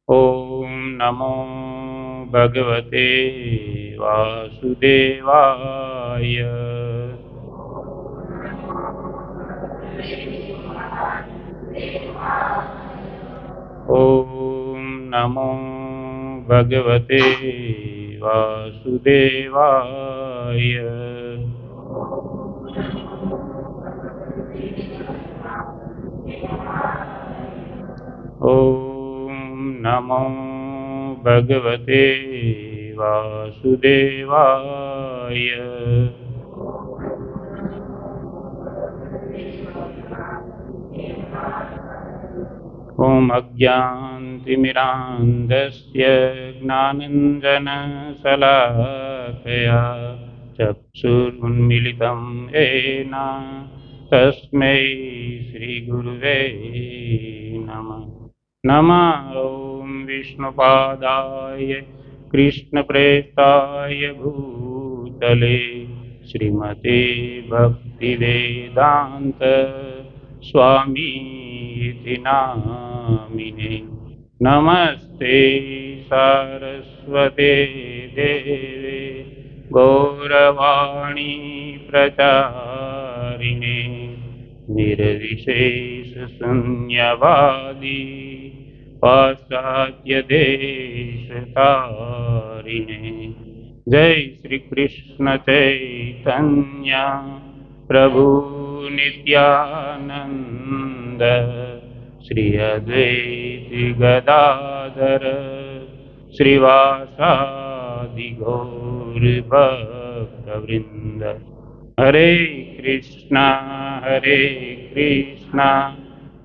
ॐ नमो भगवते वासुदेवाय। ॐ नमो भगवते वासुदेवाय। ॐ नमो भगवते वासुदेवाय। ॐ अज्ञानतिमिरान्धस्य ज्ञानाञ्जनशलाकया चक्षुरुन्मीलितं येन तस्मै श्रीगुरुवे नमः। नमः ॐ विष्णुपादाय कृष्णप्रेष्ठाय भूतले श्रीमते भक्तिवेदान्त स्वामी इति नामिने। नमस्ते सारस्वते देवे गौरवाणी प्रचारिणे निर्विशेषशून्यवादी पाश्चात्यदेशतारिणे। जय श्री कृष्ण चैतन्य प्रभु नित्यानंद श्री अद्वैत गदाधर श्रीवासादि गौर भक्तवृंद। हरे कृष्णा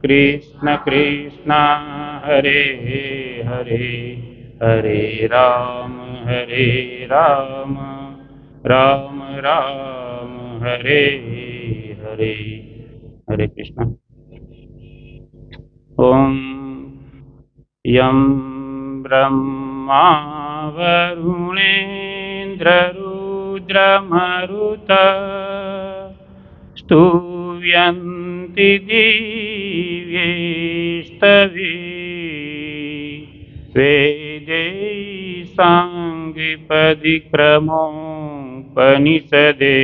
कृष्ण कृष्ण हरे हरे, हरे राम राम राम हरे हरे। हरे कृष्ण। ओम यं ब्रह्मा वरुणेन्द्र रुद्रमरुत स्तुवन्ति दिव्यैस्तवे वेदैः साङ्गपदिक्रमोपनिषदे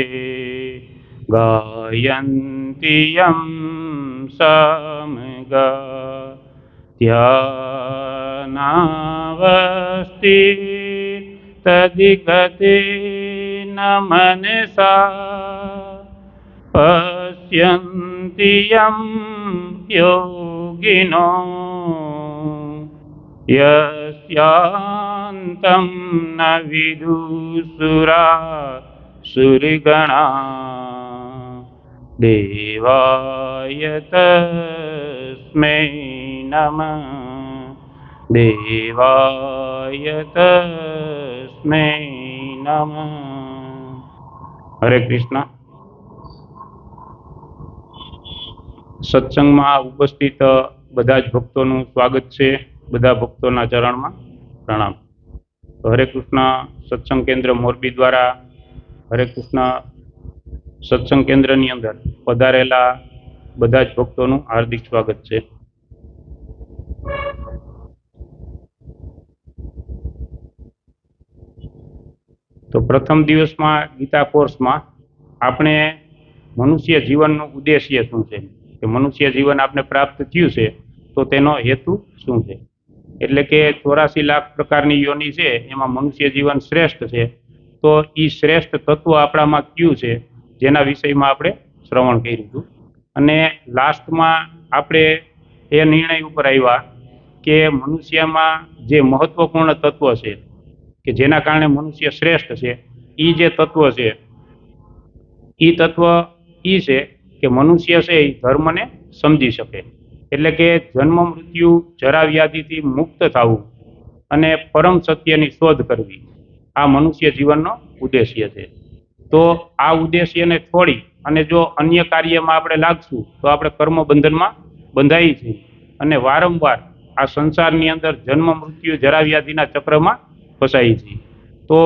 गायन्ति यं सामगा ध्यानावस्थि तदिगतेन मनसा पश्यन्ति यं योगिनो यस्यान्तं न विदुषुरासुरगणा देवाय तस्मै नमः, देवाय तस्मै नमः। हरे कृष्ण। સત્સંગમાં ઉપસ્થિત બધા જ ભક્તોનું સ્વાગત છે। બધા ભક્તોના ચરણમાં પ્રણામ। હરે કૃષ્ણ સત્સંગ કેન્દ્ર મોરબી દ્વારા હરે કૃષ્ણ સત્સંગ કેન્દ્રની અંદર પધારેલા બધા જ ભક્તોનું હાર્દિક સ્વાગત છે। તો પ્રથમ દિવસમાં ગીતા કોર્સમાં આપણે મનુષ્ય જીવનનો ઉદ્દેશ્ય શું છે, કે મનુષ્ય જીવન આપણે પ્રાપ્ત થયું છે તો તેનો હેતુ શું છે। એટલે કે 84 લાખ પ્રકારની યોનિ છે, એમાં મનુષ્ય જીવન શ્રેષ્ઠ છે। તો એ શ્રેષ્ઠ તત્વ આપણામાં કયું છે, જેના વિષયમાં આપણે શ્રવણ કર્યું હતું। અને લાસ્ટમાં આપણે એ નિર્ણય ઉપર આવ્યા કે મનુષ્યમાં જે મહત્વપૂર્ણ તત્વ છે કે જેના કારણે મનુષ્ય શ્રેષ્ઠ છે, એ જે તત્વ છે એ તત્વ એ છે કે મનુષ્ય છે એ ધર્મને સમજી શકે। એટલે કે જન્મ મૃત્યુ જરા વ્યાધિથી મુક્ત થવું અને પરમ સત્યની શોધ કરવી, આ મનુષ્ય જીવનનો ઉદ્દેશ્ય છે। તો આ ઉદ્દેશ્યને છોડી અને જો અન્ય કાર્યમાં આપણે લાગશું તો આપણે કર્મ બંધનમાં બંધાઈ છીએ અને વારંવાર આ સંસારની અંદર જન્મ મૃત્યુ જરા વ્યાધિના ચક્રમાં ફસાઈ છીએ। તો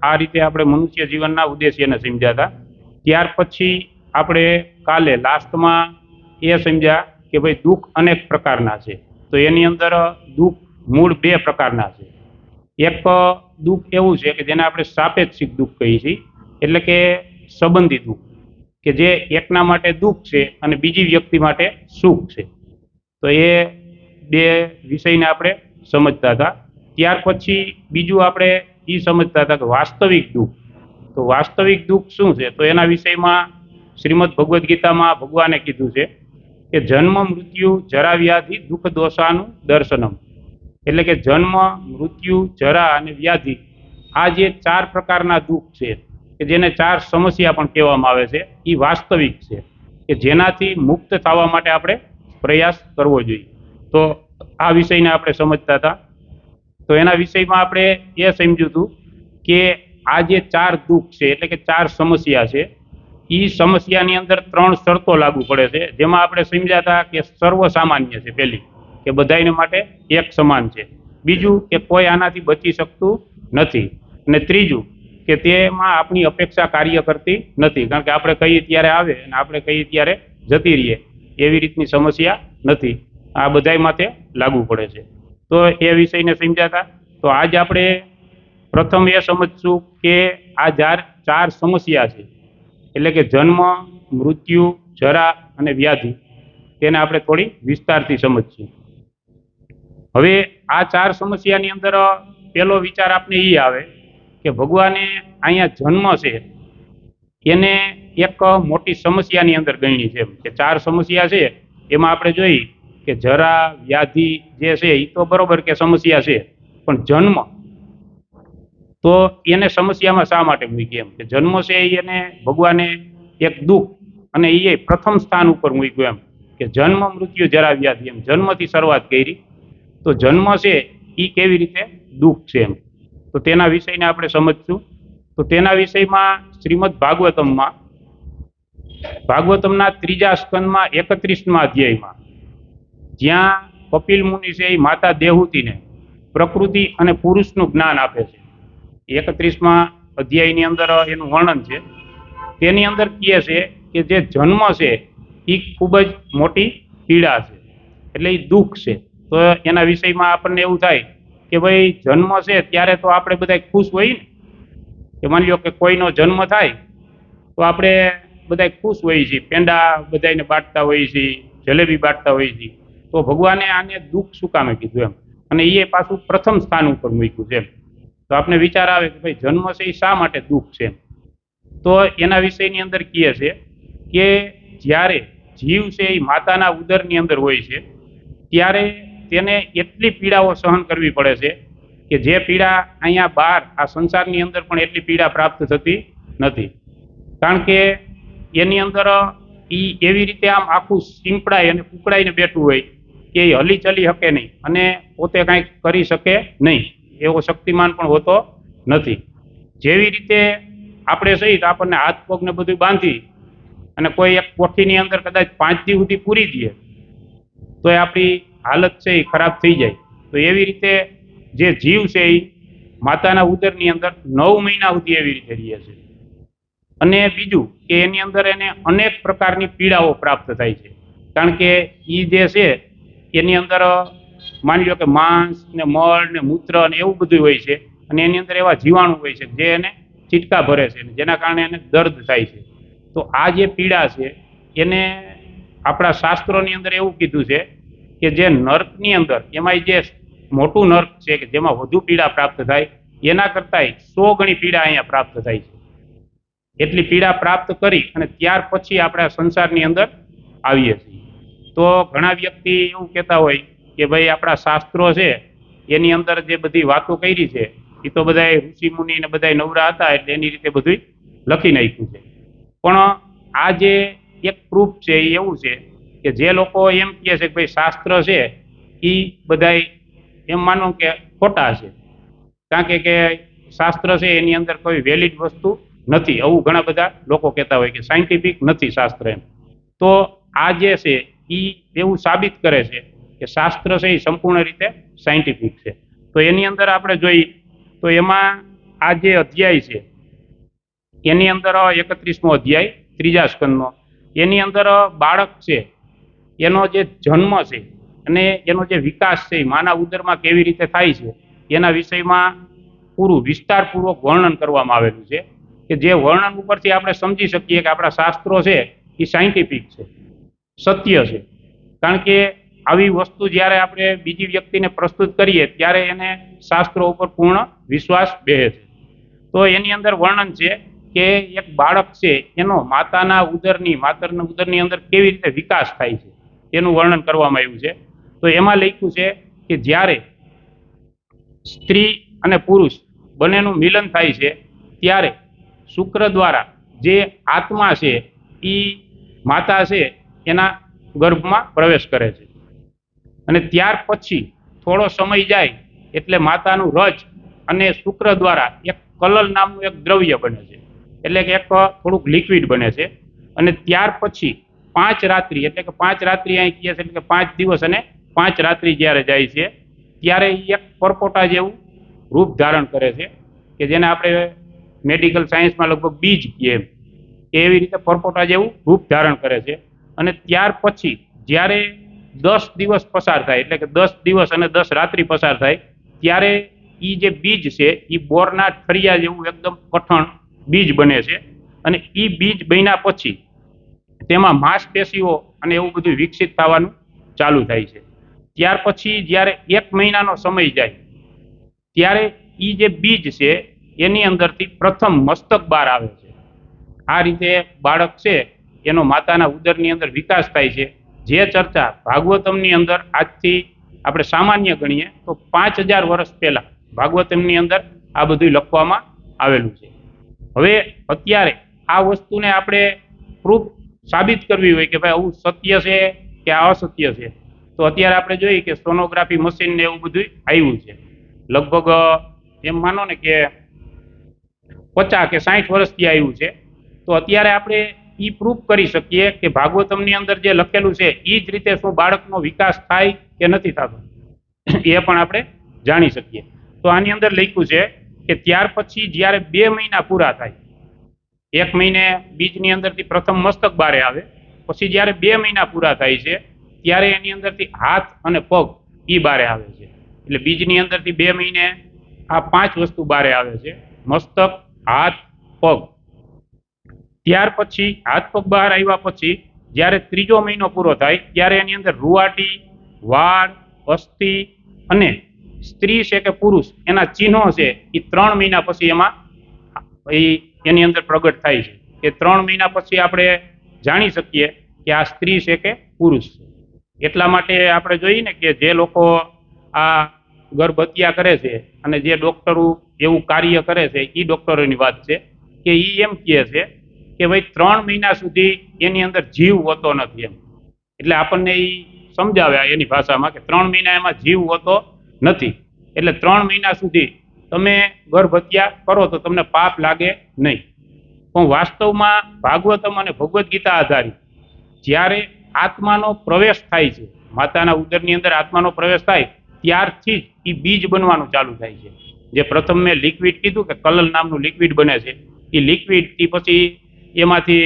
આ રીતે આપણે મનુષ્ય જીવનના ઉદ્દેશ્યને સમજ્યા હતા। ત્યાર પછી આપણે કાલે લાસ્ટમાં એ સમજ્યા કે ભાઈ દુઃખ અનેક પ્રકારના છે। તો એની અંદર દુઃખ મૂળ બે પ્રકારના છે. એક દુઃખ એવું છે કે જેને આપણે સાપેક્ષિક દુઃખ કહીએ છીએ, એટલે કે સંબંધી દુઃખ, કે જે એકના માટે દુઃખ છે અને બીજી વ્યક્તિ માટે સુખ છે. તો એ બે વિષયને આપણે સમજતા હતા. ત્યાર પછી બીજું આપણે એ સમજતા હતા કે વાસ્તવિક દુઃખ. તો વાસ્તવિક દુઃખ શું છે? તો એના વિષયમાં શ્રીમદ ભગવદ્ ગીતામાં ભગવાને કીધું છે કે જન્મ મૃત્યુ જરા વ્યાધિ દુઃખ દોષાનું દર્શનમ. એટલે કે જન્મ, મૃત્યુ, જરા અને વ્યાધિ, આ જે ચાર પ્રકારના દુઃખ છે કે જેને ચાર સમસ્યા પણ કહેવામાં આવે છે, એ વાસ્તવિક છે કે જેનાથી મુક્ત થવા માટે આપણે પ્રયાસ કરવો જોઈએ. તો આ વિષયને આપણે સમજતા હતા. તો એના વિષયમાં આપણે એ સમજ્યું હતું કે આ જે ચાર દુઃખ છે એટલે કે ચાર સમસ્યા છે, એ સમસ્યાની અંદર ત્રણ શરતો લાગુ પડે છે, જેમાં આપણે સમજ્યા હતા કે સર્વ સામાન્ય છે પહેલી, કે બધાને માટે એક સમાન છે. બીજું કે કોઈ આનાથી બચી શકતું નથી. અને ત્રીજું કે તેમાં આપણી અપેક્ષા કાર્ય કરતી નથી, કારણ કે આપણે કહીએ ત્યારે આવે અને આપણે કહીએ ત્યારે જતી રહીએ, એવી રીતની સમસ્યા નથી. આ બધાય માથે લાગુ પડે છે. તો એ વિષયને સમજ્યા હતા. તો આજ આપણે પ્રથમ એ સમજશું કે આ ચાર સમસ્યા છે, એટલે કે જન્મ, મૃત્યુ, જરા અને વ્યાધિ, તેને આપણે થોડી વિસ્તારથી સમજીએ. હવે આ ચાર સમસ્યાની અંદર પહેલો વિચાર આપણે એ આવે કે ભગવાને અહીંયા જન્મ છે એને એક મોટી સમસ્યાની અંદર ગણી છે. કે ચાર સમસ્યા છે એમાં આપણે જોઈએ કે જરા, વ્યાધિ જે છે એ તો બરોબર કે સમસ્યા છે, પણ જન્મ તો એને સમસ્યામાં શા માટે મૂકી? એમ કે જન્મ છે એને ભગવાને એક દુઃખ અને એ પ્રથમ સ્થાન ઉપર મૂક્યું, એમ કે જન્મ, મૃત્યુ, જરા, વ્યાધિ, એમ જન્મથી શરૂઆત કરી. તો જન્મ છે એ કેવી રીતે દુઃખ છે એમ, તો તેના વિષયને આપણે સમજશું. તો તેના વિષયમાં શ્રીમદ ભાગવતમના 3જા સ્કંદમાં 31મા અધ્યાયમાં, જ્યાં કપિલ મુનિ છે એ માતા દેહૂતિને પ્રકૃતિ અને પુરુષનું જ્ઞાન આપે છે, 31મા અધ્યાયની અંદર એનું વર્ણન છે. તેની અંદર કહે છે કે જે જન્મ છે એ ખૂબ જ મોટી પીડા છે, એટલે એ દુઃખ છે. તો એના વિષયમાં આપણને એવું થાય કે ભાઈ જન્મ છે ત્યારે તો આપણે બધા ખુશ હોઈએ ને, કે માની લો કે કોઈનો જન્મ થાય તો આપણે બધા ખુશ હોઈએ છીએ, પેંડા બધાને બાંટતા હોઈએ છીએ, જલેબી બાંટતા હોઈએ છીએ. તો ભગવાને આને દુઃખ શું કામે કીધું એમ, અને એ પાછું પ્રથમ સ્થાન ઉપર મૂક્યું છે એમ. તો આપણે વિચાર આવે કે ભાઈ જન્મ છે એ શા માટે દુઃખ છે? તો એના વિષયની અંદર કહે છે કે જ્યારે જીવ છે એ માતાના ઉદરની અંદર હોય છે ત્યારે તેને એટલી પીડાઓ સહન કરવી પડે છે કે જે પીડા અહીંયા બહાર આ સંસારની અંદર પણ એટલી પીડા પ્રાપ્ત થતી નથી. કારણ કે એની અંદર એ એવી રીતે આમ આખું સીંપડાય અને કુકડાઈને બેઠું હોય કે એ હલી ચલી શકે નહીં અને પોતે કાંઈક કરી શકે નહીં, એવો શક્તિમાન પણ હોતો નથી. જેવી રીતે આપણે સહિત આપણને હાથ પગને બધું બાંધી અને કોઈ એક કોઠીની અંદર કદાચ 5 દી સુધી પૂરી દઈએ તો એ આપણી હાલત છે એ ખરાબ થઈ જાય. તો એવી રીતે જે જીવ છે એ માતાના ઉદરની અંદર 9 મહિના સુધી એવી રીતે રહે છે. અને બીજું કે એની અંદર એને અનેક પ્રકારની પીડાઓ પ્રાપ્ત થાય છે, કારણ કે એ જે છે એની અંદર માની લો કે માંસ ને મળ ને મૂત્ર ને એવું બધું હોય છે, અને એની અંદર એવા જીવાણુ હોય છે જે એને ચીટકા ભરે છે, જેના કારણે એને દર્દ થાય છે. તો આ જે પીડા છે એને આપણા શાસ્ત્રોની અંદર એવું કીધું છે કે જે નર્કની અંદર એમાં જે મોટું નર્ક છે કે જેમાં વધુ પીડા પ્રાપ્ત થાય એના કરતાંય 100 ગણી પીડા અહીંયા પ્રાપ્ત થાય છે. એટલી પીડા પ્રાપ્ત કરી અને ત્યાર પછી આપણે સંસારની અંદર આવીએ છીએ. તો ઘણા વ્યક્તિ એવું કહેતા હોય કે ભાઈ આપણા શાસ્ત્રો છે એની અંદર જે બધી વાતો કરી છે એ તો બધા ઋષિ મુનિ ને બધા નવરા હતા એટલે એની રીતે બધું લખી નાખ્યું છે. પણ આ જે એક પ્રૂફ છે એ એવું છે કે જે લોકો એમ કહે છે કે ભાઈ શાસ્ત્ર છે એ બધા એમ માનો કે ખોટા છે, કારણ કે શાસ્ત્ર છે એની અંદર કોઈ વેલિડ વસ્તુ નથી, આવું ઘણા બધા લોકો કહેતા હોય કે સાયન્ટિફિક નથી શાસ્ત્ર એમ. તો આ જે છે એ એવું સાબિત કરે છે કે શાસ્ત્ર છે એ સંપૂર્ણ રીતે સાયન્ટિફિક છે. તો એની અંદર આપણે જોઈએ તો એમાં આ જે અધ્યાય છે એની અંદર 31મો અધ્યાય 3જા સ્કંદનો, એની અંદર બાળક છે એનો જે જન્મ છે અને એનો જે વિકાસ છે એ માના ઉદરમાં કેવી રીતે થાય છે એના વિષયમાં પૂરું વિસ્તારપૂર્વક વર્ણન કરવામાં આવેલું છે કે જે વર્ણન ઉપરથી આપણે સમજી શકીએ કે આપણા શાસ્ત્રો છે એ સાયન્ટિફિક છે, સત્ય છે. કારણ કે આવી વસ્તુ જ્યારે આપણે બીજી વ્યક્તિને પ્રસ્તુત કરીએ ત્યારે એને શાસ્ત્રો ઉપર પૂર્ણ વિશ્વાસ બેસે છે. તો એની અંદર વર્ણન છે કે એક બાળક છે એનો માતાના ઉદરની અંદર કેવી રીતે વિકાસ થાય છે એનું વર્ણન કરવામાં આવ્યું છે. તો એમાં લખ્યું છે કે જ્યારે સ્ત્રી અને પુરુષ બંનેનું મિલન થાય છે ત્યારે શુક્ર દ્વારા જે આત્મા છે એ માતા છે એના ગર્ભમાં પ્રવેશ કરે છે અને ત્યાર પછી થોડો સમય જાય એટલે માતાનું રજ અને શુક્ર દ્વારા એક કલલ નામનું એક દ્રવ્ય બને છે, એટલે કે એક થોડુંક લિક્વિડ બને છે. અને ત્યાર પછી 5 રાત્રિ એટલે કે 5 રાત્રિ અહીં કહે છે એટલે કે 5 દિવસ અને 5 રાત્રિ જ્યારે જાય છે ત્યારે એક પરપોટા જેવું રૂપ ધારણ કરે છે કે જેને આપણે મેડિકલ સાયન્સમાં લગભગ બીજ કહીએ એમ, એવી રીતે પરપોટા જેવું રૂપ ધારણ કરે છે. અને ત્યાર પછી જ્યારે 10 દિવસ પસાર થાય એટલે કે 10 દિવસ અને 10 રાત્રિ પસાર થાય ત્યારે એ જે બીજ છે એ બોરના ઠળિયા જેવું એકદમ કઠણ બીજ બને છે. અને એ બીજ બન્યા પછી તેમાં માંસપેશીઓ અને એવું બધું વિકસિત થવાનું ચાલુ થાય છે. ત્યાર પછી જ્યારે 1 મહિનાનો સમય જાય ત્યારે એ જે બીજ છે એની અંદરથી પ્રથમ મસ્તક બહાર આવે છે. આ રીતે બાળક છે એનો માતાના ઉદરની અંદર વિકાસ થાય છે. જે ચર્ચા ભાગવતમની અંદર આજથી આપણે સામાન્ય ગણીએ તો 5000 વર્ષ પહેલા ભાગવતમની અંદર આ બધું લખવામાં આવેલું છે. હવે અત્યારે આ વસ્તુને આપણે પ્રૂફ સાબિત કરવી હોય કે ભાઈ આવું સત્ય છે કે અસત્ય છે, તો અત્યારે આપણે જોઈએ કે સોનોગ્રાફી મશીન ને એવું બધું આવ્યું છે. લગભગ એમ માનો ને કે 50 કે 60 વર્ષથી આવ્યું છે. તો અત્યારે આપણે એ પ્રૂફ કરી શકીએ કે ભાગવતમની અંદર જે લખેલું છે એ જ રીતે શું બાળકનો વિકાસ થાય કે નથી થતો એ પણ આપણે જાણી શકીએ. તો આની અંદર લખ્યું છે કે ત્યાર પછી જ્યારે 2 મહિના પૂરા થાય, 1 મહિને બીજની અંદરથી પ્રથમ મસ્તક બારે આવે, પછી જ્યારે 2 મહિના પૂરા થાય છે ત્યારે એની અંદરથી હાથ અને પગ એ બારે આવે છે. એટલે બીજની અંદરથી 2 મહિને આ 5 વસ્તુ બારે આવે છે: મસ્તક, હાથ, પગ. ત્યાર પછી હાથ પગ બહાર આવ્યા પછી જ્યારે 3જો મહિનો પૂરો થાય ત્યારે એની અંદર રૂવાટી, વાળ, અસ્થિ અને સ્ત્રી છે કે પુરુષ એના ચિહ્નો છે એ 3 મહિના પછી એની અંદર પ્રગટ થાય છે. કે 3 મહિના પછી આપણે જાણી શકીએ કે આ સ્ત્રી છે કે પુરુષ છે. એટલા માટે આપણે જોઈએ ને કે જે લોકો આ ગર્ભ હત્યા કરે છે અને જે ડોક્ટરો એવું કાર્ય કરે છે એ ડોક્ટરોની વાત છે કે એ એમ કહે છે કે ભાઈ 3 મહિના સુધી એની અંદર જીવ હોતો નથી એમ. એટલે આપણને એ સમજાવે એની ભાષામાં કે 3 મહિના એમાં જીવ હોતો નથી. એટલે 3 મહિના સુધી તમે ગર્ભ હત્યા કરો તો તમને પાપ લાગે નહીં. પણ વાસ્તવમાં ભાગવતમ અને ભગવદ્ ગીતા આધારિત જ્યારે આત્માનો પ્રવેશ થાય છે, માતાના ઉદરની અંદર આત્માનો પ્રવેશ થાય ત્યારથી જ એ બીજ બનવાનું ચાલુ થાય છે. જે પ્રથમ મેં લિક્વિડ કીધું કે કલલ નામનું લિક્વિડ બને છે, એ લિક્વિડથી પછી એમાંથી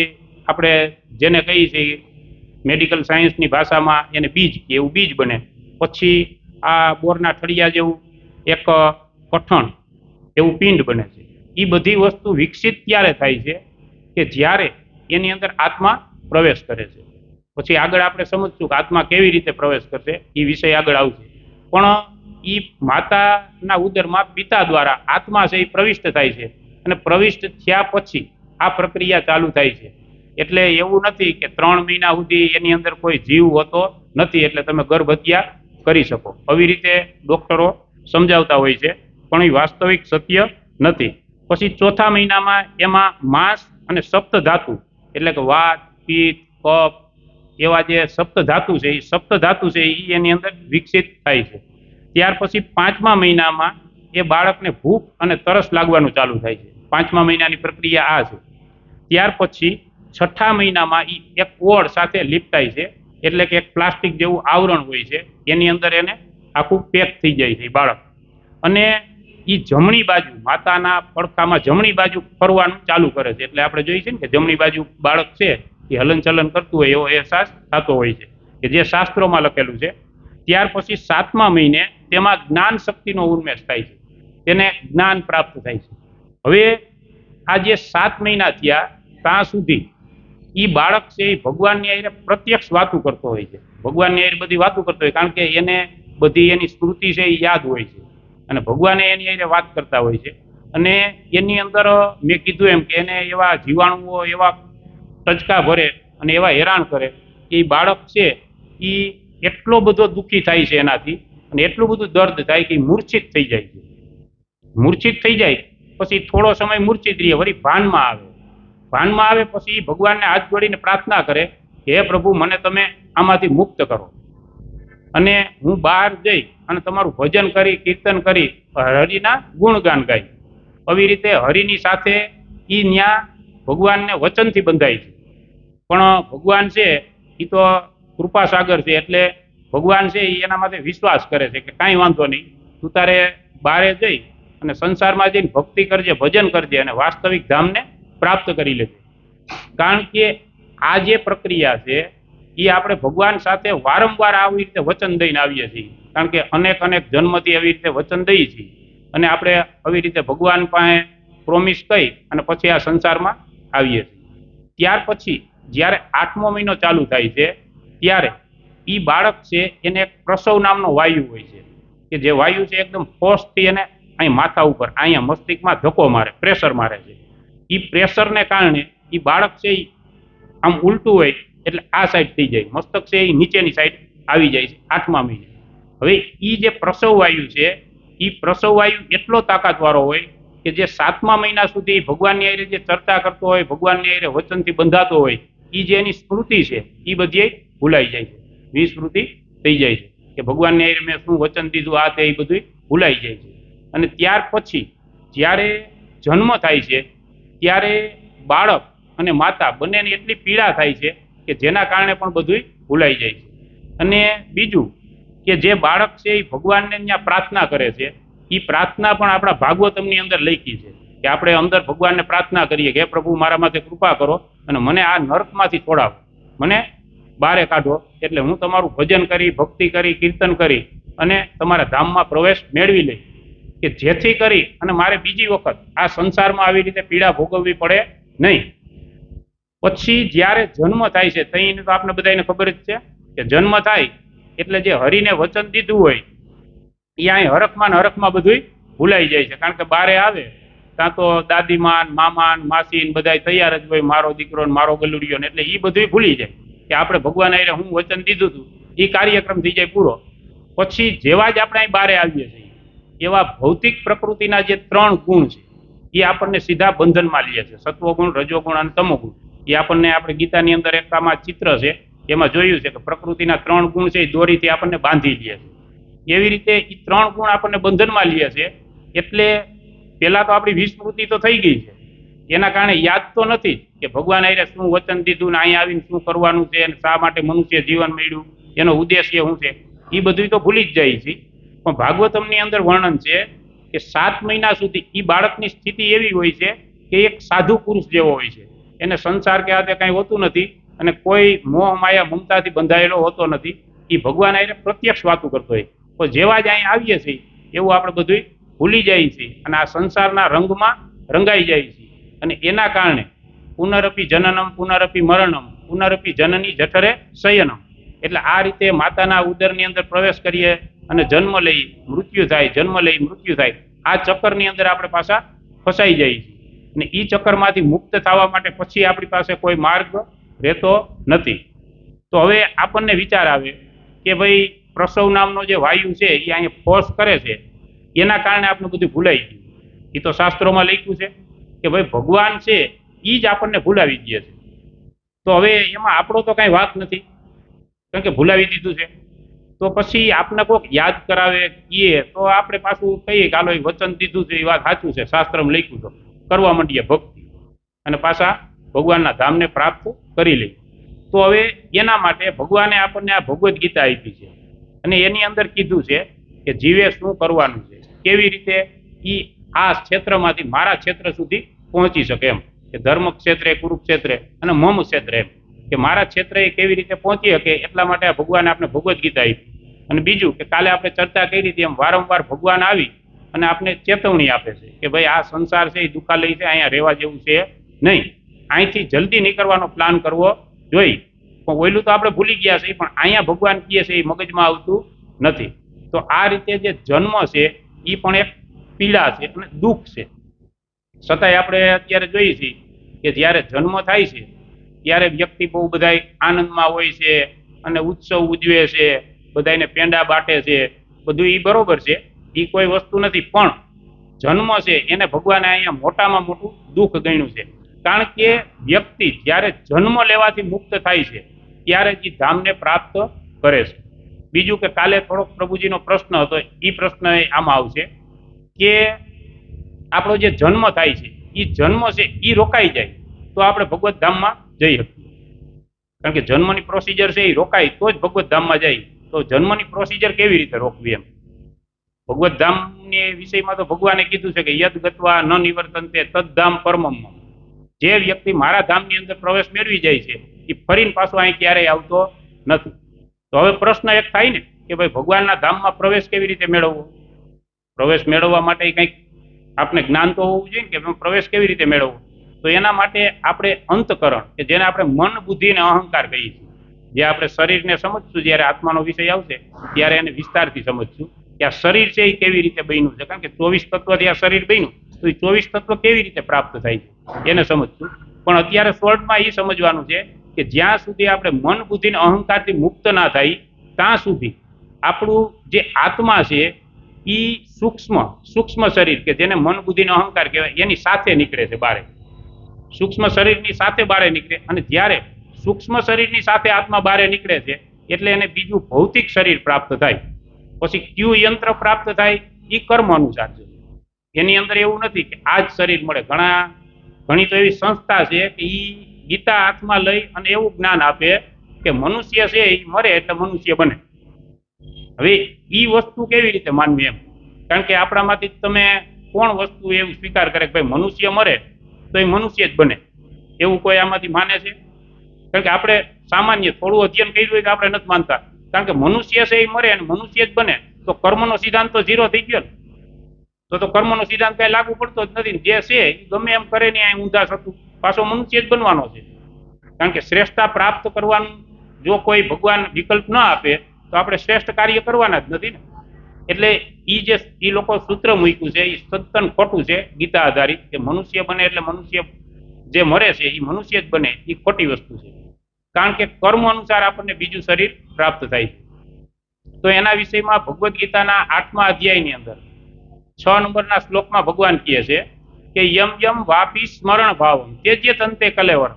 આપણે જેને કહીએ છીએ મેડિકલ સાયન્સની ભાષામાં એને બીજ કે એવું બીજ બને. પછી આ બોરના ઠળિયા જેવું એક કઠણ એવું પિંડ બને છે. એ બધી વસ્તુ વિકસિત ત્યારે થાય છે કે જ્યારે એની અંદર આત્મા પ્રવેશ કરે છે. પછી આગળ આપણે સમજશું કે આત્મા કેવી રીતે પ્રવેશ કરશે એ વિષય આગળ આવશે. પણ એ માતાના ઉદરમાં પિતા દ્વારા આત્મા છે એ પ્રવિષ્ટ થાય છે અને પ્રવિષ્ટ થયા પછી આ પ્રક્રિયા ચાલુ થાય છે. એટલે એવું નથી કે 3 મહિના સુધી એની અંદર કોઈ જીવ હોતો નથી એટલે તમે ગર્ભ હત્યા કરી શકો. આવી રીતે ડોક્ટરો સમજાવતા હોય છે, પણ એ વાસ્તવિક સત્ય નથી. પછી 4થા મહિનામાં એમાં માંસ અને સપ્ત ધાતુ એટલે કે વાત, પિત્ત, કફ એવા જે સપ્ત ધાતુ છે એ સપ્ત ધાતુ છે એ એની અંદર વિકસિત થાય છે. ત્યાર પછી 5મા મહિનામાં એ બાળકને ભૂખ અને તરસ લાગવાનું ચાલુ થાય છે. 5મા મહિનાની પ્રક્રિયા આ છે. ત્યાર પછી 6ઠા મહિનામાં એ એક ઓળ સાથે લીપટાય છે, એટલે કે એક પ્લાસ્ટિક જેવું આવરણ હોય છે, એની અંદર એને આખું પેક થઈ જાય છે બાળક. અને એ જમણી બાજુ માતાના પડખામાં જમણી બાજુ ફરવાનું ચાલુ કરે છે. એટલે આપણે જોઈએ છે ને કે જમણી બાજુ બાળક છે એ હલનચલન કરતું હોય એવો અહેસાસ થતો હોય છે કે જે શાસ્ત્રોમાં લખેલું છે. ત્યાર પછી 7મા મહિને તેમાં જ્ઞાન શક્તિનો ઉન્મેષ થાય છે, તેને જ્ઞાન પ્રાપ્ત થાય છે. હવે આ જે 7 મહિના થયા ત્યાં સુધી એ બાળક છે એ ભગવાનની હારે પ્રત્યક્ષ વાતું કરતો હોય છે, ભગવાનની હારે બધી વાતું કરતો હોય, કારણ કે એને બધી એની સ્મૃતિ છે એ યાદ હોય છે અને ભગવાને એની હારે વાત કરતા હોય છે. અને એની અંદર મેં કીધું એમ કે એને એવા જીવાણુઓ એવા ટચકા ભરે અને એવા હેરાન કરે કે એ બાળક છે એ એટલો બધો દુઃખી થાય છે એનાથી, અને એટલું બધું દર્દ થાય કે મૂર્છિત થઈ જાય છે. મૂર્છિત થઈ જાય પછી થોડો સમય મૂર્છિત રહીએ, વળી ભાનમાં આવે પછી ભગવાનને હાથ જોડીને પ્રાર્થના કરે કે હે પ્રભુ, મને તમે આમાંથી મુક્ત કરો અને હું બહાર જઈ અને તમારું ભજન કરી, કીર્તન કરી, હરિના ગુણગાન ગાય. આવી રીતે હરિની સાથે એ ન્યા ભગવાનને વચનથી બંધાય છે. પણ ભગવાન છે એ તો કૃપાસાગર છે, એટલે ભગવાન છે એ એના માટે વિશ્વાસ કરે છે કે કાંઈ વાંધો નહીં, તું તારે બારે જઈ અને સંસારમાં જઈને ભક્તિ કરજે, ભજન કરજે અને વાસ્તવિક ધામને પ્રાપ્ત કરી લેજે. કારણ કે આ જે પ્રક્રિયા છે એ આપણે ભગવાન સાથે વારંવાર આવી રીતે વચન દઈને આવીએ છીએ, કારણ કે અનેક જન્મથી આવી રીતે વચન દઈએ છીએ અને આપણે આવી રીતે ભગવાન પાસે પ્રોમિસ કહી અને પછી આ સંસારમાં આવીએ છીએ. ત્યાર પછી જ્યારે 8મો મહિનો ચાલુ થાય છે ત્યારે એ બાળક છે એને એક પ્રસવ નામનો વાયુ હોય છે કે જે વાયુ છે એકદમ ફોર્સથી એને અહીં માથા ઉપર અહીંયા મસ્તિષ્કમાં ધક્કો મારે, પ્રેશર મારે છે. એ પ્રેશરને કારણે એ બાળક છે એ આમ ઉલટું હોય એટલે આ સાઈડ થઈ જાય, મસ્તક છે એ નીચેની સાઈડ આવી જાય છે 8મા મહિને. હવે એ જે પ્રસવ વાયુ છે એ પ્રસવ વાયુ એટલો તાકાતવાળો હોય કે જે 7મા મહિના સુધી ભગવાનની હારે જે ચર્ચા કરતો હોય, ભગવાનની હારે વચનથી બંધાતો હોય, એ જે એની સ્મૃતિ છે એ બધી ભૂલાઈ જાય છે, વિસ્મૃતિ થઈ જાય છે કે ભગવાનની હારે મેં શું વચન દીધું, આ તે એ બધું ભૂલાઈ જાય છે. અને ત્યાર પછી જ્યારે જન્મ થાય છે ત્યારે બાળક અને માતા બંનેની એટલી પીડા થાય છે કે જેના કારણે પણ બધું ભૂલાઈ જાય છે. અને બીજું કે જે બાળક છે એ ભગવાનને ત્યાં પ્રાર્થના કરે છે, એ પ્રાર્થના પણ આપણા ભાગવતમની અંદર લખી છે કે આપણે અંદર ભગવાનને પ્રાર્થના કરીએ કે હે પ્રભુ, મારા માથે કૃપા કરો અને મને આ નરકમાંથી છોડાવો, મને બારે કાઢો, એટલે હું તમારું ભજન કરી, ભક્તિ કરી, કીર્તન કરી અને તમારા ધામમાં પ્રવેશ મેળવી લઈ, કે જેથી કરી અને મારે બીજી વખત આ સંસારમાં આવી રીતે પીડા ભોગવવી પડે નહીં. પછી જ્યારે જન્મ થાય છે તઈને તો આપણે બધાને ખબર જ છે કે જન્મ થાય એટલે જે હરિને વચન દીધું હોય એ અહીં હરખમાં બધું ભૂલાઈ જાય છે, કારણ કે બારે આવે ત્યાં તો દાદીમાન, મામાન, માસીન બધા તૈયાર જ હોય, મારો દીકરો ને મારો ગલુડિયો ને, એટલે એ બધું ભૂલી જાય કે આપણે ભગવાન હારે હું વચન દીધું હતું, એ કાર્યક્રમ થઈ જાય પૂરો. પછી જેવા જ આપણે અહીં બારે આવીએ છીએ એવા ભૌતિક પ્રકૃતિના જે 3 ગુણ છે એ આપણને સીધા બંધનમાં લે છે, સત્વગુણ, રજોગુણ અને તમોગુણ. એ આપણને આપણે ગીતાની અંદર એક આમાં ચિત્ર છે એમાં જોયું છે કે પ્રકૃતિના 3 ગુણ છે એ દોરીથી આપણને બાંધી લે છે. એવી રીતે એ 3 ગુણ આપણને બંધનમાં લે છે. એટલે પેલા તો આપણી વિસ્મૃતિ તો થઈ ગઈ છે, એના કારણે યાદ તો નથી કે ભગવાન આરે શું વચન દીધું ને અહીંયા આવીને શું કરવાનું છે અને શા માટે મનુષ્ય જીવન મળ્યું, એનો ઉદ્દેશ્ય શું છે, એ બધું તો ભૂલી જ જાય છે. પણ ભાગવતમની અંદર વર્ણન છે કે 7 મહિના સુધી એ બાળકની સ્થિતિ એવી હોય છે કે એક સાધુ પુરુષ જેવો હોય છે, એને સંસાર કે આતે કાંઈ હોતું નથી અને કોઈ મોહ માયા મમતાથી બંધાયેલો હોતો નથી. એ ભગવાન આરે પ્રત્યક્ષ વાતું કરતો હોય. તો જેવા જ અહીં આવીએ છીએ એવું આપણે બધું ભૂલી જાય છે અને આ સંસારના રંગમાં રંગાઈ જાય છે. અને એના કારણે પુનરપી જનનમ પુનરપી મરણમ પુનરપી જનની જઠરે શયનમ, એટલે આ રીતે માતાના ઉદરની અંદર પ્રવેશ કરીએ અને જન્મ લઈ મૃત્યુ થાય, જન્મ લઈ મૃત્યુ થાય, આ ચક્કરની અંદર આપણે પાછા ફસાઈ જાય છે. અને એ ચક્કરમાંથી મુક્ત થવા માટે પછી આપણી પાસે કોઈ માર્ગ રહેતો નથી. તો હવે આપણને વિચાર આવે કે ભાઈ પ્રસવ નામનો જે વાયુ છે એ અહીંયા ફોર્સ કરે છે, એના કારણે આપણે બધું ભૂલાઈ ગયું. એ તો શાસ્ત્રોમાં લખ્યું છે કે ભાઈ ભગવાન છે એ જ આપણને ભૂલાવી દે છે. તો હવે એમાં આપણો તો કાંઈ વાત નથી, કારણ કે ભૂલાવી દીધું છે. તો પછી આપને કોઈક યાદ કરાવે કહીએ તો આપણે પાછું કહીએ કે હાલો એ વચન દીધું છે એ વાત સાચું છે, શાસ્ત્રમાં લખ્યું તો કરવા માંડીએ ભક્તિ અને પાછા ભગવાનના ધામને પ્રાપ્ત કરી લઈએ. તો હવે એના માટે ભગવાને આપણને આ ભગવદ્ ગીતા આપી છે અને એની અંદર કીધું છે કે જીવે શું કરવાનું છે, કેવી રીતે એ આ ક્ષેત્રમાંથી મારા ક્ષેત્ર સુધી પહોંચી શકે, એમ કે ધર્મ ક્ષેત્રે, કુરુક્ષેત્રે અને મમ ક્ષેત્રે, એમ કે મારા ક્ષેત્રે કેવી રીતે પહોંચી શકે. એટલા માટે આ ભગવાને આપણે ભગવદ્ ગીતા આપી અને બીજું કે કાલે આપણે ચર્ચા કરી હતી એમ વારંવાર ભગવાન આવી અને આપણે ચેતવણી આપે છે કે ભાઈ આ સંસાર છે એ દુઃખાલય છે, અહીંયા રહેવા જેવું છે નહીં, અહીંથી જલ્દી નીકળવાનો પ્લાન કરવો જોઈએ. પણ ઓયલું તો આપણે ભૂલી ગયા છે, પણ અહીંયા ભગવાન કહે છે એ મગજમાં આવતું નથી. તો આ રીતે જે જન્મ છે એ પણ એક પીડા છે અને દુઃખ છે. છતાંય આપણે અત્યારે જોઈએ છીએ કે જ્યારે જન્મ થાય છે ત્યારે વ્યક્તિ બહુ બધા આનંદમાં હોય છે અને ઉત્સવ ઉજવે છે, બધાને પેંડા બાટે છે, બધું એ બરોબર છે, એ કોઈ વસ્તુ નથી. પણ જન્મ છે એને ભગવાને અહીંયા મોટામાં મોટું દુઃખ ગણ્યું છે. કારણ કે વ્યક્તિ જ્યારે જન્મ લેવાથી મુક્ત થાય છે ત્યારે જ ધામને પ્રાપ્ત કરે છે. બીજું કે કાલે થોડોક પ્રભુજીનો પ્રશ્ન હતો, એ પ્રશ્ન આમાં આવશે કે આપણો જે જન્મ થાય છે એ જન્મ છે એ રોકાઈ જાય તો આપણે ભગવત ધામમાં જઈ શકીએ. કારણ કે જન્મની પ્રોસિજર છે એ રોકાય તો જ ભગવત ધામમાં જાય. તો જન્મની પ્રોસિજર કેવી રીતે રોકવી એમ? ભગવત ધામની વિષયમાં તો ભગવાને કીધું છે કે યદ ગત્વા ન નિવર્તન્તે તદ્ધામ પરમમ. જે વ્યક્તિ મારા ધામની અંદર પ્રવેશ મેળવી જાય છે એ ફરીને પાછો અહીં ક્યારેય આવતો નથી. તો હવે પ્રશ્ન એક થાય ને કે ભાઈ ભગવાનના ધામમાં પ્રવેશ કેવી રીતે મેળવવો? પ્રવેશ મેળવવા માટે કંઈક આપણે જ્ઞાન તો હોવું જોઈએ કે પ્રવેશ કેવી રીતે મેળવવો. તો એના માટે આપણે અંતકરણ કે જેને આપણે મન, બુદ્ધિ અને અહંકાર કહીએ છીએ, જે આપણે શરીરને સમજશું જ્યારે આત્માનો વિષય આવશે ત્યારે એને વિસ્તારથી સમજશું કે આ શરીર છે એ કેવી રીતે બન્યું છે. કારણ કે 24 તત્વથી આ શરીર બન્યું, તો એ 24 તત્વ કેવી રીતે પ્રાપ્ત થાય છે એને સમજશું. પણ અત્યારે શોર્ટમાં એ સમજવાનું છે કે જ્યાં સુધી આપણે મન, બુદ્ધિ અને અહંકારથી મુક્ત ના થાય ત્યાં સુધી આપણું જે આત્મા છે એ સૂક્ષ્મ શરીર કે જેને મન, બુદ્ધિ અને અહંકાર કહેવાય એની સાથે નીકળે છે બારે. સૂક્ષ્મ શરીરની સાથે બારે નીકળે અને જ્યારે સૂક્ષ્મ શરીરની સાથે આત્મા બારે નીકળે છે એટલે એને બીજું ભૌતિક શરીર પ્રાપ્ત થાય. પછી કયું યંત્ર પ્રાપ્ત થાય એ કર્મ અનુસાર છે. એની અંદર એવું નથી કે આ જ શરીર મળે. ઘણી તો એવી સંસ્થા છે કે એ ગીતા હાથમાં લઈ અને એવું જ્ઞાન આપે કે મનુષ્ય છે એ મરે એટલે મનુષ્ય બને. હવે એ વસ્તુ કેવી રીતે માનવી એમ? કારણ કે આપણામાંથી તમે કોણ વસ્તુ એવું સ્વીકાર કરે કે ભાઈ મનુષ્ય મરે તો એ મનુષ્ય જ બને, એવું કોઈ આમાંથી માને છે? કારણ કે આપણે સામાન્ય થોડું અધ્યયન કર્યું હોય તો આપણે નથી માનતા. કારણ કે મનુષ્ય છે એ મરે અને મનુષ્ય જ બને તો કર્મનો સિદ્ધાંત તો ઝીરો થઈ ગયો ને. તો કર્મનો સિદ્ધાંત કઈ લાગુ પડતો જ નથી. જે છે એ ગમે એમ કરે ને અહીં ઊંધા થતું પાછો મનુષ્ય જ બનવાનો છે. કારણ કે શ્રેષ્ઠતા પ્રાપ્ત કરવાનું જો કોઈ ભગવાન વિકલ્પ ન આપે તો આપણે શ્રેષ્ઠ કાર્ય કરવાના જ નથી ને. એટલે એ લોકો સૂત્ર મૂક્યું છે એ સત્તન ખોટું છે ગીતા આધારિત કે મનુષ્ય બને એટલે મનુષ્ય જે મરે છે એ મનુષ્ય જ બને, એ ખોટી વસ્તુ છે. કારણ કે કર્મ અનુસાર આપણને બીજું શરીર પ્રાપ્ત થાય છે. તો એના વિષયમાં ભગવદ્ ગીતાના 8મા અધ્યાયની અંદર 6 નંબરના શ્લોકમાં ભગવાન કહે છે કે યમ યમ વાપી સ્મરણ ભાવમ તેજ્ય તંતે કલેવર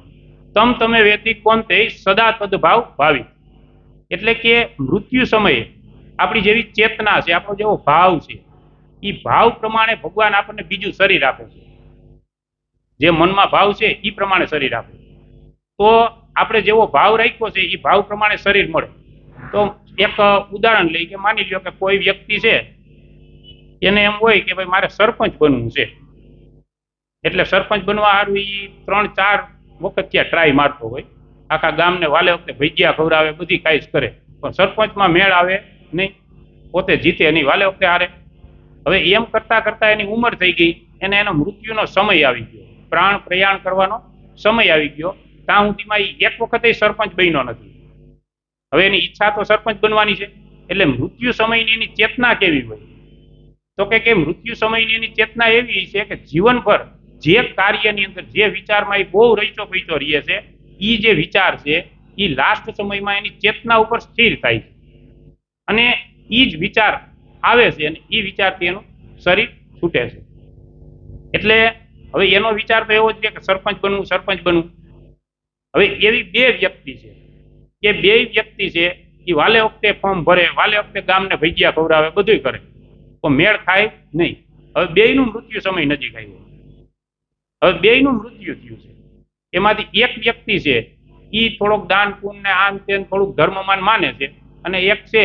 તમ તમે વેતી કોંતે સદા તદભાવ ભાવી. એટલે કે મૃત્યુ સમયે આપણી જેવી ચેતના છે, આપણો જેવો ભાવ છે, એ ભાવ પ્રમાણે ભગવાન આપણને બીજું શરીર આપે છે. જે મનમાં ભાવ છે એ પ્રમાણે શરીર આપે. તો આપણે જેવો ભાવ રાખ્યો છે એ ભાવ પ્રમાણે શરીર મળે. તો એક ઉદાહરણ લઈ કે માની લ્યો કે કોઈ વ્યક્તિ છે એને એમ હોય કે ભાઈ મારે સરપંચ બનવું છે, એટલે સરપંચ બનવા સારું એ 3-4 વખત ત્યાં ટ્રાય મારતો હોય, આખા ગામને વાલે વખતે ભજીયા ખવડાવે, બધી કાંઈ કરે, પણ સરપંચમાં મેળ આવે નહીં, પોતે જીતે નહીં, વાલે વખતે હારે. હવે એમ કરતા કરતા એની ઉંમર થઈ ગઈ, એનો મૃત્યુનો સમય આવી ગયો, પ્રાણ પ્રયાણ કરવાનો સમય આવી ગયો. ત્યાં સુધીમાં એ એક વખતે સરપંચ બન્યો નથી. હવે એની ઈચ્છા તો સરપંચ બનવાની છે. એટલે મૃત્યુ સમયની એની ચેતના કેવી હોય? તો કે મૃત્યુ સમયની એની ચેતના એવી છે કે જીવનભર જે કાર્યની અંદર જે વિચારમાં એ બહુ રહીચો પૈચો રહે છે, એ જે વિચાર છે એ લાસ્ટ સમયમાં એની ચેતના ઉપર સ્થિર થાય છે અને એ જ વિચાર આવે છે અને એ વિચારથી એનું શરીર છૂટે છે. એટલે હવે એનો વિચાર તો એવો જ છે કે સરપંચ બનવું. હવે એવી બે વ્યક્તિ છે કે બે વ્યક્તિ છે એ વાલે વખતે ફોર્મ ભરે, વાલે વખતે ગામને ભજીયા ખવડાવે, બધું કરે, તો મેળ થાય નહીં. હવે બેયનું મૃત્યુ સમય નજીક આવ્યો. હવે બેયનું મૃત્યુ થયું છે. એમાંથી એક વ્યક્તિ છે એ થોડોક દાન પુણ્ય ને આમ તેમ થોડુંક ધર્મમાન માને છે અને એક છે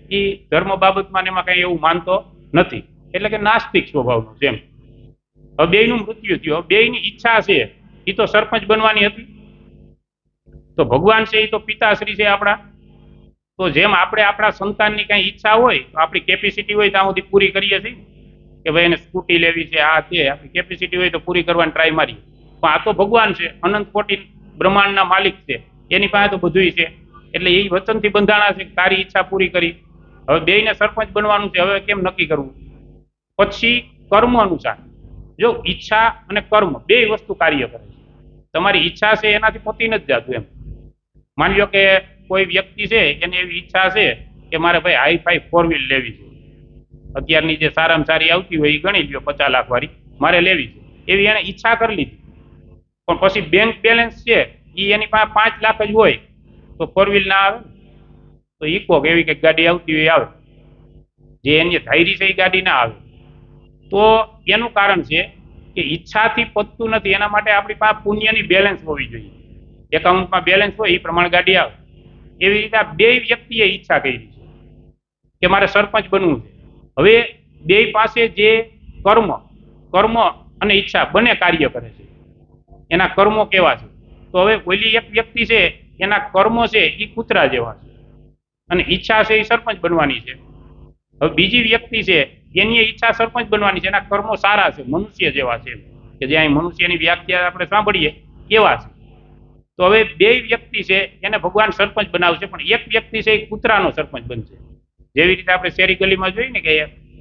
એ ધર્મ બાબતમાં એમાં કઈ એવું માનતો નથી, એટલે કે નાસ્તિક સ્વભાવનો છે એમ. હવે બેયનું મૃત્યુ થયું. હવે બેયની ઈચ્છા છે એ તો સરપંચ બનવાની હતી. તો ભગવાન છે એ તો પિતાશ્રી છે આપણા, તો જેમ આપણે આપણા સંતાનની કઈ ઈચ્છા હોય તો આપણી કેપેસિટી હોય ત્યાં સુધી પૂરી કરીએ છીએ કે ભાઈ એને સ્કૂટી લેવી છે, આ તે આપણી કેપેસિટી હોય તો પૂરી કરવાની ટ્રાય મારીએ. પણ આ તો ભગવાન છે, અનંત કોટી બ્રહ્માંડના માલિક છે, એની પાસે તો બધુંય છે. એટલે એ વચનથી બંધાણા છે કે તારી ઈચ્છા પૂરી કરી. હવે બેયને સરપંચ બનવાનું છે, હવે કેમ નક્કી કરવું? પછી કર્મ અનુસાર, જો ઈચ્છા અને કર્મ બે વસ્તુ કાર્ય કરે છે. તમારી ઈચ્છા છે એનાથી પતી નથી જતું એમ. માની લો કે કોઈ વ્યક્તિ છે એની એવી ઈચ્છા છે કે મારે ભાઈ હાઈ ફાઈ 4 વ્હીલ લેવી છે, અત્યારની જે સારામાં સારી આવતી હોય એ ગણી લ્યો 50 લાખ વાળી મારે લેવી છે, એવી એને ઈચ્છા કરી લીધી. પણ પછી બેંક બેલેન્સ છે એ એની પાસે 5 લાખ જ હોય તો 4 વ્હીલ ના આવે. તો ઇકો એવી કઈક ગાડી આવતી હોય આવે, જે એની ધાયરી છે એ ગાડી ના આવે. તો એનું કારણ છે કે ઈચ્છાથી પતતું નથી. એના માટે આપણી પાસે પુણ્યની બેલેન્સ હોવી જોઈએ. એકાઉન્ટમાં બેલેન્સ હોય એ પ્રમાણે ગાડી આવે. એવી રીતે આ બે વ્યક્તિએ ઈચ્છા કરી છે કે મારે સરપંચ બનવું છે. હવે બે પાસે જે કર્મ કર્મ અને ઈચ્છા બંને કાર્ય કરે છે. એના કર્મો કેવા છે? તો હવે ઓલી એક વ્યક્તિ છે એના કર્મો છે એ કૂતરા જેવા છે અને ઈચ્છા છે એ સરપંચ બનવાની છે. હવે બીજી વ્યક્તિ છે એની ઈચ્છા સરપંચ બનવાની છે, એના કર્મો સારા છે, મનુષ્ય જેવા છે, કે જે અહીં મનુષ્યની વ્યાખ્યા આપણે સાંભળીએ એવા છે. તો હવે બે વ્યક્તિ છે એને ભગવાન સરપંચ બનાવશે, પણ એક વ્યક્તિ છે એ કૂતરાનો સરપંચ બનશે. જેવી રીતે આપણે શેરી ગલીમાં જોઈએ ને કે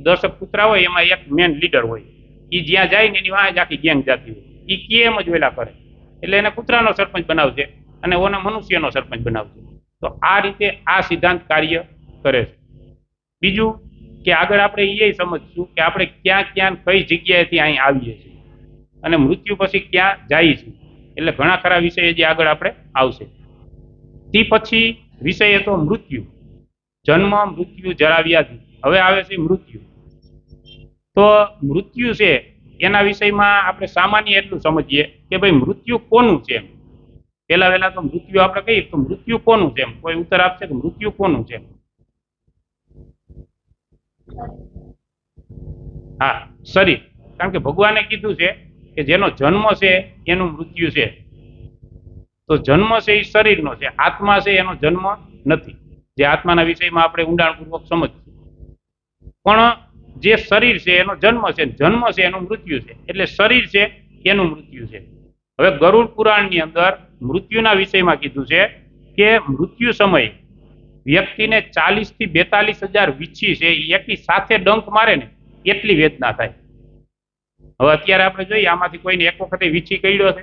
10 કૂતરા હોય એમાં એક મેન લીડર હોય, એ જ્યાં જાય ને એની વાંહે જ આખી ગેંગ જતી હોય, એ કેમ જ વેલા કરે, એટલે એને કૂતરાનો સરપંચ બનાવશે અને ઓને મનુષ્યનો સરપંચ બનાવશે. તો આ રીતે આ સિદ્ધાંત કાર્ય કરે છે. બીજું કે આગળ આપણે એ સમજશું કે આપણે ક્યાં ક્યાં કઈ જગ્યાએથી અહીં આવીએ છીએ અને મૃત્યુ પછી ક્યાં જાય છે. એટલે ઘણા ખરા વિષય જે આગળ આપણે આવશે. તે પછી વિષય હતો મૃત્યુ, જન્મ મૃત્યુ જરા વ્યાધિ. હવે આવે છે મૃત્યુ. તો મૃત્યુ છે એના વિષયમાં આપણે સામાન્ય એટલું સમજીએ કે ભાઈ મૃત્યુ કોનું છે એમ. પેલા વેલા તો મૃત્યુ આપણે કહીએ તો મૃત્યુ કોનું છે એમ. કોઈ ઉત્તર આપશે કે મૃત્યુ કોનું છે? હા, શરીર. કારણ કે ભગવાને કીધું છે કે જેનો જન્મ છે એનું મૃત્યુ છે. તો જન્મ છે એ શરીરનો છે, આત્મા છે એનો જન્મ નથી. જે આત્માના વિષયમાં આપણે ઊંડાણપૂર્વક સમજીશું. પણ જે શરીર છે એનો જન્મ છે, જન્મ છે એનું મૃત્યુ છે. એટલે શરીર છે એનું મૃત્યુ છે. હવે ગરુડ પુરાણની અંદર મૃત્યુના વિષયમાં કીધું છે કે મૃત્યુ સમયે વ્યક્તિને 40 થી 42,000 વીછી છે એ એકી સાથે ડંક મારે ને એટલી વેદના થાય. હવે અત્યારે આપણે જોઈએ આમાંથી કોઈને એક વખતે વીછી કઈડ્યો છે?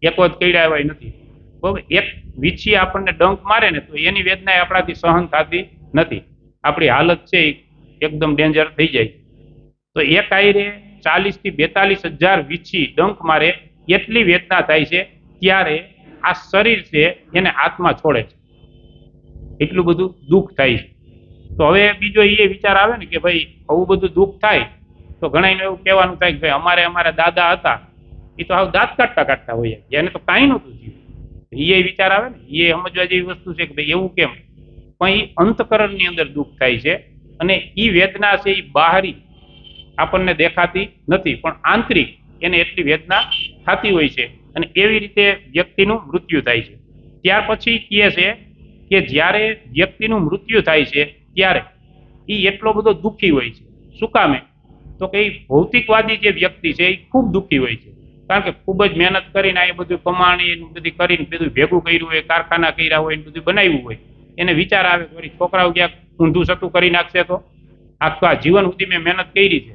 એક વખત કઈડ્યા એવાય નથી. બરાબર, એક વીછી આપણને ડંક મારે ને તો એની વેદના આપણાથી સહન થતી નથી. આપણી હાલત છે એકદમ ડેન્જર થઈ જાય. તો એક આયરે 40 થી 42,000 વીછી ડંક મારે એટલી વેદના થાય છે. ત્યારે આ શરીર છે એને આત્મા છોડે છે. એટલું બધું દુઃખ થાય છે. તો હવે બીજો એ વિચાર આવે ને કે ભાઈ આવું બધું દુઃખ થાય તો ઘણા એવું કહેવાનું થાય કે ભાઈ અમારા દાદા હતા એ તો હાવ દાંત કાઢતા હોય, એને તો કાંઈ નહોતું થયું. એ વિચાર આવે ને, એ સમજવા જેવી વસ્તુ છે કે ભાઈ એવું કેમ. પણ એ અંતકરણની અંદર દુઃખ થાય છે અને એ વેદના છે એ બહારી આપણને દેખાતી નથી, પણ આંતરિક એને એટલી વેદના થતી હોય છે. અને એવી રીતે વ્યક્તિનું મૃત્યુ થાય છે. ત્યાર પછી કહે છે કે જ્યારે વ્યક્તિનું મૃત્યુ થાય છે ત્યારે એ એટલો બધો દુઃખી હોય છે. શું કામે? તો કે ભૌતિકવાદી જે વ્યક્તિ છે એ ખૂબ દુઃખી હોય છે. કારણ કે ખૂબ જ મહેનત કરીને એ બધું કમાણી બધી કરીને બધું ભેગું કર્યું હોય, કારખાના કર્યા હોય, બધું બનાવ્યું હોય, એને વિચાર આવે કે છોકરાઓ ક્યાંક ઊંધું સતું કરી નાખશે તો આખા જીવન સુધી મેં મહેનત કરી છે.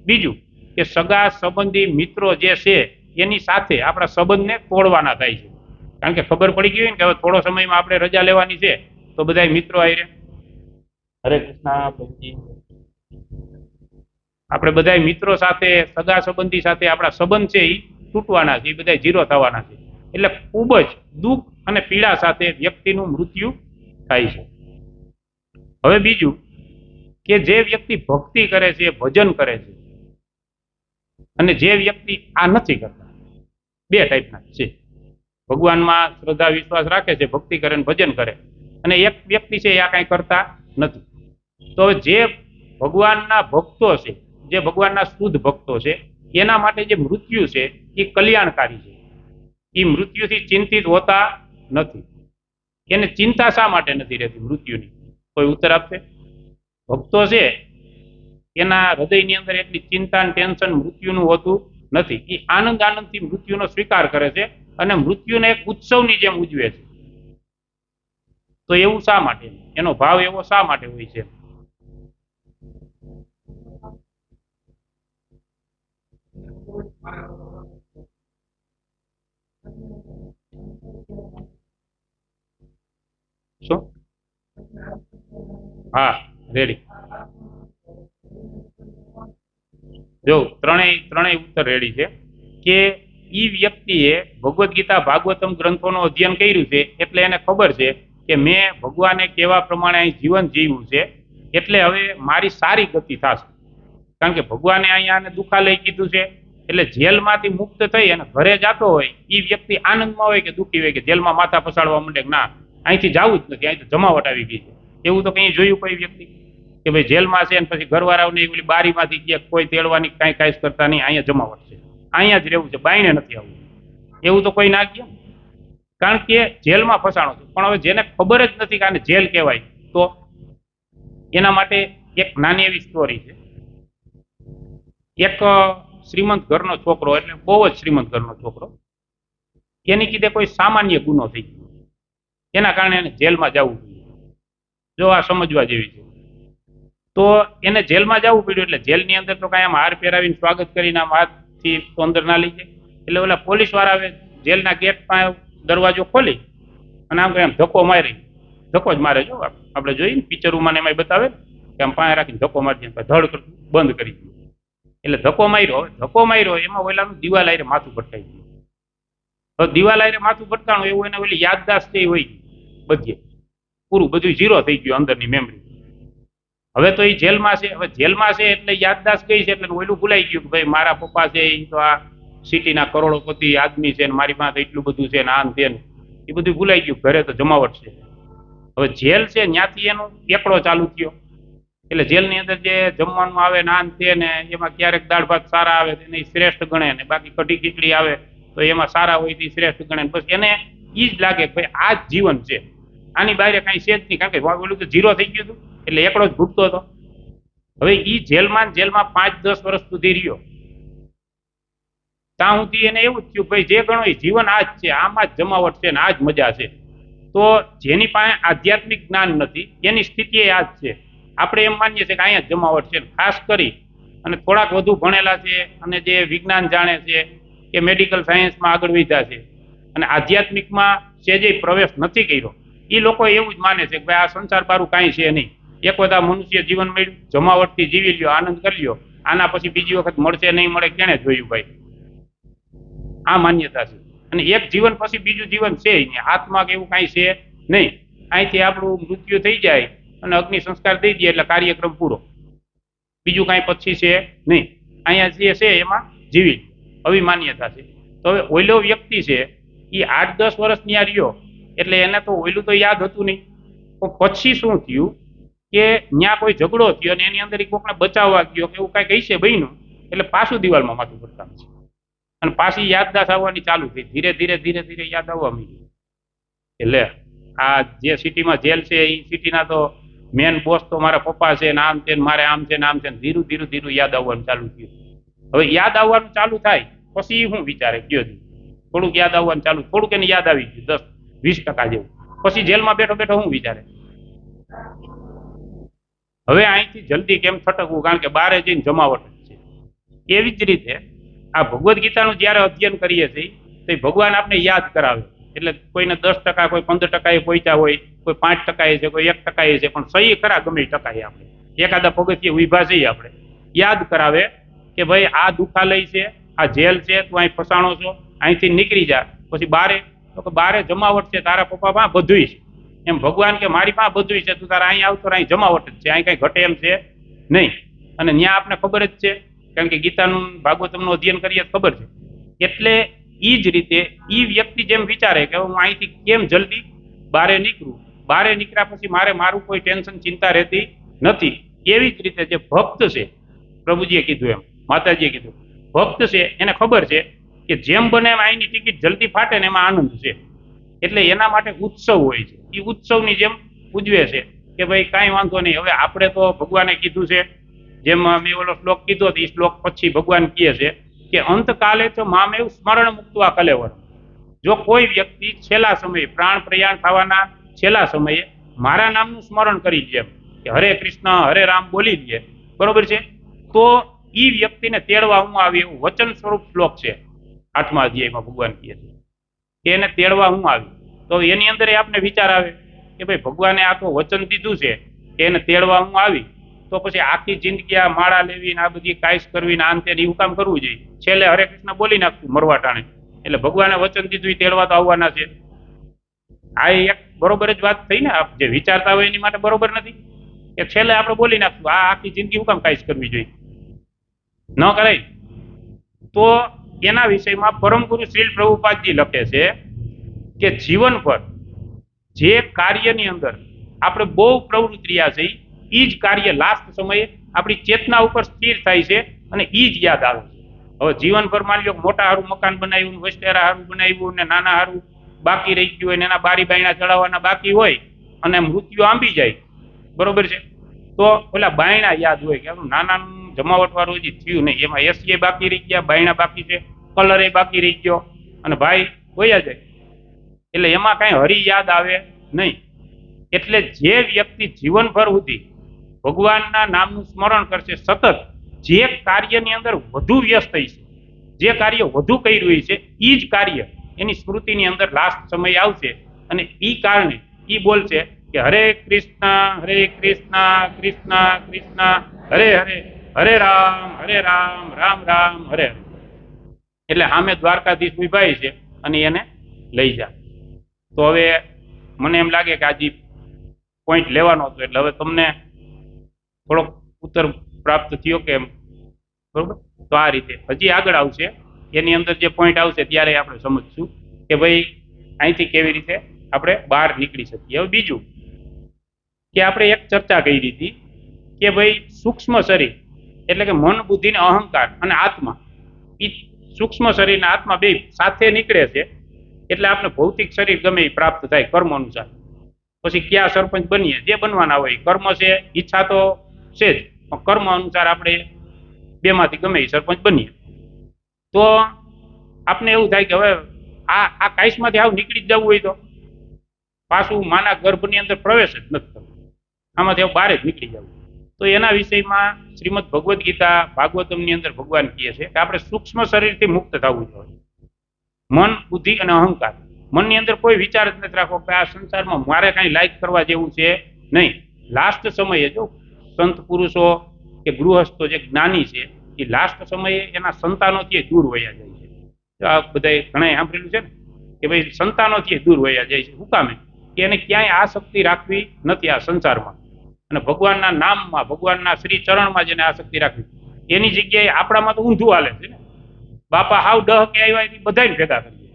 બીજું કે સગા સંબંધી મિત્રો જે છે એની સાથે આપણા સંબંધને તોડવાના થાય છે. કારણ કે ખબર પડી ગઈ હોય ને કે હવે થોડો સમયમાં આપણે રજા લેવાની છે તો બધા મિત્રો આવીને હરે કૃષ્ણ, આપણે બધા મિત્રો સાથે સગા સંબંધી સાથે આપણા સંબંધ છે એ તૂટવાના છે, એ બધા જીરો થવાના છે. એટલે ખૂબ જ દુઃખ અને પીડા સાથે વ્યક્તિનું મૃત્યુ થાય છે. હવે બીજું કે જે વ્યક્તિ ભક્તિ કરે છે, ભજન કરે છે, અને જે વ્યક્તિ આ નથી કરતા, બે ટાઈપના છે. ભગવાનમાં શ્રદ્ધા વિશ્વાસ રાખે છે, ભક્તિ કરે ને ભજન કરે, અને એક વ્યક્તિ છે આ કાંઈ કરતા નથી. તો જે ભગવાનના ભક્તો છે, જે ભગવાનના શુદ્ધ ભક્તો છે, એના માટે જે મૃત્યુ છે એ કલ્યાણકારી છે. એ મૃત્યુથી ચિંતિત હોતા નથી. એને ચિંતા શા માટે નથી રહેતી મૃત્યુની? કોઈ ઉત્તર આપશે? ભક્તો છે એના હૃદયની અંદર એટલી ચિંતા ટેન્શન મૃત્યુનું હોતું નથી. એ આનંદ આનંદથી મૃત્યુનો સ્વીકાર કરે છે અને મૃત્યુને એક ઉત્સવની જેમ ઉજવે છે. તો એવું શા માટે? એનો ભાવ એવો શા માટે હોય છે? શું? હા, રેડી. જો ત્રણેય ઉત્તર રેડી છે કે ઈ વ્યક્તિએ ભગવદ્ ગીતા ભાગવતમ ગ્રંથોનું અધ્યયન કર્યું છે એટલે એને ખબર છે કે મેં ભગવાને કેવા પ્રમાણે અહીં જીવન જીવ્યું છે એટલે હવે મારી સારી ગતિ થશે. કારણ કે ભગવાને અહીંયા દુખાલય કીધું છે એટલે જેલમાંથી મુક્ત થઈ અને ઘરે જતો હોય એ વ્યક્તિ આનંદમાં હોય કે દુઃખી હોય, કે જેલમાં માથા પસાડવા માંડે ના અહીંથી જવું જ નથી, અહીં તો જમાવટ આવી ગઈ છે. એવું તો કઈ જોયું કોઈ વ્યક્તિ કે ભાઈ જેલમાં છે ને પછી ઘરવાળાઓને ઓલી બારીમાંથી કે કોઈ તેડવાની કાંઈ કાંઈ કરતા નહીં, અહીંયા જમાવટ છે, અહીંયા જ રહેવું છે, બાઈને નથી આવવું, એવું તો કોઈ ના કહે. કારણ કે જેલમાં ફસાણો છે. પણ હવે જેને ખબર જ નથી કે આને જેલ કહેવાય તો એના માટે એક નાની એવી સ્ટોરી છે. એક શ્રીમંત ઘરનો છોકરો, એટલે બહુ જ શ્રીમંત ઘરનો છોકરો, એની કીધે કોઈ સામાન્ય ગુનો થઈ ગયો, એના કારણે એને જેલમાં જવું પડ્યું. જો આ સમજવા જેવી છે. તો એને જેલમાં જવું પડ્યું એટલે જેલની અંદર તો કાંઈ આમ હાર પહેરાવીને સ્વાગત કરીને આમ હાથથી તો અંદર ના લઈ જાય. એટલે ઓલા પોલીસ વાળા આવે જેલના ગેટ પાસે દરવાજો ખોલી અને આમ કઈ આમ ધક્કો મારી, ધક્કો જ મારે. જો આપણે જોઈએ ને પિક્ચરોમાં એમાં બતાવે કે આમ પાસે રાખીને ધક્કો મારી ધડ કરતું બંધ કરી દીધું. એટલે ધક્કો માર્યો એમાં ઓલાનું દિવાલ આયરે માથું ભટકાઈ ગયું. તો દિવાલ આયરે માથું ભટકાણું એવું એને ઓલી યાદદાસ્ત છે હોય બધી પૂરું બધું ઝીરો થઈ ગયું અંદરની મેમરી. હવે તો એ જેલમાં છે. હવે જેલમાં છે એટલે યાદદાસ્ત ગઈ છે એટલે ઓલું ભૂલાઈ ગયું કે ભાઈ મારા પપ્પા છે એ તો આ સિટીના કરોડોપતિ આદમી છે ને મારી પાસે એટલું બધું છે ને આમ છે ને એ બધું ભૂલાઈ ગયું. ઘરે તો જમાવટ છે. હવે જેલ છે ત્યાંથી એનું એકડો ચાલુ થયો. એટલે જેલની અંદર જે જમવાનું આવે ને આન તે ને એમાં ક્યારેક દાળ ભાત સારા આવે તો એને શ્રેષ્ઠ ગણે ને બાકી કઢી ખીચડી આવે તો એમાં સારા હોય તો શ્રેષ્ઠ ગણે. બસ એને ઈ જ લાગે કે ભાઈ આ જ જીવન છે, આની બહાર કઈ છે જ નહીં. કારણ કે ઓલું તો ઝીરો થઈ ગયું હતું એટલે એકડો જ ભૂગતો હતો. હવે ઈ જેલમાં 5-10 વર્ષ સુધી રહ્યો. ત્યાં સુધી એને એવું જ થયું ભાઈ જે ગણો એ જીવન આ જ છે, આમાં જ જમાવટ છે ને આ જ મજા છે. તો જેની પાસે આધ્યાત્મિક જ્ઞાન નથી એની સ્થિતિ આ જ છે. આપણે એમ માનીએ છીએ કે અહીંયા જમાવટ છે. ખાસ કરી અને થોડાક વધુ ભણેલા છે અને જે વિજ્ઞાન જાણે છે કે મેડિકલ સાયન્સમાં આગળ વધ્યા છે અને આધ્યાત્મિકમાં સેજે પ્રવેશ નથી કર્યો એ લોકો એવું જ માને છે કે ભાઈ આ સંસાર બારું કાંઈ છે નહીં. એક વખત આ મનુષ્ય જીવન મળ્યું, જમાવટથી જીવી લ્યો, આનંદ કરી લ્યો, આના પછી બીજી વખત મળશે નહીં મળે કેને જોયું ભાઈ. આ માન્યતા છે. અને એક જીવન પછી બીજું જીવન છે નહીં. આત્મા કે એવું કાંઈ છે નહીં. અહીંથી આપણું મૃત્યુ થઈ જાય અને અગ્નિ સંસ્કાર દઈ દે એટલે કાર્યક્રમ પૂરો. બીજું કાંઈ પછી છે નહીં. અહીંયા જે છે એમાં જીવી આવી માન્યતા છે. તો હવે ઓઈલો વ્યક્તિ છે એ 8-10 વર્ષ ત્યાં રહ્યો એટલે એને તો ઓઈલું તો યાદ હતું નહીં. તો પછી શું થયું કે ત્યાં કોઈ ઝઘડો થયો અને એની અંદર કોકને બચાવવા ગયો કે એવું કાંઈક હશે બન્યું એટલે પાછું દિવાલમાં માથું ભટકાણું છે અને પાછી યાદદાસ્ત આવવાની ચાલુ થઈ. ધીરે ધીરે યાદ આવવા માંડી. એટલે આ જે સિટીમાં જેલ છે એ સિટીના તો મેન બોસ તો મારા પપ્પા છે ને આમ છે ને મારે આમ છે ને આમ છે ને ધીરું યાદ આવવાનું ચાલુ થયું. હવે યાદ આવવાનું ચાલુ થાય પછી હું વિચારે ગયો થોડુંક યાદ આવવાનું ચાલુ, થોડુંક એને યાદ આવી ગયું 10-20% જેવું. પછી જેલમાં બેઠો હું વિચારે હવે અહીંથી જલ્દી કેમ છટકવું, કારણ કે બારે જઈને જમાવટ છે. એવી જ રીતે આ ભગવદ્ ગીતાનું જયારે અધ્યયન કરીએ છીએ તો ભગવાન આપણે યાદ કરાવે. એટલે કોઈને 10%, કોઈ 15% પહોંચ્યા હોય, કોઈ 5% છે, કોઈ 1% છે, પણ સહી ખરા ગમે ટકાએ આપણે એકાદા પગથિયે ઉભા છીએ આપણે યાદ કરાવે કે ભાઈ આ દુખાલય છે, આ જેલ છે, તું અહીં ફસાણો છો, અહીંથી નીકળી જા. પછી બારે તો કે બારે જમાવટ છે, તારા પપ્પા પાસે બધું છે. એમ ભગવાન કે મારી પાસે બધું છે, તું તારા અહીં આવતો અહીં જમાવટ જ છે, અહીં કઈ ઘટે એમ છે નહીં. અને ત્યાં આપણે ખબર જ છે કારણ કે ગીતાનું ભાગવતમનું અધ્યયન કરીએ ખબર છે. એટલે ઈ જ રીતે ઈ વ્યક્તિ જેમ વિચારે કે હું અહીંથી કેમ જલ્દી બારે નીકળું, બારે નીકળ્યા પછી મારું કોઈ ટેન્શન ચિંતા રહેતી નથી. એવી જ રીતે જે ભક્ત છે, પ્રભુજીએ કીધું એમ માતાજીએ કીધું, ભક્ત છે એને ખબર છે કે જેમ બને એમ અહીંની ટિકિટ જલ્દી ફાટે ને એમાં આનંદ છે. એટલે એના માટે ઉત્સવ હોય છે. એ ઉત્સવની જેમ ઉજવે છે કે ભાઈ કાંઈ વાંધો નહીં. હવે આપણે તો ભગવાને કીધું છે, જેમ મેં ઓલો શ્લોક કીધો એ શ્લોક પછી ભગવાન કહે છે કે અંતકાલે તો મામેવ સ્મરણ મુક્તવા કલેવર. જો કોઈ વ્યક્તિ છેલ્લા સમયે પ્રાણ પ્રયાણ થવાના છેલ્લા સમયે મારા નામનું સ્મરણ કરી લે, કે હરે કૃષ્ણ હરે રામ બોલી લે, બરોબર છે, તો એ વ્યક્તિને તેડવા હું આવી, એવું વચન સ્વરૂપ શ્લોક છે 8મા અધ્યાયમાં ભગવાન કહે છે કે એને તેડવા હું આવી. તો એની અંદર આપને વિચાર આવે કે ભાઈ ભગવાને આ તો વચન દીધું છે કે એને તેડવા હું આવી, તો પછી આખી જિંદગી આ માળા લેવી ને આ બધી કાયસ કરવી ને આંતે એવું કામ કરવું જોઈએ? છેલ્લે હરે કૃષ્ણ બોલી નાખતું મરવા ટાણે. એટલે ભગવાને વચન દીધું તેડવા તો આવવાના છે. આ એક બરોબર જ વાત થઈ ને, આપ જે વિચારતા હોય એની માટે બરોબર નથી કે છેલ્લે આપણે બોલી નાખશું આ આખી જિંદગી હું કામ કાયસ કરવી જોઈએ? ન કરાય. તો એના વિષયમાં પરમ ગુરુ શ્રીલ પ્રભુપાદજી લખે છે કે જીવન પર જે કાર્યની અંદર આપણે બહુ પ્રવૃત્તિ રહ્યા છે એ જ કાર્ય લાસ્ટ સમયે આપણી ચેતના ઉપર સ્થિર થાય છે અને એ જ યાદ આવે છે. હવે જીવનભર માની લો મોટા હારું મકાન બનાવ્યું, વસ્ટેરા હારું બનાવ્યું ને નાના હારું બાકી રહી ગયું હોય ને એના બારી બાયણા ચડાવવાના બાકી હોય અને મૃત્યુ આંબી જાય, બરોબર છે, તો ઓલા બાયણા યાદ હોય કે નાનાનું જમાવટ વાળું હજી થયું નહીં, એમાં એસી બાકી રહી ગયા, બાયણા બાકી છે, કલર એ બાકી રહી ગયો અને ભાઈ વયા જાય. એટલે એમાં કઈ હરી યાદ આવે નહીં. એટલે જે વ્યક્તિ જીવનભર સુધી ભગવાનના નામનું સ્મરણ કરશે, સતત જે કાર્યની અંદર વધુ વ્યસ્ત છે, જે કાર્ય વધુ કર્યું છે એ જ કાર્ય એની સ્મૃતિની અંદર લાસ્ટ સમય આવશે અને એ કારણે એ બોલશે કે હરે કૃષ્ણ કૃષ્ણ કૃષ્ણ હરે હરે, હરે રામ રામ રામ હરે હરે. એટલે સામે દ્વારકાધીશ વિભાય છે અને એને લઈ જાય. તો હવે મને એમ લાગે કે આજે પોઈન્ટ લેવાનો હતો એટલે હવે તમને થોડોક ઉત્તર પ્રાપ્ત થયો કે એમ, બરોબર? તો આ રીતે હજી આગળ આવશે, એની અંદર જે પોઈન્ટ આવશે ત્યારે આપણે સમજશું કે ભાઈ અહીંથી કેવી રીતે આપણે બહાર નીકળી શકીએ. હવે બીજું કે આપણે એક ચર્ચા કરી હતી કે ભાઈ સૂક્ષ્મ શરીર એટલે કે મન, બુદ્ધિ ને અહંકાર અને આત્મા, એ સૂક્ષ્મ શરીર અને આત્મા બે સાથે નીકળે છે એટલે આપણે ભૌતિક શરીર ગમે એ પ્રાપ્ત થાય કર્મ અનુસાર. પછી ક્યાં સરપંચ બનીએ, જે બનવાના હોય, કર્મ છે, ઈચ્છા તો છે જ, પણ કર્મ અનુસાર આપણે બેમાંથી ગમે એ સરપંચ બનીએ. તો આપને એવું થાય કે હવે આ કાયસમાંથી આવું નીકળી જ જવું હોય તો પાછું માના ગર્ભની અંદર પ્રવેશ જ નથી થતો, આમાંથી બહાર જ નીકળી જવું. તો એના વિષયમાં શ્રીમદ ભગવદ્ ગીતા ભાગવતમની અંદર ભગવાન કહે છે કે આપણે સૂક્ષ્મ શરીરથી મુક્ત થવું જોઈએ. મન, બુદ્ધિ અને અહંકાર, મનની અંદર કોઈ વિચાર જ નથી રાખવો કે આ સંસારમાં મારે કઈ લાયક કરવા જેવું છે નહીં. લાસ્ટ સમયે જો સંત પુરુષો કે ગૃહસ્થો જે જ્ઞાની છે એ લાસ્ટ સમયે એના સંતાનોથી દૂર વયા જાય છે. આ બધા ઘણા સાંભળેલું છે ને કે ભાઈ સંતાનોથી દૂર વયા જાય છે. શું કામે? કે એને ક્યાંય આસક્તિ રાખવી નથી આ સંસારમાં, અને ભગવાનના નામમાં, ભગવાનના શ્રી ચરણમાં જેને આસક્તિ રાખવી, એની જગ્યાએ આપણામાં તો ઊંધું હાલે છે ને. બાપા હાવ ડહ કે આવ્યા એ બધાને ભેગા કરી,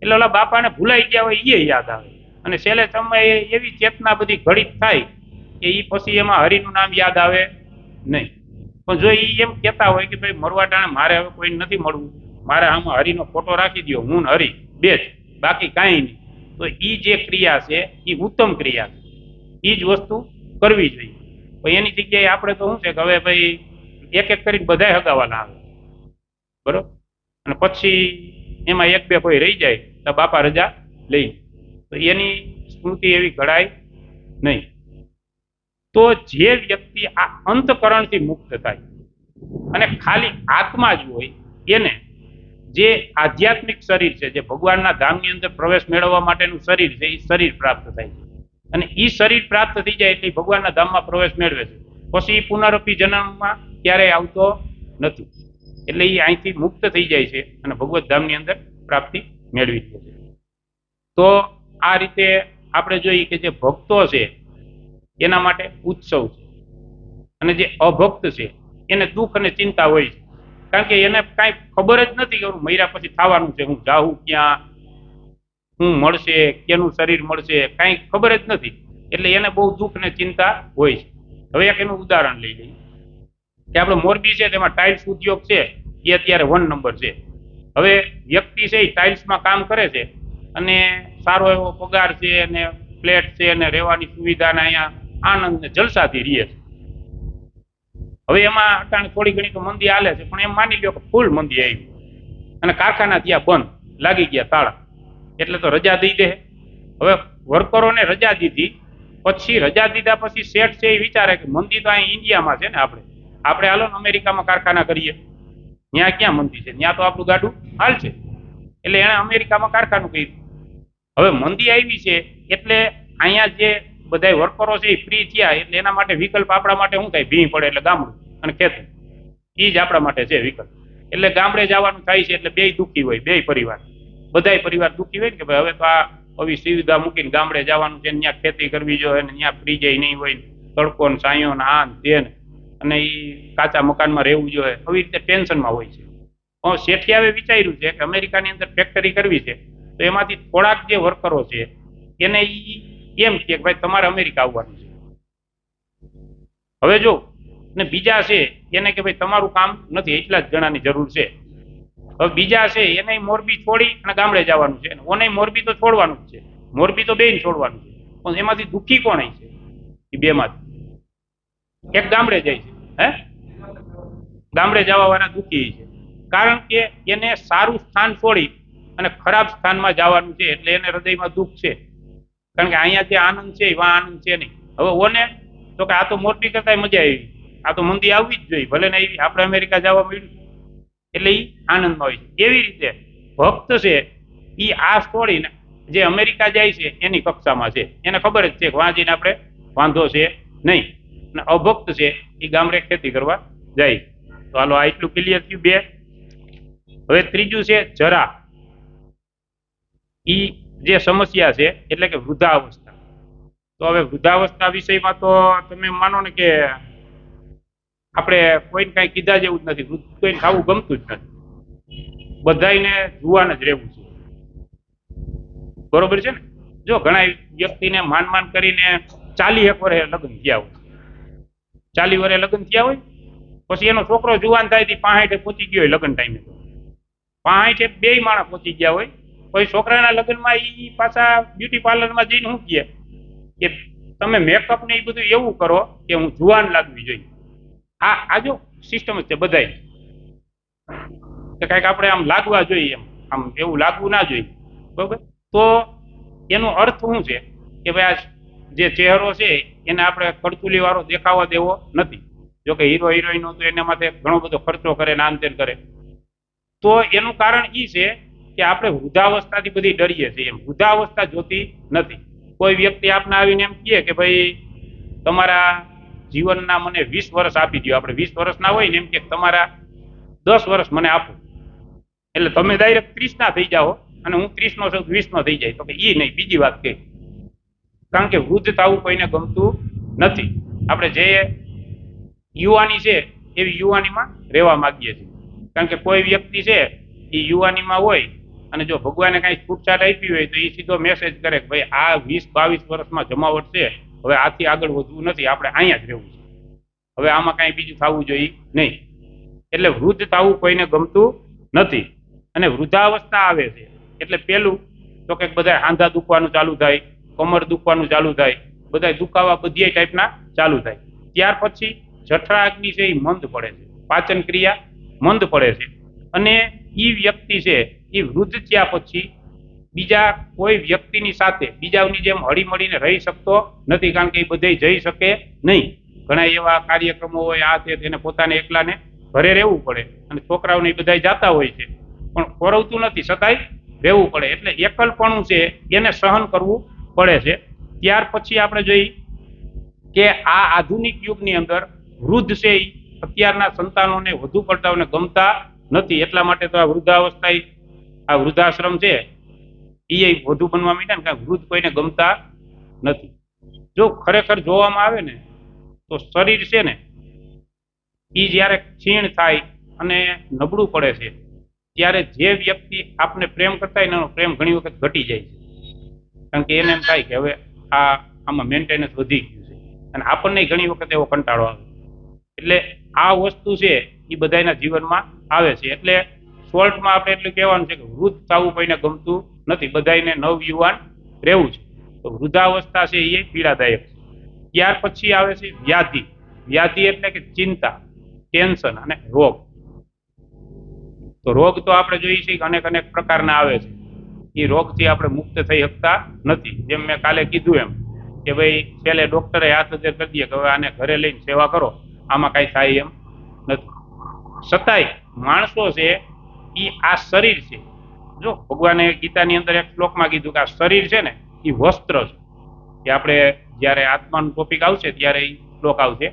એટલે ઓલા બાપાને ભૂલાઈ ગયા હોય એ યાદ આવે અને છેલ્લે સમયે એવી ચેતના બધી ઘડિત થાય કે એ પછી એમાં હરિનું નામ યાદ આવે નહીં. પણ જો એ એમ કહેતા હોય કે ભાઈ મરવા ટાણે મારે હવે કોઈ નથી મળવું, મારે આમાં હરિનો ફોટો રાખી દો, હું ને હરિ બે જ, બાકી કાંઈ નહીં, તો એ જે ક્રિયા છે એ ઉત્તમ ક્રિયા છે, એ જ વસ્તુ કરવી જોઈએ. પણ એની જગ્યાએ આપણે તો શું છે કે હવે ભાઈ એક એક કરીને બધાય હગાવાના આવે, બરોબર, અને પછી એમાં એક બે કોઈ રહી જાય તો બાપા રજા લઈ, તો એની સ્મૃતિ એવી ઘડાય નહીં. તો જે વ્યક્તિ આ અંતકરણથી મુક્ત થાય અને ખાલી આત્મા જ હોય, એને જે આધ્યાત્મિક શરીર છે, જે ભગવાનના ધામની અંદર પ્રવેશ મેળવવા માટેનું શરીર છે, એ શરીર પ્રાપ્ત થાય છે. અને એ શરીર પ્રાપ્ત થઈ જાય એટલે ભગવાનના ધામમાં પ્રવેશ મેળવે છે. પછી પુનરપી જન્મમાં ક્યારેય આવતો નથી, એટલે એ અહીંથી મુક્ત થઈ જાય છે અને ભગવત ધામની અંદર પ્રાપ્તિ મેળવી છે. તો આ રીતે આપણે જોઈએ કે જે ભક્તો છે એના માટે ઉત્સવ છે, અને જે અભક્ત છે એને દુઃખ અને ચિંતા હોય છે, કારણ કે એને કાંઈ ખબર જ નથી કે મર્યા પછી થવાનું છે, હું જાઉં ક્યાં, શું મળશે, કેનું શરીર મળશે, કાંઈ ખબર જ નથી, એટલે એને બહુ દુઃખ ને ચિંતા હોય છે. હવે એક એનું ઉદાહરણ લઈ લઈએ કે આપણે મોરબી છે તેમાં ટાઇલ્સ ઉદ્યોગ છે એ અત્યારે 1 નંબર છે. હવે વ્યક્તિ છે એ ટાઇલ્સમાં કામ કરે છે અને સારો એવો પગાર છે અને ફ્લેટ છે અને રહેવાની સુવિધાને અહીંયા આનંદ ને જલસાથી રહે છે. હવે એમાં અટાણે થોડી ઘણી તો મંદી હાલે છે, પણ એમ માની લ્યો કે ફૂલ મંદી આવી અને કારખાના ત્યાં બંધ લાગી ગયા તાળા, એટલે તો રજા દઈ દે. હવે વર્કરોને રજા દીધી, પછી રજા દીધા પછી શેઠ છે એ વિચારે કે મંદી તો અહીં ઇન્ડિયામાં છે ને, આપણે હાલો ને અમેરિકામાં કારખાના કરીએ, ત્યાં ક્યાં મંદી છે, ત્યાં તો આપણું ગાડું હાલ છે. એટલે એણે અમેરિકામાં કારખાનું કર્યું. હવે મંદી આવી છે એટલે અહીંયા જે બધા વર્કરો છે એ ફ્રી થયા, એટલે એના માટે વિકલ્પ આપણા માટે શું થાય, ભીં પડે એટલે ગામડું અને ખેતી, એ જ આપણા માટે છે વિકલ્પ. એટલે ગામડે જવાનું થાય છે, એટલે બેય દુઃખી હોય, બેય પરિવાર, બધાય પરિવાર દુઃખી હોય ને કે ભાઈ હવે તો આ આવી સુવિધા મૂકીને ગામડે જવાનું છે, ત્યાં ખેતી કરવી જોઈએ ને ત્યાં ફ્રી જાય નહીં હોય, તડકો ને સાયો ને આ તે ને, અને એ કાચા મકાનમાં રહેવું જોઈએ, આવી રીતે ટેન્શનમાં હોય છે. શેઠિયાએ વિચાર્યું છે કે અમેરિકાની અંદર ફેક્ટરી કરવી છે, તો એમાંથી થોડાક જે વર્કરો છે એને એમ કે ભાઈ તમારે અમેરિકા આવવાનું છે. હવે જો ને બીજા છે એને કે ભાઈ તમારું કામ નથી, એટલા જ જણાની જરૂર છે. હવે બીજા છે એને મોરબી છોડી અને ગામડે જવાનું છે, ઓને મોરબી તો છોડવાનું જ છે, મોરબી તો બેન છોડવાનું છે, પણ એમાંથી દુઃખી કોણ છે? એ બે માંથી એક ગામડે જાય છે, ગામડે જવા વાળા દુઃખી છે, કારણ કે એને સારું સ્થાન છોડી અને ખરાબ સ્થાનમાં જવાનું છે, એટલે એને હૃદયમાં દુઃખ છે. કારણ કે અહીંયા જે આનંદ છે એવા આનંદ છે નહીં. હવે ઓને તો કે આ તો મોરબી કરતા મજા આવી, આ તો મંદી આવવી જ જોઈએ, ભલે ને એવી આપણે અમેરિકા જવા મળ્યું, એટલે એ આનંદમાં હોય છે. એવી રીતે ભક્ત છે એ આ છોડીને જે અમેરિકા જાય છે એની કક્ષામાં છે, એને ખબર જ છે કે વાંચીને આપણે વાંધો છે નહીં, અને અભક્ત છે એ ગામડે ખેતી કરવા જાય. તો હાલો આ એટલું ક્લિયર થયું બે. હવે ત્રીજું છે જરા. ઈ જે સમસ્યા છે એટલે કે વૃદ્ધાવસ્થા. તો હવે વૃદ્ધાવસ્થા વિષયમાં તો તમે માનો ને કે આપણે કોઈને કઈ કીધા જેવું જ નથી, કોઈને ખાવું ગમતું જ નથી, બધાને જુવાન જ રહેવું છે, બરોબર છે ને? જો ઘણા વ્યક્તિને માન કરીને 40 વર્ષે લગ્ન થયા હોય, 40 વર્ષે લગ્ન થયા હોય, પછી એનો છોકરો જુવાન થાય 65 પહોંચી ગયો હોય લગ્ન ટાઈમે, 65 બે માણસ પહોંચી ગયા હોય, પછી છોકરાના લગ્નમાં એ પાછા બ્યુટી પાર્લરમાં જઈને શું કહે કે તમે મેકઅપ ને એ બધું એવું કરો કે હું જુવાન લાગવી જોઈએ. આ જો સિસ્ટમ જ છે બધાય, કે કઈક આપણે આમ લાગવા જોઈએ, આમ એવું લાગવું ના જોઈએ, બરોબર? તો એનો અર્થ શું છે કે ભાઈ આ જે ચહેરો છે એને આપણે કડતુલી વાળો દેખાવા દેવો નથી. જો કે હીરો હિરોઈનો તો એના માટે ઘણો બધો ખર્ચો કરે, નાન તેન કરે, તો એનું કારણ એ છે કે આપણે વૃદ્ધાવસ્થાથી બધી ડરીએ છીએ. એમ વૃદ્ધાવસ્થા જોતી નથી. કોઈ વ્યક્તિ આપને આવીને એમ કહે કે ભાઈ તમારા જીવનના મને 20 વર્ષ આપી દો, આપણે 20 વર્ષના હોય ને એમ કે તમારા 10 વર્ષ મને આપો, એટલે તમે ડાયરેક્ટ 30 ના થઈ જાઓ અને હું 30 નો છું 20 નો થઈ જાય, તો કે એ નહીં, બીજી વાત કહી. કારણ કે વૃદ્ધ થવું કોઈને ગમતું નથી. આપણે જે યુવાની છે એવી યુવાનીમાં રહેવા માંગીએ છીએ. કારણ કે કોઈ વ્યક્તિ છે એ યુવાનીમાં હોય અને જો ભગવાને કઈ છૂટછાટ આપી હોય તો એ સીધો મેસેજ કરે કે ભાઈ આ 20-22 વર્ષમાં જમાવટ છે, હવે આથી આગળ વધવું નથી, આપણે અહીંયા જ રહેવું છે, હવે આમાં કઈ બીજું થવું જોઈએ નહીં. એટલે વૃદ્ધ થવું કોઈને ગમતું નથી. અને વૃદ્ધાવસ્થા આવે છે એટલે પેલું તો કે બધા હાંધા દુખવાનું ચાલુ થાય, કમર દુખવાનું ચાલુ થાય, બધા દુખાવા બધી ટાઈપના ચાલુ થાય. ત્યાર પછી જઠરાગ્નિ છે એ મંદ પડે છે, પાચન ક્રિયા મંદ પડે છે, અને એ વ્યક્તિ છે એ વૃદ્ધ થયા પછી બીજા કોઈ વ્યક્તિની સાથે બીજાની જેમ હળી મળીને રહી શકતો નથી. કારણ કે એ બધે જઈ શકે નહીં. ઘણા એવા કાર્યક્રમો હોય, આ છે તેને પોતાને એકલાને ઘરે રહેવું પડે, અને છોકરાઓને બધા જાતા હોય છે પણ ખોરવતું નથી, છતાંય રહેવું પડે. એટલે એકલપણું છે એને સહન કરવું પડે છે. ત્યાર પછી આપણે જોઈએ કે આ આધુનિક યુગની અંદર વૃદ્ધ છે એ અત્યારના સંતાનોને વધુ પડતાઓને ગમતા નથી. એટલા માટે તો આ વૃદ્ધાવસ્થા, આ વૃદ્ધાશ્રમ છે એ વધુ બનવા માંડ્યા ને, કારણ વૃદ્ધ કોઈને ગમતા નથી. જો ખરેખર જોવામાં આવે ને તો શરીર છે ને એ જયારે ક્ષીણ થાય અને નબળું પડે છે ત્યારે જે વ્યક્તિ આપને પ્રેમ કરતા હોય એનો પ્રેમ ઘણી વખત ઘટી જાય છે. કારણ કે એને એમ થાય કે હવે આમાં મેન્ટેનન્સ વધી ગયું છે, અને આપણને ઘણી વખત એવો કંટાળો આવે. એટલે આ વસ્તુ છે એ બધાના જીવનમાં આવે છે. એટલે શોર્ટમાં આપણે એટલું કહેવાનું છે કે વૃદ્ધ થવું કોઈને ગમતું નથી, બધાને નવયુવાન રહેવું છે. તો વૃદ્ધાવસ્થા છે એ પીડાદાયક છે. ત્યાર પછી આવે છે વ્યાધિ. વ્યાધિ એટલે કે ચિંતા, ટેન્શન અને રોગ. તો રોગ તો આપણે જોઈએ છીએ કે અનેક અનેક પ્રકારના આવે છે. એ રોગથી આપણે મુક્ત થઈ શકતા નથી. જેમ મેં કાલે કીધું એમ કે ભાઈ છેલ્લે ડોક્ટરે હાથ અધર કરી દે કે હવે આને ઘરે લઈને સેવા કરો, આમાં કઈ થાય એમ નથી. છતાંય માણસો છે એ આ શરીર છે. જો ભગવાને ગીતાની અંદર એક શ્લોકમાં કીધું કે આ શરીર છે ને એ વસ્ત્ર છે. કે આપણે જયારે આત્માનું ટોપિક આવશે ત્યારે એ શ્લોક આવશે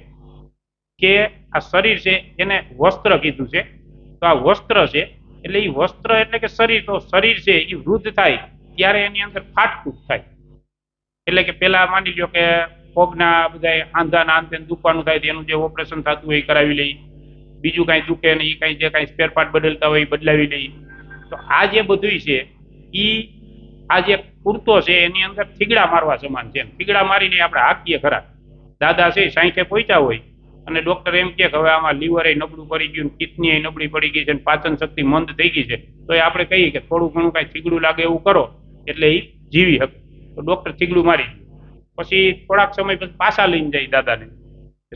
કે આ શરીર છે એને વસ્ત્ર કીધું છે. તો આ વસ્ત્ર છે એટલે એ વસ્ત્ર એટલે કે શરીર. તો શરીર છે એ વૃદ્ધ થાય ત્યારે એની અંદર ફાટફૂટ થાય. એટલે કે પેલા માની લો કે પગના બધા આંધાના અંતે દુખવાનું થાય તો એનું જે ઓપરેશન થતું હોય એ કરાવી લઈ. બીજું કઈ દુખે ને એ કઈ જે કઈ સ્પેર પાર્ટ બદલતા હોય એ બદલાવી લઈ. તો આ જે બધું છે એ આ જે કુર્તો છે એની અંદર થીગડા મારવા સમાન છે. થીગડા મારીને આપણે હાકીએ ખરા. દાદા છે 60 પહોંચ્યા હોય અને ડોક્ટર એમ કે હવે આમાં લીવર નબળું પડી ગયું, કિડની નબળી પડી ગઈ છે, પાચન શક્તિ મંદ થઈ ગઈ છે, તો એ આપણે કહીએ કે થોડું ઘણું કઈ થીગડું લાગે એવું કરો એટલે એ જીવી શકે. તો ડોક્ટર થીગડું મારી પછી થોડાક સમય પછી પાછા લઈને જાય દાદાને,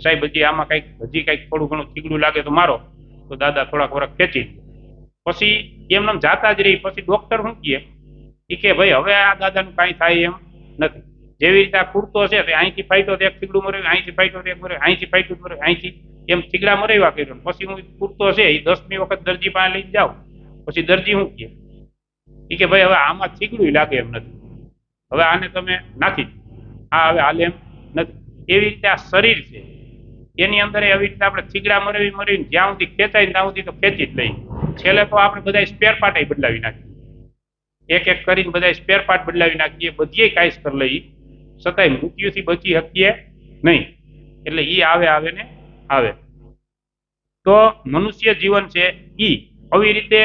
સાહેબ હજી આમાં કઈક થોડું ઘણું થીગડું લાગે તો મારો. તો દાદા થોડાક વરખ ખેંચી પછી એમને જાતા જ રહી. પછી ડોક્ટર શું કે ભાઈ હવે આ દાદાનું કાંઈ થાય એમ નથી. જેવી રીતે આ કુર્તો છે તે અહીંથી ફાઈટો એક થીગડું મર્યું, અહીંથી ફાઈટો એક મર્યું, અહીંથી ફાઈટું મર્યું, અહીંથી એમ થીગડા મરેવા કર્યો. પછી હું કુર્તો છે એ 10મી વખત દરજી પાસે લઈને જાઉં. પછી દરજી શું કે ભાઈ હવે આમાં થીગડું લાગે એમ નથી, હવે આને તમે નાખી આ હવે હાલે એમ નથી. એવી રીતે આ શરીર છે એની અંદર એવી રીતે આપણે થીગડા મરવી જ્યાં સુધી ખેંચાય ત્યાં સુધી તો ખેંચી જ લઈએ. છેલ્લે તો આપણે બધા સ્પેર પાર્ટ બદલાવી નાખીએ, એક એક કરીને બધા સ્પેર પાર્ટ બદલાવી નાખીએ, બધીએ કાંઈ કરી લઈએ, છતાંય મૃત્યુથી બચી શકીએ નહીં. એટલે ઈ આવે ને આવે. તો મનુષ્ય જીવન છે ઈ આવી રીતે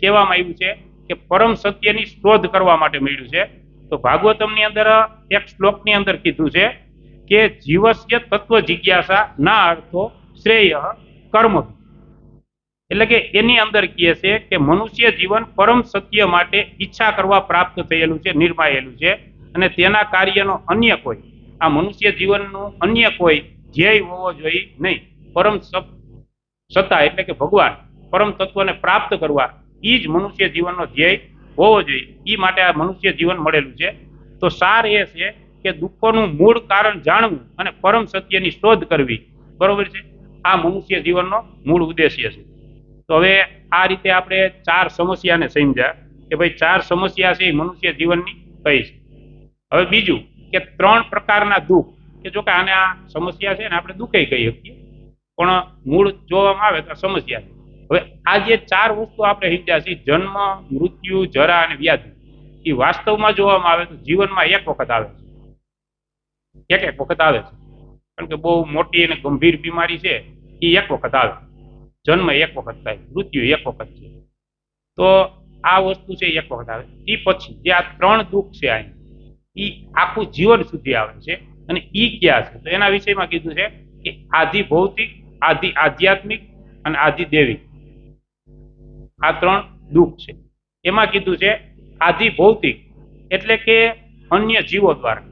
કહેવામાં આવ્યું છે કે પરમ સત્યની શોધ કરવા માટે મળ્યું છે. તો ભાગવતમની અંદર એક શ્લોકની અંદર કીધું છે કે જીવસ્ય તત્વ જિજ્ઞાસા ના અર્થો શ્રેય કર્મ. એટલે કે એની અંદર કહે છે કે મનુષ્ય જીવન પરમ સત્ય માટે ઈચ્છા કરવા પ્રાપ્ત થયેલું છે, નિર્માયેલું છે, અને તેના કાર્યનો અન્ય કોઈ આ મનુષ્ય જીવનનું અન્ય કોઈ ધ્યેય હોવો જોઈએ નહીં. પરમ સત્તા એટલે કે ભગવાન પરમ તત્વને પ્રાપ્ત કરવા એ જ મનુષ્ય જીવનનો ધ્યેય હોવો જોઈએ. એ માટે આ મનુષ્ય જીવન મળેલું છે. તો સાર એ છે કે દુઃખોનું મૂળ કારણ જાણવું અને પરમ સત્યની શોધ કરવી. બરોબર છે, આ મનુષ્ય જીવનનો મૂળ ઉદ્દેશ્ય છે. તો હવે આ રીતે આપણે 4 સમસ્યાને સમજ્યા કે ભાઈ 4 સમસ્યા છે એ મનુષ્ય જીવનની કઈ છે. હવે બીજું કે 3 પ્રકારના દુઃખ, કે જો કે આને આ સમસ્યા છે ને આપણે દુઃખે કહી શકીએ, પણ મૂળ જોવામાં આવે તો સમસ્યા છે. હવે આ જે 4 વસ્તુ આપણે સમજ્યા છે, જન્મ, મૃત્યુ, જરા અને વ્યાધિ, એ વાસ્તવમાં જોવામાં આવે તો જીવનમાં એક વખત આવે છે, એક વખત આવે છે. કારણ કે બહુ મોટી અને ગંભીર બીમારી છે એ એક વખત આવે. જન્મ એક વખત થાય, મૃત્યુ એક વખત છે. તો આ વસ્તુ છે એક વખત આવે. એ પછી જે આ 3 દુઃખ છે આ એ આખું જીવન સુધી આવે છે. અને ઈ ક્યાં છે તો એના વિષયમાં કીધું છે કે આધિ ભૌતિક, આધિ આધ્યાત્મિક અને આધિ દૈવિક, આ 3 દુઃખ છે. એમાં કીધું છે આધિ ભૌતિક એટલે કે અન્ય જીવો દ્વારા,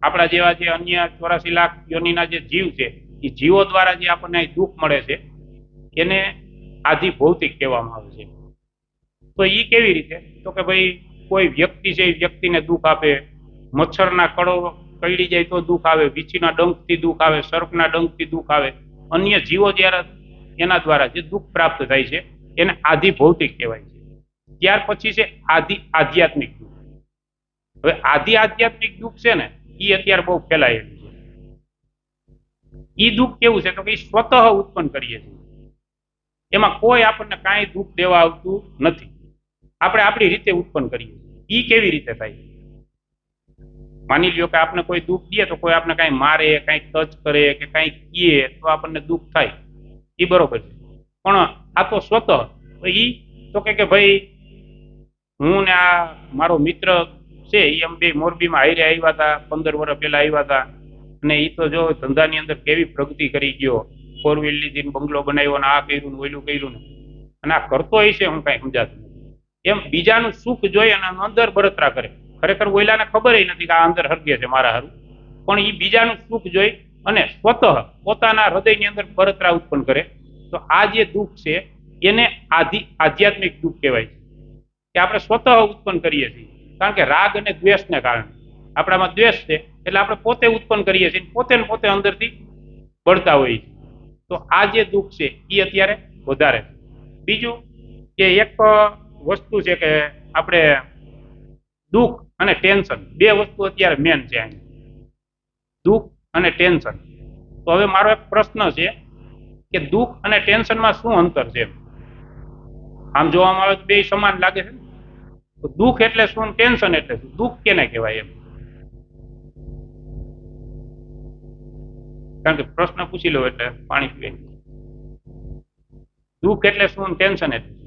આપણા જેવા જે અન્ય 84 લાખ યોનિના જે જીવ છે એ જીવો દ્વારા જે આપણને દુઃખ મળે છે એને આધિ ભૌતિક કહેવામાં આવે છે. તો એ કેવી રીતે તો કે ભાઈ કોઈ વ્યક્તિ છે એ વ્યક્તિને દુઃખ આપે, મચ્છરના કડો કરડી જાય તો દુઃખ આવે, વીછીના ડંખથી દુઃખ આવે, સર્પના ડંખથી દુઃખ આવે. અન્ય જીવો જ્યારે એના દ્વારા જે દુઃખ પ્રાપ્ત થાય છે એને આધિ ભૌતિક કહેવાય છે. ત્યાર પછી છે આધિ આધ્યાત્મિક દુઃખ. હવે આધિ આધ્યાત્મિક દુઃખ છે ને એ અત્યારે બહુ ફેલાયેલું છે. એ દુઃખ કેવું છે તો કે સ્વતઃ ઉત્પન્ન કરીએ છીએ, એમાં કોઈ આપણને કાંઈ દુઃખ દેવા આવતું નથી, આપણે આપણી રીતે ઉત્પન્ન કરીએ. એ કેવી રીતે થાય? માની લ્યો કે આપણે કોઈ દુઃખ દે તો કોઈ આપણે કાંઈ મારે, કાંઈક ટચ કરે કે કાંઈક કહે તો આપણને દુઃખ થાય, એ બરોબર છે. પણ આ તો સ્વતઃ. તો એ તો કે ભાઈ હું ને આ મારો મિત્ર છે એમ બે મોરબીમાં હારે આવ્યા હતા, 15 વર્ષ પહેલા આવ્યા હતા, અને એ તો જો ધંધાની અંદર કેવી પ્રગતિ કરી ગયો, 4 વ્હીલ લીધી, બંગલો બનાવ્યો ને આ કર્યું ને ઓયલું કર્યું ને, અને આ કરતો હશે હું કાંઈ સમજાતું નથી. એમ બીજાનું સુખ જોઈ અને અંદર બળતરા કરે ખરેખર ઓયલાને ખબર નથી કે આ અંદર હરગે છે મારા હારું, પણ એ બીજાનું સુખ જોઈ અને સ્વતઃ પોતાના હૃદયની અંદર બળતરા ઉત્પન્ન કરે. તો આ જે દુઃખ છે એને આધ્યાત્મિક દુઃખ કહેવાય છે, કે આપણે સ્વતઃ ઉત્પન્ન કરીએ છીએ. કારણ કે રાગ અને દ્વેષને કારણે આપણામાં દ્વેષ છે એટલે આપણે પોતે ઉત્પન્ન કરીએ છીએ, પોતે ને પોતે અંદરથી બળતા હોઈએ છીએ. તો આ જે દુઃખ છે એ અત્યારે વધારે છે. બીજું કે એક વસ્તુ છે કે આપણે દુઃખ અને ટેન્શન બે વસ્તુ અત્યારે મેન છે અહીં, દુઃખ અને ટેન્શન. તો હવે મારો એક પ્રશ્ન છે કે દુઃખ અને ટેન્શનમાં શું અંતર છે? આમ જોવામાં આવે તો બે સમાન લાગે છે. તો દુઃખ એટલે શું, ટેન્શન એટલે શું? દુઃખ કેને કહેવાય એમ? કારણ કે પ્રશ્ન પૂછી લો એટલે પાણી પીવે. દુઃખ એટલે શું, ટેન્શન એટલે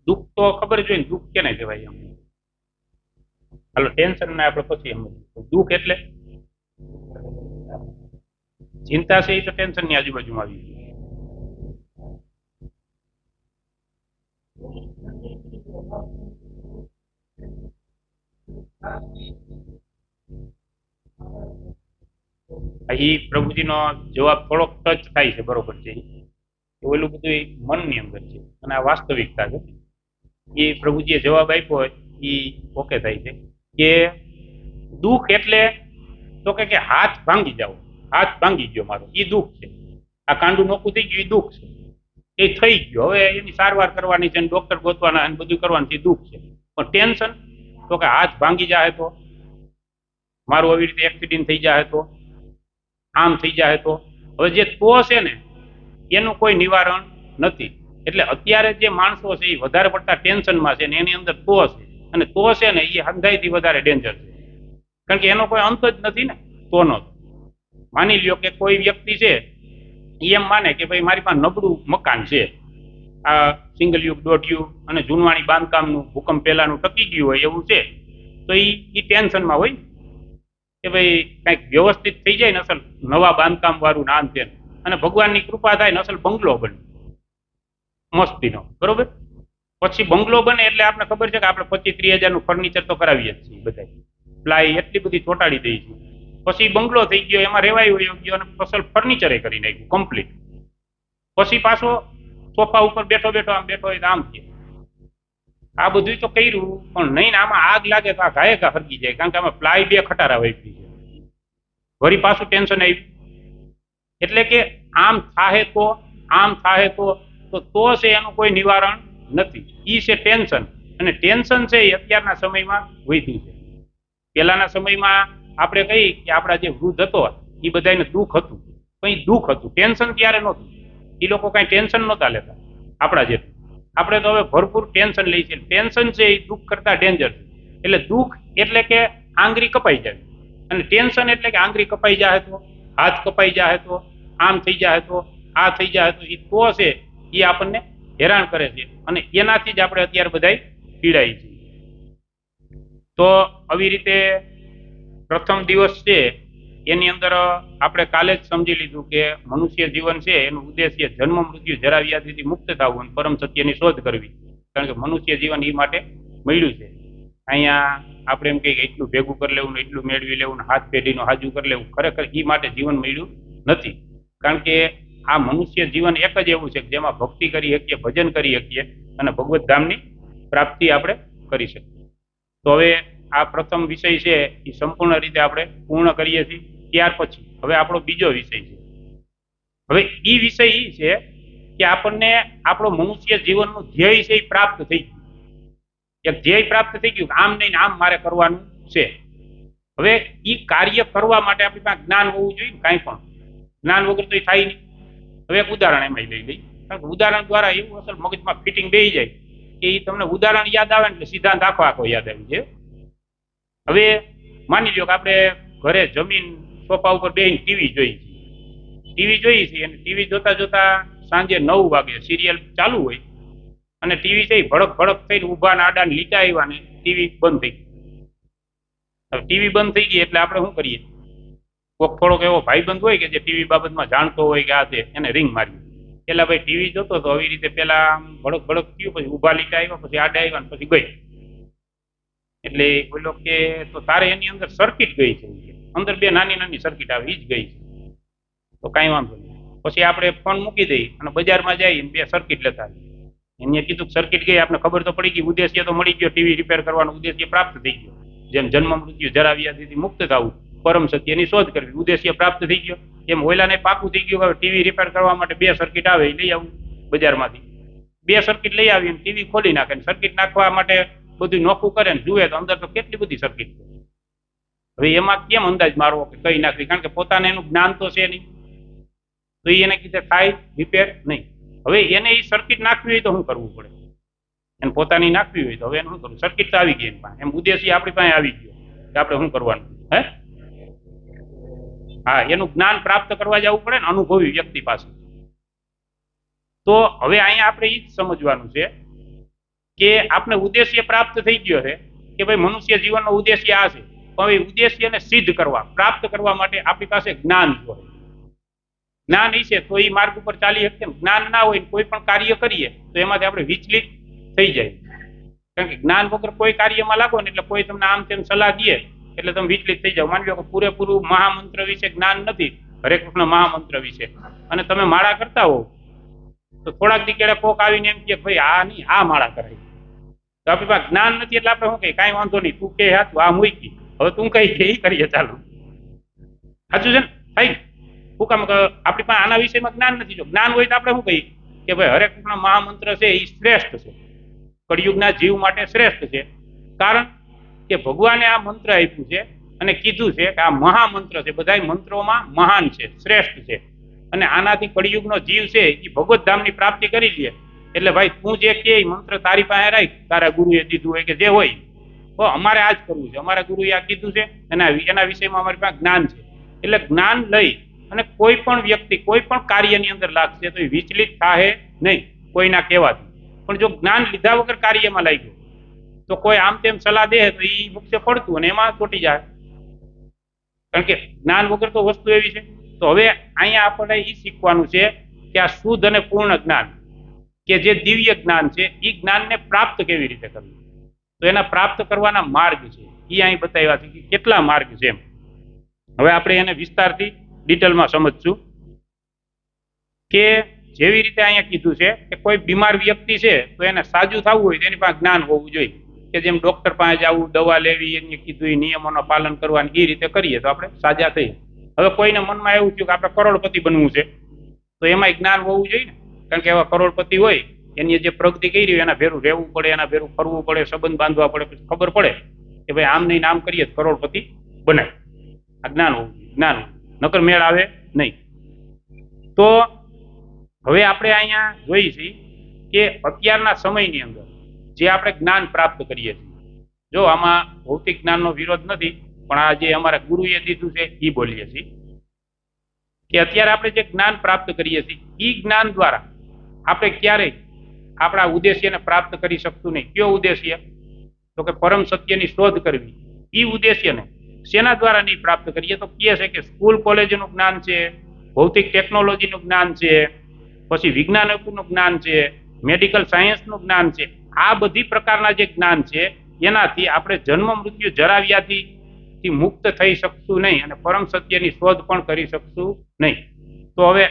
દુઃખ તો ખબર જ હોય ને, દુઃખ કેને કહેવાય એમ. હાલો ટેન્શન ને આપણે પછી એમ. દુઃખ એટલે ચિંતા છે એ તો ટેન્શન ની આજુબાજુમાં આવી ગઈ. અહીં પ્રભુજીનો જવાબ થોડોક ટચ થાય છે, બરોબર છે. ઓલું બધું મનની અંદર છે અને આ વાસ્તવિકતા છે. એ પ્રભુજીએ જવાબ આપ્યો હોય એ ઓકે થાય છે કે દુઃખ એટલે તો કે હાથ ભાંગી જાવ, હાથ ભાંગી ગયો મારો, એ દુઃખ છે. આ કાંડું નોખું થઈ ગયું એ દુઃખ છે. એ થઈ ગયો, હવે એની સારવાર કરવાની છે, ડોક્ટર ગોતવાના બધું કરવાનું છે, દુઃખ છે. પણ ટેન્શન તો કે હાથ ભાંગી જાય તો, મારું આવી રીતે એક્સિડન્ટ થઈ જાય તો, આમ થઈ જાય તો. હવે જે તો છે ને એનું કોઈ નિવારણ નથી. એટલે અત્યારે જે માણસો છે એ વધારે પડતા ટેન્શનમાં છે ને એની અંદર તો છે, અને તો છે ને એ હંધાઈથી વધારે ડેન્જર છે. કારણ કે એનો કોઈ અંત જ નથી ને તોનો. માની લ્યો કે કોઈ વ્યક્તિ છે એમ માને કે ભાઈ મારી પાસે નબળું મકાન છે, આ સિંગલ યુગ દોઢ યુગ અને જૂનવાણી બાંધકામનું ભૂકંપ પહેલાનું ટકી ગયું હોય એવું છે, તો એ ટેન્શનમાં હોય કે ભાઈ કંઈક વ્યવસ્થિત થઈ જાય ને અસલ નવા બાંધકામ વાળું નામ છે, અને ભગવાનની કૃપા થાય ને અસલ બંગલો બને મસ્તીનો, બરોબર. પછી બંગલો બને એટલે આપણે ખબર છે કે આપણે 25-30 હજારનું ફર્નિચર તો કરાવીએ જ છીએ બધા, પ્લાય એટલી બધી ચોંટાડી દઈએ છીએ. પછી બંગલો થઈ ગયો, એમાં રેવાય હોય ગયો અને અસલ ફર્નિચરે કરી નાખ્યું કમ્પ્લીટ. પછી પાછો સોફા ઉપર બેઠો બેઠો આમ બેઠો હોય આમ છે. આ બધું તો કર્યું પણ નહીં, આમાં આગ લાગે તો આ ઘાયે ઘા હરગી જાય. કારણ કે આમાં પ્લાય 2 ખટારા વાપરી છે, વળી પાછું ટેન્શન આવ્યું. એટલે કે આમ થાહે તો, આમ થાહે તો છે એનું કોઈ નિવારણ નથી. ઈ છે ટેન્શન. અને ટેન્શન છે એ અત્યારના સમયમાં વધ્યું છે. પહેલાના સમયમાં આપણે કહી કે આપણા જે વૃદ્ધ હતો એ બધાને દુઃખ હતું, પણ એ દુઃખ હતું, ટેન્શન ત્યારે નહોતું. એ લોકો કઈ ટેન્શન નહોતા લેતા આપણા જેટલું. આપણે તો હવે ભરપૂર ટેન્શન લઈ છે. ટેન્શન છે એ દુઃખ કરતા ડેન્જર છે. એટલે દુઃખ એટલે કે આંગળી કપાઈ જાય, અને ટેન્શન એટલે કે આંગળી કપાઈ જાય તો, હાથ કપાઈ જાય તો, આમ થઈ જાય તો, આ થઈ જાય તો, એ તો છે એ આપણને હેરાન કરે છે. અને એનાથી જ આપણે અત્યારે બધા પીડાઈ છીએ. તો આવી રીતે પ્રથમ દિવસ છે એની અંદર આપણે કાલે જ સમજી લીધું કે મનુષ્ય જીવન છે એનું ઉદ્દેશ્ય જન્મ મૃત્યુ જરા વ્યાધિથી મુક્ત થવું અને પરમ સત્યની શોધ કરવી. કારણ કે મનુષ્ય જીવન એ માટે મળ્યું છે. અહીંયા આપણે એમ કહીએ કે એટલું ભેગું કરી લેવું ને એટલું મેળવી લેવું ને હાથ પેઢીનું હાજુ કરી લેવું, ખરેખર એ માટે જીવન મળ્યું નથી. કારણ કે આ મનુષ્ય જીવન એક જ એવું છે કે જેમાં ભક્તિ કરી શકીએ, ભજન કરી શકીએ અને ભગવત ધામની પ્રાપ્તિ આપણે કરી શકીએ. તો હવે આ પ્રથમ વિષય છે એ સંપૂર્ણ રીતે આપણે પૂર્ણ કરીએ છીએ. ત્યાર પછી હવે આપણો બીજો વિષય છે. હવે એ વિષય એ છે કે આપણને આપણો મનુષ્ય જીવનનું ધ્યેય છે એ પ્રાપ્ત થઈ ગયું. એક ધ્યેય પ્રાપ્ત થઈ ગયું, આમ નહીં આમ મારે કરવાનું છે. હવે એ કાર્ય કરવા માટે આપણી પાસે જ્ઞાન હોવું જોઈએ. કાંઈ પણ જ્ઞાન વગર તો એ થાય નહીં. હવે એક ઉદાહરણ એમાં લઈ લઈ. કારણ કે ઉદાહરણ દ્વારા એવું અસલ મગજમાં ફિટિંગ બેસી જાય કે એ તમને ઉદાહરણ યાદ આવે એટલે સિદ્ધાંત આખો આખો યાદ આવી જાય. હવે માની લો કે આપણે ઘરે જમીન સોફા ઉપર બેસીને ટીવી જોઈએ છીએ અને ટીવી જોતા જોતા સાંજે 9 વાગે સિરિયલ ચાલુ હોય અને ટીવી છે ભડક ભડક થઈને ઊભા ને આડા લીટા આવ્યા ને ટીવી બંધ થઈ ગઈ. હવે ટીવી બંધ થઈ ગઈ એટલે આપણે શું કરીએ? કોક થોડોક એવો ભાઈબંધ હોય કે જે ટીવી બાબતમાં જાણતો હોય કે આ છે એને રિંગ મારી, પેલા ભાઈ ટીવી જોતો તો આવી રીતે પેલા આમ ભડક ભડક થયું, પછી ઉભા લીટા આવ્યા, પછી આડા આવ્યા, પછી ગઈ. એટલે બોલો કે તો તારે એની અંદર સર્કિટ ગઈ છે, અંદર બે નાની નાની સર્કિટ આવી જ ગઈ છે, તો કાંઈ વાંધો નહીં. પછી આપણે ફોન મૂકી દઈએ અને બજારમાં જઈએ બે સર્કિટ લેતા એને કીધું સર્કિટ ગઈ, આપણે ખબર તો પડી ગઈ, ઉદ્દેશ્ય તો મળી ગયો, ટીવી રિપેર કરવાનો ઉદ્દેશ્ય પ્રાપ્ત થઈ ગયો. જેમ જન્મ મૃત્યુ જરા વ્યાધિથી મુક્ત થવું, પરમ સત્યની શોધ કરવી, ઉદ્દેશ્ય પ્રાપ્ત થઈ ગયો. એમ ઓયલાને પાકું થઈ ગયું કે ટીવી રિપેર કરવા માટે બે સર્કિટ આવે એ લઈ આવું બજારમાંથી. બે સર્કિટ લઈ આવીને ટીવી ખોલી નાખે, સર્કિટ નાખવા માટે બધું નોખું કરે ને જુએ તો અંદર તો કેટલી બધી સર્કિટ છે. હવે એમાં કેમ અંદાજ મારવો કે કઈ નાખવી, કારણ કે પોતાને એનું જ્ઞાન તો છે નહીં, તો એને કીધે થાય રિપેર નહીં. હવે એને એ સર્કિટ નાખવી હોય તો શું કરવું પડે, એને પોતાની નાખવી હોય તો હવે એને શું કરવું, સર્કિટ તો આવી ગઈ એની પાસે, એમ ઉદ્દેશ્ય આપણી પાસે આવી ગયો કે આપણે શું કરવાનું હે. હા, એનું જ્ઞાન પ્રાપ્ત કરવા જવું પડે ને અનુભવી વ્યક્તિ પાસે. તો હવે અહીંયા આપણે એ જ સમજવાનું છે કે આપણે ઉદ્દેશ્ય પ્રાપ્ત થઈ ગયો છે કે ભાઈ મનુષ્ય જીવનનો ઉદ્દેશ્ય આ છે, હવે ઉદ્દેશ્યને સિદ્ધ કરવા પ્રાપ્ત કરવા માટે આપણી પાસે જ્ઞાન જોઈએ. જ્ઞાન એ છે તો એ માર્ગ ઉપર ચાલી શકીએ. જ્ઞાન ના હોય કોઈ પણ કાર્ય કરીએ તો એમાંથી આપણે વિચલિત થઈ જાય, કારણ કે જ્ઞાન વગર કોઈ કાર્યમાં લાગો ને એટલે કોઈ તમને આમ તેમ સલાહ દે એટલે તમે વિચલિત થઈ જાઓ. માની લો કે પૂરેપૂરું મહામંત્ર વિશે જ્ઞાન નથી, હરે કૃષ્ણ મહામંત્ર વિશે, અને તમે માળા કરતા હો તો થોડાક દી કેળે કોક આવીને એમ કે ભાઈ આ નહીં આ માળા કરાય, તો આપણી પાસે જ્ઞાન નથી એટલે આપણે શું કહીએ કાંઈ વાંધો નહીં, તું કે હા તું આ મૂકી, હવે તું કઈ કે એ કરીએ ચાલો. સાચું છે ને ભાઈ? શું કામ આપણી પાસે આના વિષયમાં જ્ઞાન નથી. જો જ્ઞાન હોય તો આપણે શું કહીએ કે ભાઈ હરે કૃષ્ણ મહામંત્ર છે એ શ્રેષ્ઠ છે, કળિયુગના જીવ માટે શ્રેષ્ઠ છે, કારણ કે ભગવાને આ મંત્ર આપ્યું છે અને કીધું છે કે આ મહામંત્ર છે, બધા મંત્રોમાં મહાન છે, શ્રેષ્ઠ છે, અને આનાથી કળિયુગનો જીવ છે એ ભગવત ધામની પ્રાપ્તિ કરી લે. એટલે ભાઈ તું જે કે મંત્ર તારી પાસે રાખ, તારા ગુરુએ દીધું હોય કે જે હોય, તો અમારે આ જ કરવું છે, અમારા ગુરુએ આ કીધું છે, એના વિષયમાં અમારી પાસે જ્ઞાન છે. એટલે જ્ઞાન લઈ અને કોઈ પણ વ્યક્તિ કોઈ પણ કાર્યની અંદર લાગશે તો એ વિચલિત થાય નહીં કોઈના કહેવાથી. પણ જો જ્ઞાન લીધા વગર કાર્યમાં લાગ્યો તો કોઈ આમ તેમ સલાહ દે તો એ વૃક્ષે પડતું અને એમાં ચોટી જાય, કારણ કે જ્ઞાન વગર તો વસ્તુ એવી છે. તો હવે અહીંયા આપણે એ શીખવાનું છે કે આ શુદ્ધ અને પૂર્ણ જ્ઞાન કે જે દિવ્ય જ્ઞાન છે એ જ્ઞાનને પ્રાપ્ત કેવી રીતે કરવું, તો એના પ્રાપ્ત કરવાના માર્ગ છે એ અહીં બતાવ્યા છે કે કેટલા માર્ગ છે એમ. હવે આપણે એને વિસ્તારથી ડિટેલમાં સમજશું કે જેવી રીતે અહીંયા કીધું છે કે કોઈ બીમાર વ્યક્તિ છે તો એને સાજું થવું હોય તો એની પાસે જ્ઞાન હોવું જોઈએ, કે જેમ ડોક્ટર પાસે જવું, દવા લેવી, એને કીધું એ નિયમોનું પાલન કરવાનું, એ રીતે કરીએ તો આપણે સાજા થઈએ. હવે કોઈને મનમાં એવું થયું કે આપણે કરોડપતિ બનવું છે તો એમાં જ્ઞાન હોવું જોઈએ ને, કારણ કે એવા કરોડપતિ હોય એની જે પ્રગતિ કરી હોય એના ભેરું રહેવું પડે, એના ભેરું ફરવું પડે, સંબંધ બાંધવા પડે, પછી ખબર પડે કે ભાઈ આમ નહીં આમ કરીએ તો કરોડપતિ બનાય. આ જ્ઞાન હોવું જોઈએ, જ્ઞાન નકર મેળ આવે નહીં. તો હવે આપણે અહીંયા જોઈએ છીએ કે અત્યારના સમયની અંદર જે આપણે જ્ઞાન પ્રાપ્ત કરીએ છીએ, જો આમાં ભૌતિક જ્ઞાનનો વિરોધ નથી, પણ આ જે અમારા ગુરુએ દીધું છે એ બોલીએ છીએ કે અત્યારે આપણે જે જ્ઞાન પ્રાપ્ત કરીએ છીએ એ જ્ઞાન દ્વારા આપણે ક્યારેય આપણા ઉદ્દેશ્યને પ્રાપ્ત કરી શકતું નહીં. કયો ઉદ્દેશ્ય? તો કે પરમ સત્યની શોધ કરવી. એ ઉદ્દેશ્યને શેના દ્વારા નહીં પ્રાપ્ત કરીએ? તો કહે છે કે સ્કૂલ કોલેજનું જ્ઞાન છે, ભૌતિક ટેકનોલોજીનું જ્ઞાન છે, પછી વિજ્ઞાનનું જ્ઞાન છે, મેડિકલ સાયન્સનું જ્ઞાન છે. આ બધી પ્રકારના જે જ્ઞાન છે એનાથી આપણે જન્મ મૃત્યુ જરા વ્યાધિથી મુક્ત થઈ શકશું નહીં અને પરમ સત્યની શોધ પણ કરી શકશું નહીં. તો હવે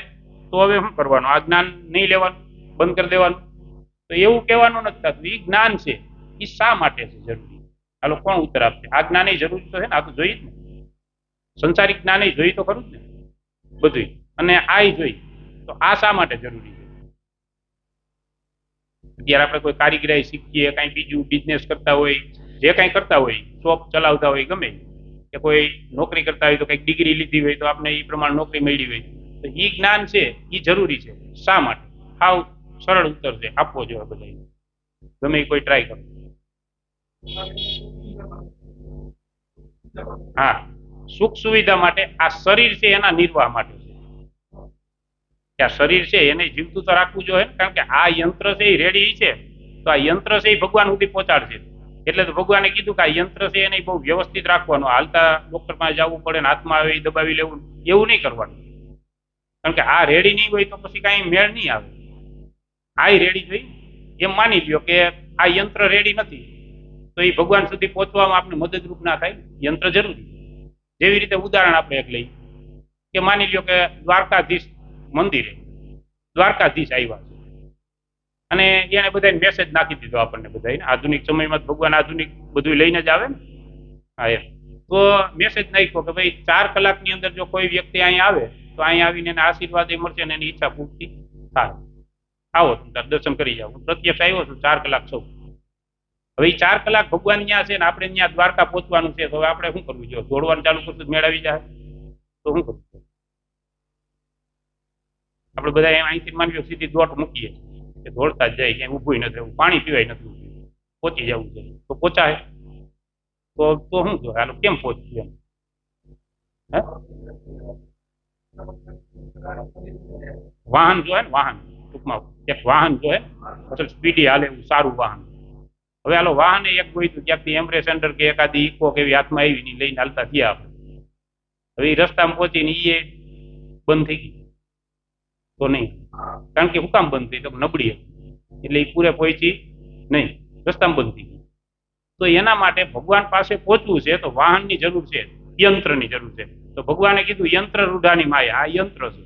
શું કરવાનું? આ જ્ઞાન નહીં લેવાનું, બંધ કરી દેવાનું? તો એવું કહેવાનું નથી થતું. એ જ્ઞાન છે એ શા માટે છે જરૂરી? હાલો કોણ ઉત્તર આપશે? આ જ્ઞાન જરૂરી તો છે ને, આ તો જોઈ જ ને, સંસારિક જ્ઞાન જોઈ તો ખરું જ ને બધું, અને આ જોઈ તો આ શા માટે જરૂરી છે? અત્યારે આપણે કોઈ કારીગરી શીખીએ, કઈ બીજું બિઝનેસ કરતા હોય, જે કઈ કરતા હોય, શોપ ચલાવતા હોય, ગમે કે કોઈ નોકરી કરતા હોય તો કઈક ડિગ્રી લીધી હોય તો આપણે એ પ્રમાણે નોકરી મળી હોય, તો એ જ્ઞાન છે એ જરૂરી છે. શા માટે? હાવ સરળ ઉત્તર છે, આપવો જોઈએ બધા, ગમે કોઈ ટ્રાય કરો. હા, સુખ સુવિધા માટે. આ શરીર છે એના નિર્વાહ માટે છે. આ શરીર છે એને જીવતું તો રાખવું જોઈએ ને, કારણ કે આ યંત્ર છે એ રેડી છે, તો આ યંત્ર છે એ ભગવાન સુધી પહોંચાડશે. એટલે તો ભગવાને કીધું કે આ યંત્ર છે એને બહુ વ્યવસ્થિત રાખવાનું, હાલતા ડોક્ટર પાસે જવું પડે ને હાથમાં આવે દબાવી લેવું, એવું નહીં કરવાનું. કારણ કે આ રેડી નહીં હોય તો પછી કાંઈ મેળ નહીં આવે. આ રેડી જોઈ એમ માની લ્યો કે આ યંત્ર રેડી નથી તો એ ભગવાન સુધી પહોંચવામાં આપણે મદદરૂપ ના થાય. યંત્ર જરૂરી. જેવી રીતે ઉદાહરણ આપણે એક લઈએ કે માની લ્યો કે દ્વારકાધીશ મંદિરે દ્વારકાધીશ આવ્યા છે અને એને બધાને મેસેજ નાખી દીધો આપણને બધાને. આધુનિક સમયમાં ભગવાન આધુનિક બધું લઈને જ આવે ને. હા એમ તો મેસેજ નાખ્યો કે ભાઈ 4 કલાકની અંદર જો કોઈ વ્યક્તિ અહીંયા આવે તો અહીંયા આવીને એને આશીર્વાદ મળશે અને એની ઈચ્છા પૂર્તિ થાય. આવો તમે દર્શન કરી જાઓ. હું પ્રત્યક્ષ આવ્યો છું 4 કલાક સૌ. હવે 4 કલાક ભગવાન ત્યાં છે ને આપણે ત્યાં દ્વારકા પહોંચવાનું છે તો હવે આપણે શું કરવું જોઈએ? દોડવાનું ચાલુ કરતું મેળવી જાય તો શું કરવું? આપણે બધા એમ અહીંથી માની સીધી દોટ મૂકીએ કે દોડતા જ જાય, ક્યાંય ઊભું નથી રહેવું, પાણી પીવાય નથી, પહોંચી જવું છે તો પહોંચાય તો શું જો હાલો કેમ પહોંચ્યું એમ? વાહન જો હે ને, વાહન ટૂંકમાં એક વાહન જો હે અસલ સ્પીડી હાલે એવું સારું વાહન. હવે હાલો વાહન એક ગોઈતું ક્યાંકથી એમ્બ્રેસેન્ડર કે એકાદી ઇકો કે એવી હાથમાં આવી ને લઈને હાલતા થયા આપણે. હવે એ રસ્તામાં પહોંચીને એ બંધ થઈ ગઈ તો નહીં. કારણ કે હું કામ બંધ થઈ તો નબળી એટલે એ પૂરે પહોંચી નહીં, રસ્તામાં બંધ થઈ ગઈ. તો એના માટે ભગવાન પાસે પહોંચવું છે તો વાહનની જરૂર છે, યંત્રની જરૂર છે. તો ભગવાને કીધું યંત્ર રૂઢાની માયા. આ યંત્ર છે,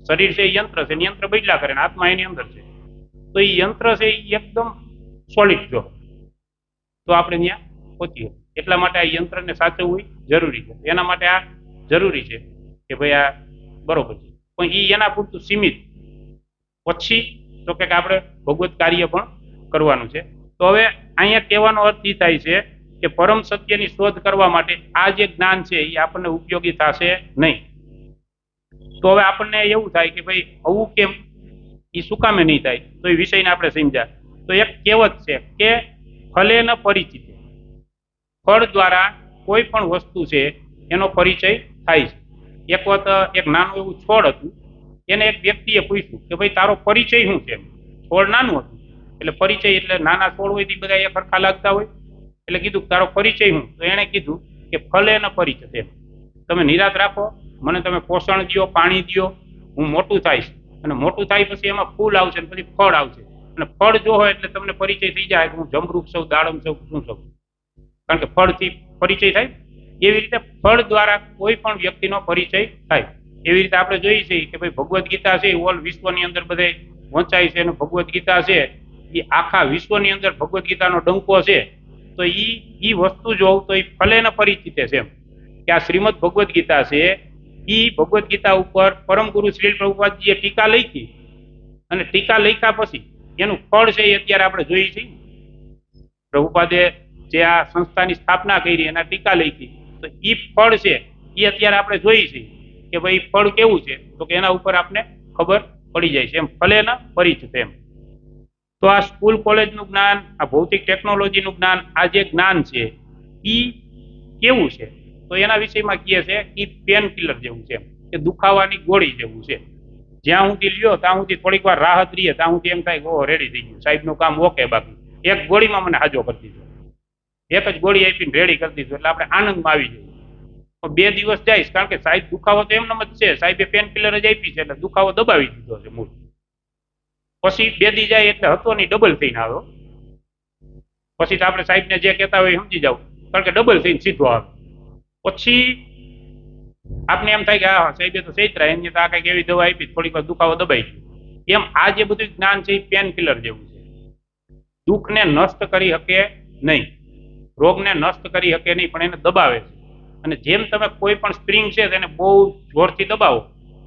શરીર છે યંત્ર છે, યંત્ર બદલા કરે ને આત્મા એની અંદર છે. તો એ યંત્ર છે એ એકદમ સોલિડ જો તો આપણે ત્યાં પહોંચીએ. એટલા માટે આ યંત્રને સાચવવું જરૂરી છે. એના માટે આ જરૂરી છે કે ભાઈ આ બરોબર છે, પણ એ એના પૂરતું સીમિત. પછી તો કે આપણે ભગવત કાર્ય પણ કરવાનું છે. તો હવે અહીંયા કહેવાનો અર્થ એ થાય છે કે પરમ સત્યની શોધ કરવા માટે આ જે જ્ઞાન છે એ આપણને ઉપયોગી થશે નહીં. તો હવે આપણને એવું થાય કે ભાઈ આવું કેમ, એ શું કામે નહીં થાય? તો એ વિષયને આપણે સમજ્યા તો એક કહેવત છે કે ફલે ન પરિચિત. ફળ દ્વારા કોઈ પણ વસ્તુ છે એનો પરિચય થાય છે. એક વખત એક નાનું એવું છોડ હતું, એને એક વ્યક્તિએ પૂછ્યું કે ભાઈ તારો પરિચય શું છે? છોડ નાનું હતું એટલે પરિચય એટલે નાના છોડ હોય તે બધા એક સરખા લાગતા હોય એટલે કીધું તારો પરિચય શું? તો એણે કીધું કે ફલે ન પરિચિત. એમ તમે નિરાત રાખો, મને તમે પોષણ દો, પાણી દો, હું મોટું થઈશ અને મોટું થાય પછી એમાં ફૂલ આવશે અને પછી ફળ આવશે અને ફળ જો હોય એટલે તમને પરિચય થઈ જાય કે હું જમરૂખ છું, દાડમ છું, શું છું. કારણ કે ફળથી પરિચય થાય. એવી રીતે ફળ દ્વારા કોઈ પણ વ્યક્તિનો પરિચય થાય. એવી રીતે આપણે જોઈએ છીએ કે ભાઈ ભગવદ્ ગીતા છે ઓલ વિશ્વની અંદર બધે વંચાય છે અને ભગવદ્ ગીતા છે એ આખા વિશ્વની અંદર ભગવદ્ ગીતાનો ડંકો છે. તો ઈ વસ્તુ જોઉં તો એ ફલે ન પરિચિત છે. એમ કે આ શ્રીમદ ભગવદ્ ગીતા છે એ ભગવદ્ ગીતા ઉપર પરમ ગુરુ શ્રીલ પ્રભુપાદજીએ ટીકા લખી અને ટીકા લખ્યા પછી એનું ફળ છે એ અત્યારે આપણે જોઈએ છીએ. પ્રભુપાદે જે આ સંસ્થાની સ્થાપના કરી એના ટીકા લખી તો એ ફળ છે એ અત્યારે આપણે જોઈએ છીએ કે ભાઈ ફળ કેવું છે તો કે એના ઉપર આપણે ખબર પડી જાય છે. એમ ફલે ન પરિચિત. એમ તો આ સ્કૂલ કોલેજનું જ્ઞાન, આ ભૌતિક ટેકનોલોજીનું જ્ઞાન, આ જે જ્ઞાન છે એ કેવું છે તો એના વિષયમાં કહે છે કે પેન કિલર જેવું છે, કે દુખાવાની ગોળી જેવું છે. જ્યાં સુધી લ્યો ત્યાં સુધી થોડીક વાર રાહત રહીએ ત્યાં સુધી એમ થાય કે ઓહો રેડી થઈ ગયું, સાહેબનું કામ ઓકે. બાકી એક ગોળીમાં મને હાજો કરી દીધો, એક જ ગોળી આપીને રેડી કરી દીધું એટલે આપણે આનંદમાં આવી જઈએ. 2 દિવસ જાય કારણ કે સાહેબ દુખાવો તો એમનેમ જ છે, સાહેબે પેન કિલર જ આપી છે એટલે દુખાવો દબાવી દીધો છે મૂળ. પછી 2 દી જાય એટલે હતો નહીં ડબલ થઈને આવ્યો. પછી તો આપણે સાહેબને જે કહેતા હોય સમજી જાવ કારણ કે ડબલ થઈને સીધો આવે. પછી આપણે એમ થાય કે હા સાહેબે તો સૈતરા એની તો આ કંઈક એવી દવા આપી થોડીક વાર દુખાવો દબાઈ ગયો. એમ આ જે બધું જ્ઞાન છે એ પેન કિલર જેવું છે. દુઃખને નષ્ટ કરી શકે નહીં, રોગને નષ્ટ કરી શકે નહીં, પણ એને દબાવે છે. અને જેમ તમે કોઈ પણ સ્પ્રિંગ છે તેને બહુ જોરથી દબાવો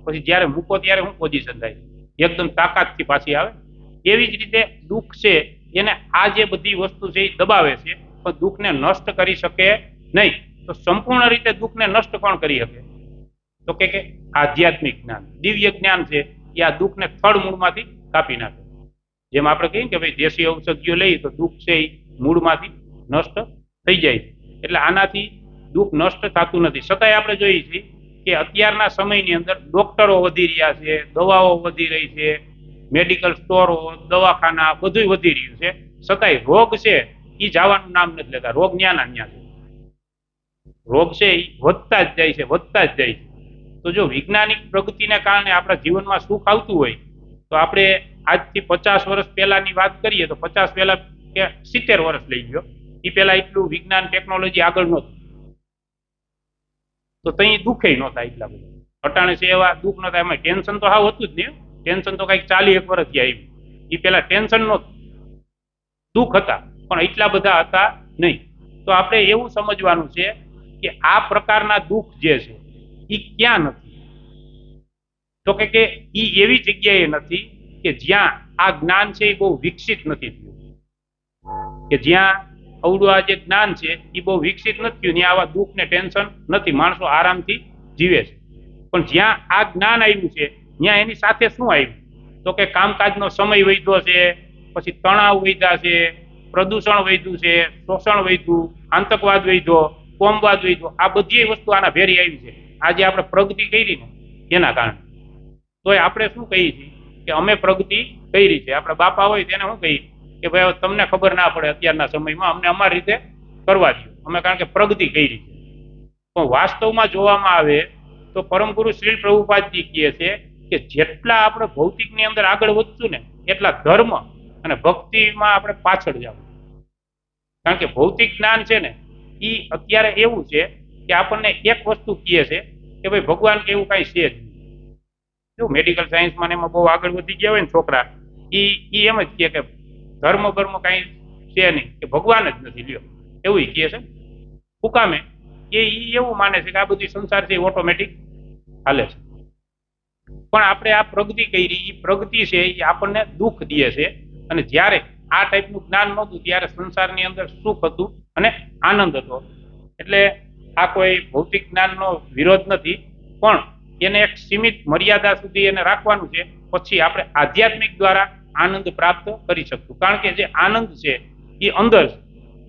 પછી જ્યારે મૂકો ત્યારે શું પોઝિશન થાય, એકદમ તાકાતથી પાછી આવે. એવી જ રીતે દુઃખ છે એને આ જે બધી વસ્તુ છે એ દબાવે છે પણ દુઃખને નષ્ટ કરી શકે નહીં. તો સંપૂર્ણ રીતે દુઃખને નષ્ટ કોણ કરી શકે? તો કે આધ્યાત્મિક જ્ઞાન, દિવ્ય જ્ઞાન છે એ આ દુઃખને થડ મૂળમાંથી કાપી નાખે. જેમ આપણે કહીએ કે ભાઈ દેશી ઔષધિઓ લઈએ તો દુઃખ છે એ મૂળમાંથી નષ્ટ થઈ જાય છે. એટલે આનાથી દુઃખ નષ્ટ થતું નથી. છતાંય આપણે જોઈએ છીએ કે અત્યારના સમયની અંદર ડોક્ટરો વધી રહ્યા છે, દવાઓ વધી રહી છે, મેડિકલ સ્ટોરો, દવાખાના બધું વધી રહ્યું છે. છતાંય રોગ છે એ જવાનું નામ નથી લેતા. રોગ ન્યા છે, રોગ છે એ વધતા જ જાય છે, વધતા જ જાય છે. તો જો વૈજ્ઞાનિક પ્રગતિને કારણે આપણા જીવનમાં સુખ આવતું હોય તો આપણે આજથી 50 વર્ષ પહેલાની વાત કરીએ તો 50 પહેલા કે 70 વર્ષ લઈ ગયો, એ પહેલા એટલું વિજ્ઞાન ટેકનોલોજી આગળ નહોતું, તો ત્યાં દુઃખે નહોતા એટલા બધા. અટાણે છે એવા દુઃખ નહોતા, એમાં ટેન્શન તો હાવ હતું જ નહીં. ટેન્શન તો કંઈક 40 વર્ષથી આવ્યું, એ પહેલા ટેન્શન નહોતું, દુઃખ હતા પણ એટલા બધા હતા નહીં. તો આપણે એવું સમજવાનું છે કે આ પ્રકારના દુઃખ જે છે એ ક્યાં નથી, તો કે એ એવી જગ્યાએ નથી કે જ્યાં આ જ્ઞાન છે એ બહુ વિકસિત નથી થયું, કે જ્યાં અવડું આ જે જ્ઞાન છે એ બહુ વિકસિત નથી થયું, ત્યાં આવા દુઃખ ને ટેન્શન નથી, માણસો આરામથી જીવે છે. પણ જ્યાં આ જ્ઞાન આવ્યું છે ત્યાં એની સાથે શું આવ્યું, તો કે કામકાજનો સમય વધ્યો છે, પછી તણાવ વધ્યા છે, પ્રદૂષણ વધ્યું છે, શોષણ વધ્યું, આતંકવાદ વધ્યો, કોમવાદ વધ્યો, આ બધી વસ્તુ આના ભેરી આવી છે. આજે આપણે પ્રગતિ કરી ને એના કારણે. તો આપણે શું કહીએ છીએ કે અમે પ્રગતિ કરી છે. આપણે બાપા હોય તેને શું કહીએ કે ભાઈ તમને ખબર ના પડે અત્યારના સમયમાં, અમને અમારી રીતે કરવા દો, અમે કારણ કે પ્રગતિ કરી છે. પણ વાસ્તવમાં જોવામાં આવે તો પરમ ગુરુ શ્રી પ્રભુપાદજી કહે છે કે જેટલા આપણે ભૌતિકની અંદર આગળ વધશું ને એટલા ધર્મ અને ભક્તિમાં આપણે પાછળ જવું. કારણ કે ભૌતિક જ્ઞાન છે ને એ અત્યારે એવું છે કે આપણને એક વસ્તુ કહે છે કે ભાઈ ભગવાન કે એવું કાંઈ છે જ નહીં. જો મેડિકલ સાયન્સમાં એમાં બહુ આગળ વધી ગયા હોય ને છોકરા, એ એમ જ કહે કે ધર્મ બર્મ કાંઈ છે નહીં, કે ભગવાન જ નથી, લ્યો એવું કહે છે. હુકામે એ એવું માને છે કે આ બધી સંસાર છે ઓટોમેટિક હાલે છે. પણ આપણે આ પ્રગતિ કરી, એ પ્રગતિ છે એ આપણને દુઃખ દે છે. અને જ્યારે આ ટાઈપનું જ્ઞાન નહોતું ત્યારે સંસારની અંદર સુખ હતું અને આનંદ હતો. એટલે આ કોઈ ભૌતિક જ્ઞાનનો વિરોધ નથી, પણ એને એક સીમિત મર્યાદા સુધી એને રાખવાનું છે. પછી આપણે આધ્યાત્મિક દ્વારા આનંદ પ્રાપ્ત કરી શકશું. કારણ કે જે આનંદ છે એ અંદર છે,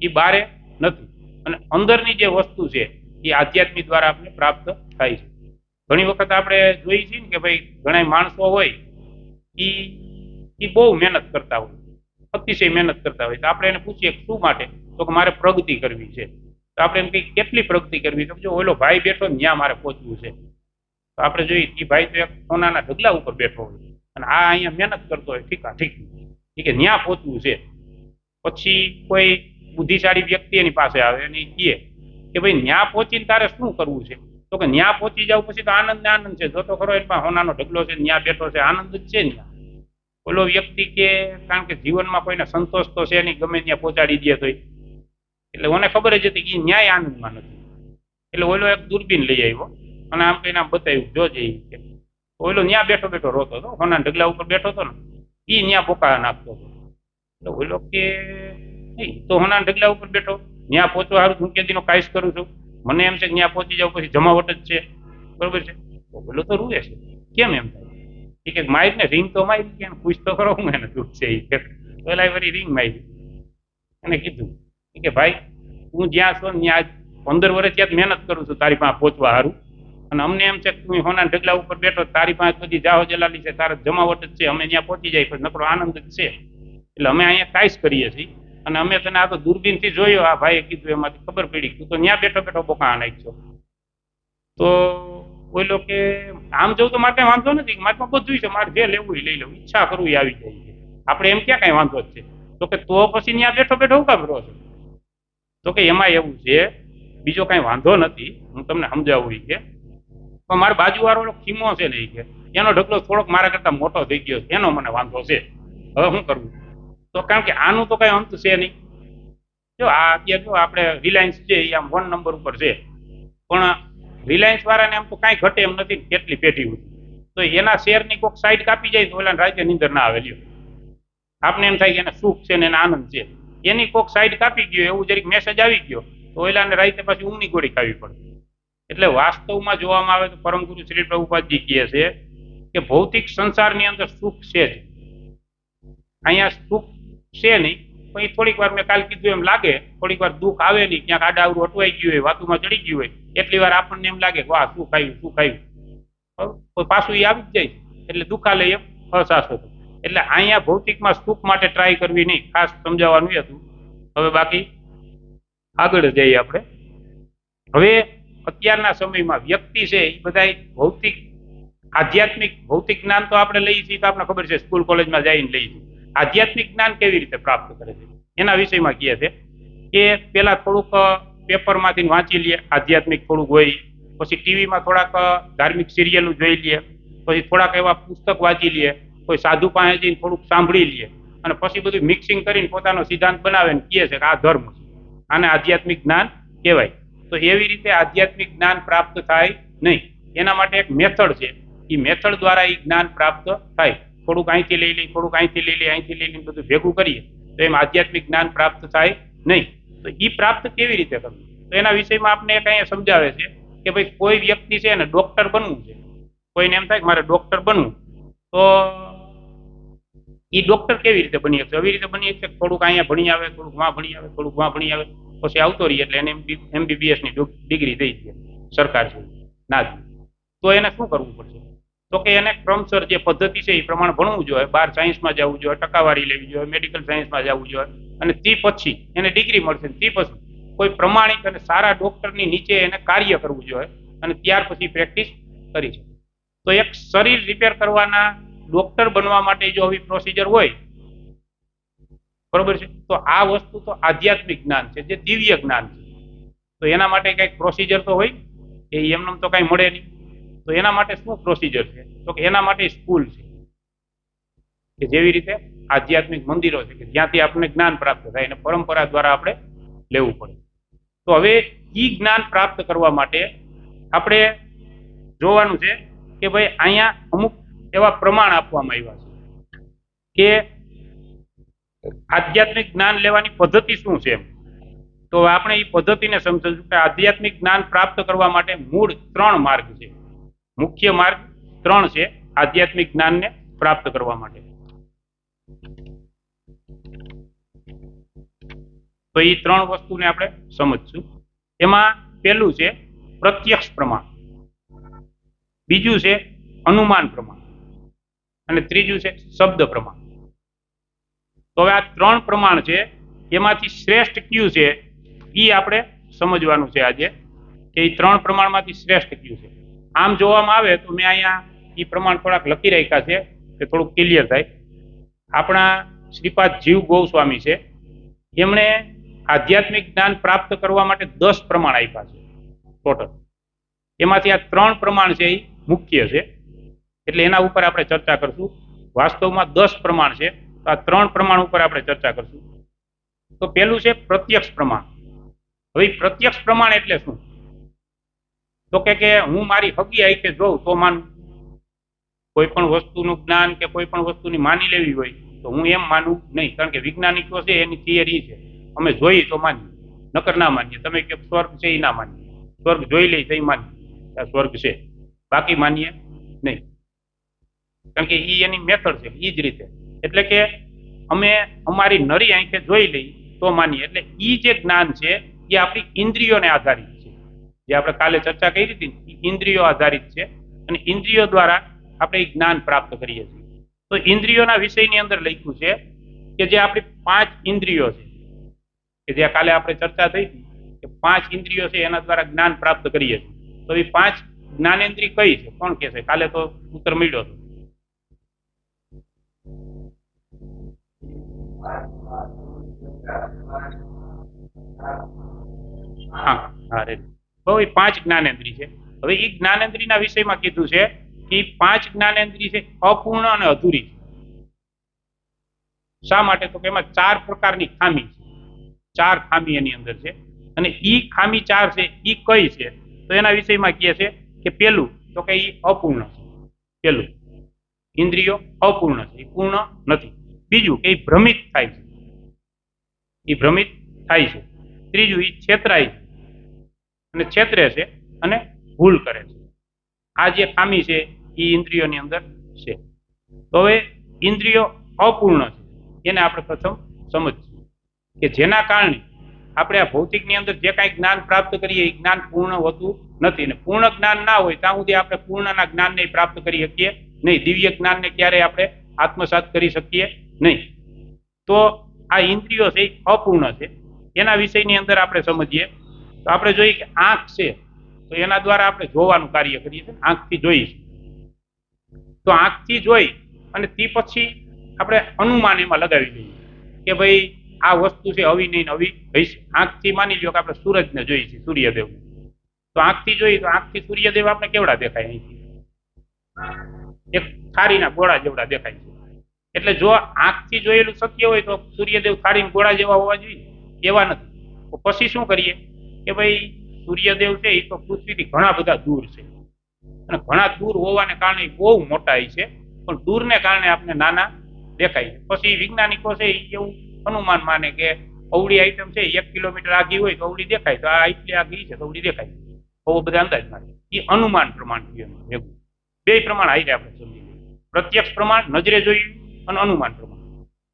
એ બારે નથી. અને અંદરની જે વસ્તુ છે એ આધ્યાત્મિક દ્વારા આપણે પ્રાપ્ત થાય છે. ઘણી વખત આપણે જોઈએ છીએ ને કે ભાઈ ઘણા માણસો હોય એ બહુ મહેનત કરતા હોય, અતિશય મહેનત કરતા હોય, તો આપણે એને પૂછીએ શું માટે, તો કે મારે પ્રગતિ કરવી છે. તો આપણે એમ કહીએ કેટલી પ્રગતિ કરવી, તો જો ઓલો ભાઈ બેઠો ત્યાં મારે પહોંચવું છે. તો આપણે જોઈએ એ ભાઈ તો એક સોનાના ઢગલા ઉપર બેઠો હોય અને આ અહીંયા મહેનત કરતો હોય, ઠીક કે ત્યાં પહોંચવું છે. પછી કોઈ બુદ્ધિશાળી વ્યક્તિ એની પાસે આવે અને કહે કે ભાઈ ત્યાં પહોંચીને તારે શું કરવું છે, તો કે ત્યાં પહોંચી જાવ પછી તો આનંદ ને આનંદ છે, જોતો ખરો એમાં સોનાનો ઢગલો છે, ત્યાં બેઠો છે, આનંદ જ છે ત્યાં. ઓલો વ્યક્તિ કે કારણ કે જીવનમાં કોઈને સંતોષ તો છે નહીં, ગમે ત્યાં પહોંચાડી દે તો, એટલે મને ખબર જ હતી કે ન્યાય આનંદમાં નથી. એટલે ઓલો એક દૂરબીન લઈ આવ્યો અને આમ કઈને આમ બતાવ્યું, જોજે કે ઓલો ત્યાં બેઠો બેઠો રોતો હતો, સોના ઢગલા ઉપર બેઠો હતો ને, એ ત્યાં પોકા નાખતો હતો. એટલે ઓલો કે નહીં, તો સોના ઢગલા ઉપર બેઠો, ત્યાં પહોંચવા સારું હું કેદીનો કાયસ કરું છું, મને એમ છે કે ત્યાં પહોંચી જાવ પછી જમાવટ જ છે, બરોબર છે. ઓલો તો રૂએ છે, કેમ એમ થાય? એ કે મારી ને રિંગ તો મારી, કે પૂછ તો ખરો હું એને દુઃખ છે. એ પેલા વળી રિંગ મારી એને કીધું કે ભાઈ તું જ્યાં છો ને ત્યાં 15 વર્ષ ત્યાં મહેનત કરું છું તારી પાસે પહોંચવા સારું, અને અમને એમ છે કે તું હોના ઢગલા ઉપર બેઠો, તારી પાસે બધી જાહો જલાલી છે, તારા જમાવટ જ છે, અમે ત્યાં પહોંચી જાય પણ નકરો આનંદ જ છે. એટલે અમે અહીંયા કાંઈ જ કરીએ છીએ અને અમે તને આ તો દૂરબીનથી જોયો, આ ભાઈએ કીધું એમાંથી ખબર પડી, તું તો ત્યાં બેઠો બેઠો બોકા નાખ્યો. તો બોલો કે આમ જવું તો મારે કઈ વાંધો નથી, મારે બધું છે, મારે જે લેવું એ લઈ લઉં, ઈચ્છા કરવું એ આવી જાય છે, આપણે એમ ક્યાં કઈ વાંધો જ છે. તો કે તો પછી ત્યાં બેઠો બેઠો હું કામ રહો છો? તો કે એમાં એવું છે, બીજો કઈ વાંધો નથી, હું તમને સમજાવું કે પણ મારા બાજુવાળો ખીમો છે ને એ કે એનો ઢગલો થોડોક મારા કરતા મોટો થઈ ગયો, એનો મને વાંધો છે, હવે શું કરવું? તો કારણ કે આનું તો કઈ અંત છે નહીં. જો આ અત્યારે જો આપણે રિલાયન્સ છે એ આમ 1 નંબર ઉપર છે, પણ રિલાયન્સ વાળાને એમ તો કાંઈ ઘટે એમ નથી, કેટલી પેઢી હોય તો એના શેરની કોઈક સાઈડ કાપી જાય તો ઓલા રાતે નીંદર ના આવે. લ્યો આપને એમ થાય કે એને સુખ છે ને એને આનંદ છે, એની કોઈક સાઈડ કાપી ગયો એવું જરીક મેસેજ આવી ગયો તો ઓલાને રાતે પછી ઊંઘની ગોળી ખાવી પડે. એટલે વાસ્તવમાં જોવામાં આવે તો પરમ ગુરુ શ્રી પ્રભુપાદજી કહે છે કે ભૌતિક સંસારની અંદર સુખ છે જ, અહીંયા સુખ છે નહીં, પણ થોડીક વાર મેં કાલ કીધું એમ લાગે, થોડીક વાર દુઃખ આવે નહીં, ક્યાંક આડાવડું અટવાઈ ગયું હોય, વાતુમાં ચડી ગયું હોય, એટલી વાર આપણને એમ લાગે વાહ શું ખાયું શું ખાયું, પાછું એ આવી જ જાય એટલે દુઃખાલે એમ અશાશ્વત. એટલે અહીંયા ભૌતિકમાં સુખ માટે ટ્રાય કરવી નહીં, ખાસ સમજાવવાનું હતું. હવે બાકી આગળ જઈએ આપણે. હવે અત્યારના સમયમાં વ્યક્તિ છે એ બધા ભૌતિક આધ્યાત્મિક ભૌતિક જ્ઞાન તો આપણે લઈએ છીએ તો આપણે ખબર છે સ્કૂલ કોલેજમાં જઈને લઈએ છીએ. આધ્યાત્મિક જ્ઞાન કેવી રીતે પ્રાપ્ત કરે છે એના વિષયમાં કહે છે કે પેલા થોડુંક પેપરમાંથી વાંચી લે, આધ્યાત્મિક થોડુંક હોય, પછી ટીવીમાં થોડાક ધાર્મિક સિરિયલો જોઈ લે, પછી થોડાક એવા પુસ્તક વાંચી લે, કોઈ સાધુ પાસે જઈને થોડુંક સાંભળી લે, અને પછી બધું મિક્સિંગ કરીને પોતાનો સિદ્ધાંત બનાવે ને કહે છે કે આ ધર્મ છે, આને આધ્યાત્મિક જ્ઞાન કહેવાય. તો એવી રીતે આધ્યાત્મિક જ્ઞાન પ્રાપ્ત થાય નહીં. એના માટે એક મેથડ છે, એ મેથડ દ્વારા એ જ્ઞાન પ્રાપ્ત થાય. થોડુંક અહીંથી લઈ લઈ, થોડુંક અહીંથી લઈ લઈ, અહીંથી લઈ લઈને બધું ભેગું કરીએ તો એમ આધ્યાત્મિક જ્ઞાન પ્રાપ્ત થાય નહીં. તો એ પ્રાપ્ત કેવી રીતે કરવું? તો એના વિષયમાં આપણે એક અહીંયા સમજાવે છે કે ભાઈ કોઈ વ્યક્તિ છે ને ડોક્ટર બનવું છે, કોઈને એમ થાય કે મારે ડોક્ટર બનવું, તો એ ડોક્ટર કેવી રીતે બની શકશે? એવી રીતે બની શકશે થોડુંક અહીંયા ભણી આવે, થોડુંક વાં ભણી આવે, થોડુંક વાં ભણી આવે, પછી આવતો રહીએ એટલે એને MBBS ની ડિગ્રી દઈ દે સરકાર છે ના દે. તો એને શું કરવું પડશે? તો કે એને ક્રમસર જે પદ્ધતિ છે એ પ્રમાણે ભણવું જોઈએ, 12 સાયન્સમાં જવું જોઈએ, ટકાવારી લેવી જોઈએ, મેડિકલ સાયન્સમાં જવું જોઈએ, અને તે પછી એને ડિગ્રી મળશે. તે પછી કોઈ પ્રમાણિક અને સારા ડોક્ટરની નીચે એને કાર્ય કરવું જોઈએ અને ત્યાર પછી પ્રેક્ટિસ કરી છે. તો એક શરીર રિપેર કરવાના ડોક્ટર બનવા માટે જો આવી પ્રોસિજર હોય, બરોબર છે, તો આ વસ્તુ તો આધ્યાત્મિક જ્ઞાન છે, જે દિવ્ય જ્ઞાન છે. તો એના માટે કઈક પ્રોસિજર તો હોય, એ એમને તો કઈ મળે નહીં. તો એના માટે શું પ્રોસિજર છે? તો કે એના માટે સ્કૂલ છે, કે જેવી રીતે આધ્યાત્મિક મંદિરો છે કે જ્યાંથી આપણને જ્ઞાન પ્રાપ્ત થાય અને પરંપરા દ્વારા આપણે લેવું પડે. તો હવે ઈ જ્ઞાન પ્રાપ્ત કરવા માટે આપણે જોવાનું છે કે ભાઈ અહીંયા અમુક એવા પ્રમાણ આપવામાં આવ્યા છે કે આધ્યાત્મિક જ્ઞાન લેવાની પદ્ધતિ શું છે. તો આપણે એ પદ્ધતિને સમજવું કે આધ્યાત્મિક જ્ઞાન પ્રાપ્ત કરવા માટે મૂળ 3 માર્ગ છે, મુખ્ય માર્ગ 3 છે આધ્યાત્મિક જ્ઞાનને પ્રાપ્ત કરવા માટે. તો એ 3 વસ્તુને આપણે સમજશું. એમાં પહેલું છે પ્રત્યક્ષ પ્રમાણ, બીજું છે અનુમાન પ્રમાણ, અને ત્રીજું છે શબ્દ પ્રમાણ. તો હવે આ 3 પ્રમાણ છે, એમાંથી શ્રેષ્ઠ કયું છે એ આપણે સમજવાનું છે આજે, કે એ 3 પ્રમાણમાંથી શ્રેષ્ઠ કયું છે. આમ જોવામાં આવે તો મેં અહીંયા એ પ્રમાણ થોડાક લખી રાખ્યા છે કે થોડુંક ક્લિયર થાય. આપણા શ્રીપાદ જીવ ગોસ્વામી છે, એમણે આધ્યાત્મિક જ્ઞાન પ્રાપ્ત કરવા માટે 10 પ્રમાણ આપ્યા છે ટોટલ. એમાંથી આ 3 પ્રમાણ છે એ મુખ્ય છે, એટલે એના ઉપર આપણે ચર્ચા કરશું. વાસ્તવમાં 10 પ્રમાણ છે, તો આ 3 પ્રમાણ ઉપર આપણે ચર્ચા કરશું. તો પહેલું છે પ્રત્યક્ષ પ્રમાણ. હવે પ્રત્યક્ષ પ્રમાણ એટલે શું? તો કે હું મારી હગી આંખે જોઉં તો માનું. કોઈ પણ વસ્તુનું જ્ઞાન કે કોઈ પણ વસ્તુની માની લેવી હોય તો હું એમ માનું નહીં, કારણ કે વૈજ્ઞાનિકો છે એની થિયરી છે, અમે જોઈએ તો માનીએ, નકર ના માનીએ. તમે કે સ્વર્ગ છે એ ના માનીએ, સ્વર્ગ જોઈ લઈ તો માનીએ આ સ્વર્ગ છે, બાકી માનીએ નહીં, કારણ કે એ એની મેથડ છે એ જ રીતે. એટલે કે અમે અમારી નરી આંખે જોઈ લઈ તો માનીએ. એટલે એ જે જ્ઞાન છે એ આપણી ઇન્દ્રિયોને આધારિત છે. જે આપણે કાલે ચર્ચા કરી હતી ઇન્દ્રિયો આધારિત છે, અને ઇન્દ્રિયો દ્વારા આપણે જ્ઞાન પ્રાપ્ત કરીએ છીએ. તો ઇન્દ્રિયોના વિષયની અંદર લખ્યું છે કે જે આપણી 5 ઇન્દ્રિયો છે, કે જે કાલે આપણે ચર્ચા થઈ હતી કે 5 ઇન્દ્રિયો છે એના દ્વારા જ્ઞાન પ્રાપ્ત કરીએ છીએ. તો એ 5 જ્ઞાનેન્દ્રિય કઈ છે? કોણ કે છે? કાલે તો ઉત્તર મળ્યો હતો. હા રે. તો એ 5 જ્ઞાનેન્દ્રિય છે. હવે એ જ્ઞાનેન્દ્રિયના વિષયમાં કીધું છે કે 5 જ્ઞાનેન્દ્રિય છે અપૂર્ણ અને અધૂરી છે. શા માટે? તો કે એમાં 4 પ્રકારની ખામી છે, 4 ખામી એની અંદર છે. અને ઈ ખામી 4 છે ઈ કઈ છે? તો એના વિષયમાં કહે છે કે પેલું તો કે ઈ અપૂર્ણ છે. પેલું ઇન્દ્રિયો અપૂર્ણ છે, એ પૂર્ણ નથી. બીજું કે એ ભ્રમિત થાય છે, એ ભ્રમિત થાય છે. ત્રીજું એ છેતરાય છે અને છેતરે છે અને ભૂલ કરે છે. આ જે ખામી છે એ ઇન્દ્રિયોની અંદર છે. તો હવે ઇન્દ્રિયો અપૂર્ણ છે એને આપણે પ્રથમ સમજીએ કે જેના કારણે આપણે આ ભૌતિકની અંદર જે કાંઈ જ્ઞાન પ્રાપ્ત કરીએ એ જ્ઞાન પૂર્ણ હોતું નથી. અને પૂર્ણ જ્ઞાન ના હોય ત્યાં સુધી આપણે પૂર્ણના જ્ઞાનને પ્રાપ્ત કરી શકીએ નહીં, દિવ્ય જ્ઞાનને ક્યારેય આપણે આત્મસાત કરી શકીએ નહીં. તો આ ઇન્દ્રિયો છે એ અપૂર્ણ છે. એના વિષયની અંદર આપણે સમજીએ તો આપણે જોઈએ કે આંખ છે તો એના દ્વારા આપણે જોવાનું કાર્ય કરીએ છીએ, આંખથી જોઈએ છીએ. તો આંખથી જોઈ અને તે પછી આપણે અનુમાન એમાં લગાવી દઈએ કે ભાઈ આ વસ્તુ છે આવી નહીં આવી હશે. આંખથી માની લો કે આપણે સૂરજને જોઈએ છીએ, સૂર્યદેવ. તો આંખથી જોઈએ તો આંખથી સૂર્યદેવ આપણે કેવડા દેખાય? અહીંથી એક થાળીના ગોળા જેવડા દેખાય છે. એટલે જો આંખથી જોયેલું સત્ય હોય તો સૂર્યદેવ થાળીના ગોળા જેવા હોવા જોઈએ? એવા નથી. તો પછી શું કરીએ કે ભાઈ સૂર્યદેવ છે એ તો પૃથ્વીથી ઘણા બધા દૂર છે, અને ઘણા દૂર હોવાને કારણે બહુ મોટા છે, પણ દૂરને કારણે આપણે નાના દેખાય છે. પછી વૈજ્ઞાનિકો છે એ એવું અનુમાન માને કે અવળી આઈટમ છે 1 કિલોમીટર આગી હોય તો અવળી દેખાય, તો આ એટલી આગી છે તો અવળી દેખાય. બહુ બધા અંદાજ માને. એ અનુમાન પ્રમાણ થયું. બે પ્રમાણ હાઈરે આપણે સમજી લઈએ. પ્રત્યક્ષ પ્રમાણ નજરે જોયું અને અનુમાન પ્રમાણ.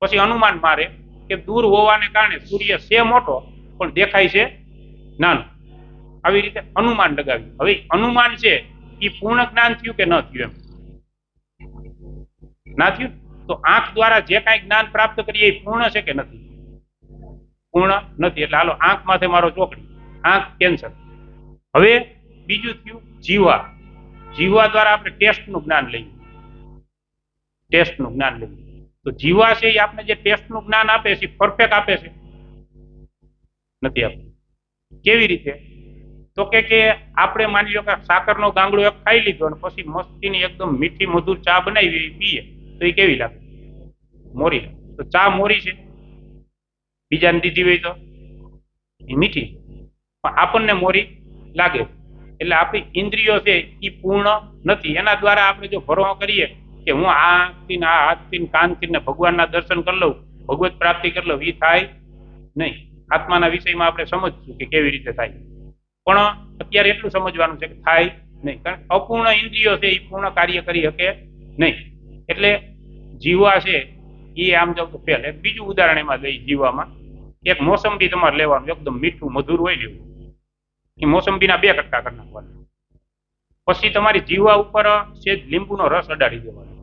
પછી અનુમાન મારે કે દૂર હોવાને કારણે સૂર્ય છે મોટો પણ દેખાય છે નાનો. આવી રીતે અનુમાન લગાવ્યું. હવે અનુમાન છે એ પૂર્ણ જ્ઞાન થયું કે ન થયું? એમ ના થયું. તો આંખ દ્વારા જે કાંઈ જ્ઞાન પ્રાપ્ત કરીએ એ પૂર્ણ છે કે નથી? પૂર્ણ નથી. એટલે હાલો આંખ માથે મારો ચોકડી, આંખ કેન્સર. હવે બીજું થયું જીવા. જીવા દ્વારા આપણે ટેસ્ટનું જ્ઞાન લઈએ, ટેસ્ટનું જ્ઞાન લઈએ. તો જીવા છે એ આપણે જે ટેસ્ટનું જ્ઞાન આપે છે પરફેક્ટ આપે છે? નથી આપતું. કેવી રીતે? તો કે આપણે માની લો કે સાકરનો ગાંગડો એક ખાઈ લીધો અને પછી મસ્તીની એકદમ મીઠી મધુર ચા બનાવી પીએ તો એ કેવી લાગે? મોરી લાગે. તો ચા મોરી છે, બીજાને દીધી હોય તો એ મીઠી, પણ આપણને મોરી લાગે. એટલે આપણી ઇન્દ્રિયો છે એ પૂર્ણ નથી. એના દ્વારા આપણે જો ભરોસો કરીએ કે હું આ આંખથી આ હાથથી કાનથી ને ભગવાનના દર્શન કરી લઉં, ભગવત પ્રાપ્તિ કરી લઉં, એ થાય નહીં. આત્માના વિષયમાં આપણે સમજશું કે કેવી રીતે થાય, પણ અત્યારે એટલું સમજવાનું છે કે થાય નહીં. કારણ કે અપૂર્ણ ઇન્દ્રિયો છે એ પૂર્ણ કાર્ય કરી શકે નહીં. એટલે જીવા છે એ આમ જાવ તો ફેલ. એક બીજું ઉદાહરણ એમાં લઈ. જીવામાં એક મોસંબી તમારે લેવાનું, એકદમ મીઠું મધુર હોય લેવું. એ મોસંબીના 2 કટકા કરી નાખવાના. પછી તમારી જીવા ઉપર છે લીંબુનો રસ અડાડી દેવાનો.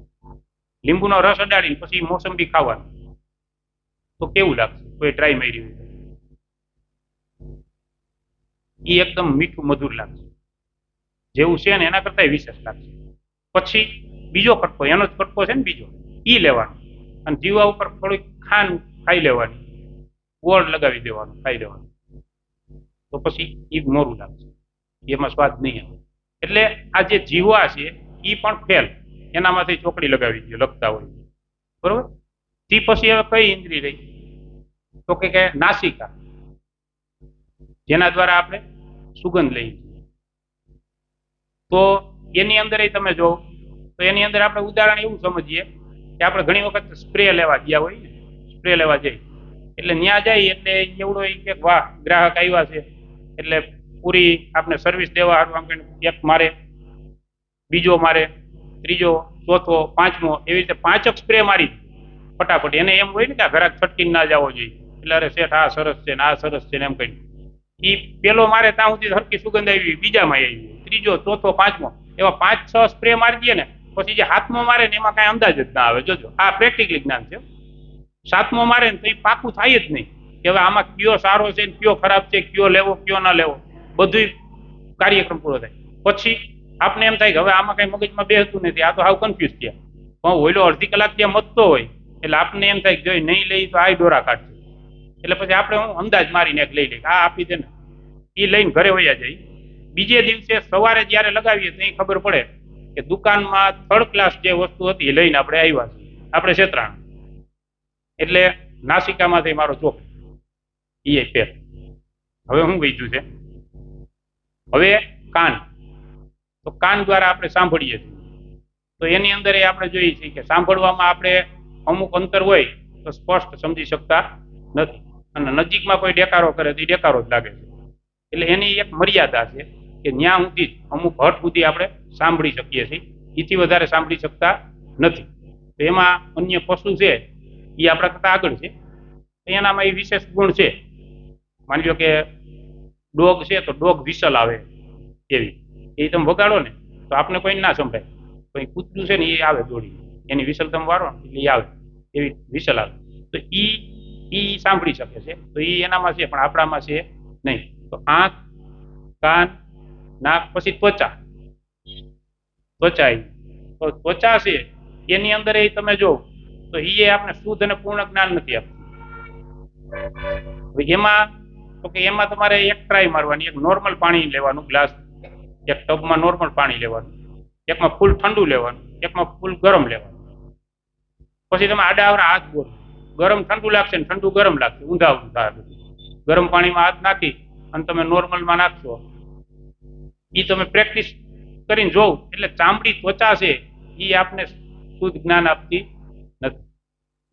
લીંબુનો રસ અડાડીને પછી મોસંબી ખાવાનું. તો કેવું લાગશે? કોઈ ટ્રાય મારી હોય એ એકદમ મીઠું મધુર લાગશે. જેવું છે ને એના કરતા વિશેષ લાગશે. પછી બીજો કટકો, એનો જ કટકો છે ને બીજો, ઈ લેવાનો અને જીવા ઉપર થોડીક ખાંડ ખાઈ લેવાની, ગોળ લગાવી દેવાનું, ખાઈ લેવાનું. તો પછી એ મોરું લાગશે, એમાં સ્વાદ નહીં આવે. એટલે આ જે જીવા છે એ પણ ફેલ. એનામાંથી ચોકડી લગાવી દે લખતા હોય, બરોબર. તે પછી હવે કઈ ઇન્દ્રિય રહી? તો કે નાસિકા, જેના દ્વારા આપણે સુગંધ લઈએ. તો એની અંદર તમે જો તો એની અંદર આપણે ઉદાહરણ એવું સમજીએ કે આપણે ઘણી વખત સ્પ્રે લેવા ગયા હોય ને, સ્પ્રે લેવા જઈએ એટલે ત્યાં જાય એટલે એવડો કે વાહ ગ્રાહક આવ્યા છે એટલે પૂરી આપણે સર્વિસ દેવા હાટવા એક મારે, બીજો મારે, ત્રીજો, ચોથો, પાંચમો, એવી રીતે 5 સ્પ્રે મારી ફટાફટ. એને એમ હોય ને કે આ ઘરાક છટકીને ના જવો જોઈએ. એટલે અરે શેઠ આ સરસ છે ને આ સરસ છે ને એમ કહી એ પેલો મારે ત્યાં સુધી હરકી સુગંધ આવી, બીજામાં આવી, ત્રીજો, ચોથો, પાંચમો, એવા 5-6 સ્પ્રે મારી દે ને પછી જે હાથમાં મારે ને એમાં કઈ અંદાજ જ ના આવે. જોજો, આ પ્રેક્ટિકલી જ્ઞાન છે. 7મો મારે ને તો એ પાકું થાય જ નહીં કે હવે આમાં કયો સારો છે ને કયો ખરાબ છે, કયો લેવો કયો ના લેવો, બધું કાર્યક્રમ પૂરો થાય. પછી આપણે એમ થાય કે હવે આમાં કઈ મગજમાં બેસતું નથી, આ તો હાવ કન્ફ્યુઝ થયા. પણ ઓઈલો અડધી કલાક ત્યાં મતતો હોય એટલે આપણને એમ થાય કે જો નહીં લઈ તો આ દોરા કાઢશે. એટલે પછી આપણે હું અંદાજ મારીને એક લઈ લઈએ, આ આપી દે ને, એ લઈને ઘરે વયા જાય. બીજે દિવસે સવારે જયારે લગાવીએ તો એ ખબર પડે કે દુકાનમાં 3rd ક્લાસ જે વસ્તુ હતી એ લઈને આપણે આવ્યા છીએ, આપણે છેતરાણ. એટલે નાસિકામાંથી મારો ચોક એ ફેર. હવે શું કહીશું છે? હવે કાન. તો કાન દ્વારા આપણે સાંભળીએ છીએ. તો એની અંદર આપણે જોઈએ છીએ કે સાંભળવામાં આપણે અમુક અંતર હોય તો સ્પષ્ટ સમજી શકતા નથી, અને નજીકમાં કોઈ ડેકારો કરે તો એ ડેકારો જ લાગે છે. એટલે એની એક મર્યાદા છે કે ન્યા સુધી અમુક હદ સુધી આપણે સાંભળી શકીએ છીએ, એથી વધારે સાંભળી શકતા નથી. તો એમાં અન્ય પશુ છે એ આપણા કરતા આગળ છે. એનામાં એ વિશેષ ગુણ છે. માની લો કે ડોગ છે તો ડોગ વિસલ આવે એવી, એ તમે વગાડો ને તો આપણે કોઈને ના સંભળાય, તો એ કૂતરું છે ને એ આવે દોડી, એની વિસલ તમે વારો એટલે એ આવે, એવી વિસલ આવે. તો ઈ સાંભળી શકે છે. તો એ એનામાં છે પણ આપણામાં છે નહીં. તો આંખ, કાન, નાક પછી ત્વચા. ત્વચા તો ત્વચા છે એની અંદર એ તમે જો તો એ આપણે શુદ્ધ અને પૂર્ણ જ્ઞાન નથી આપતું. એમાં તો કે એમાં તમારે એક ટ્રાય મારવાની, એક નોર્મલ પાણી લેવાનું ગ્લાસ, એક ટબમાં નોર્મલ પાણી લેવાનું, એકમાં ફૂલ ઠંડુ લેવાનું, એકમાં ફૂલ ગરમ લેવાનું. પછી તમે આડા આવડા હાથ બોલો, ગરમ ઠંડુ લાગશે ને ઠંડુ ગરમ લાગશે, ઊંધા ઊંધા. ગરમ પાણીમાં હાથ નાખી અને તમે નોર્મલમાં નાખશો, એ તમે પ્રેક્ટિસ કરીને જોવ એટલે ચામડી ત્વચા છે એ આપને શુદ્ધ જ્ઞાન આપતી નથી.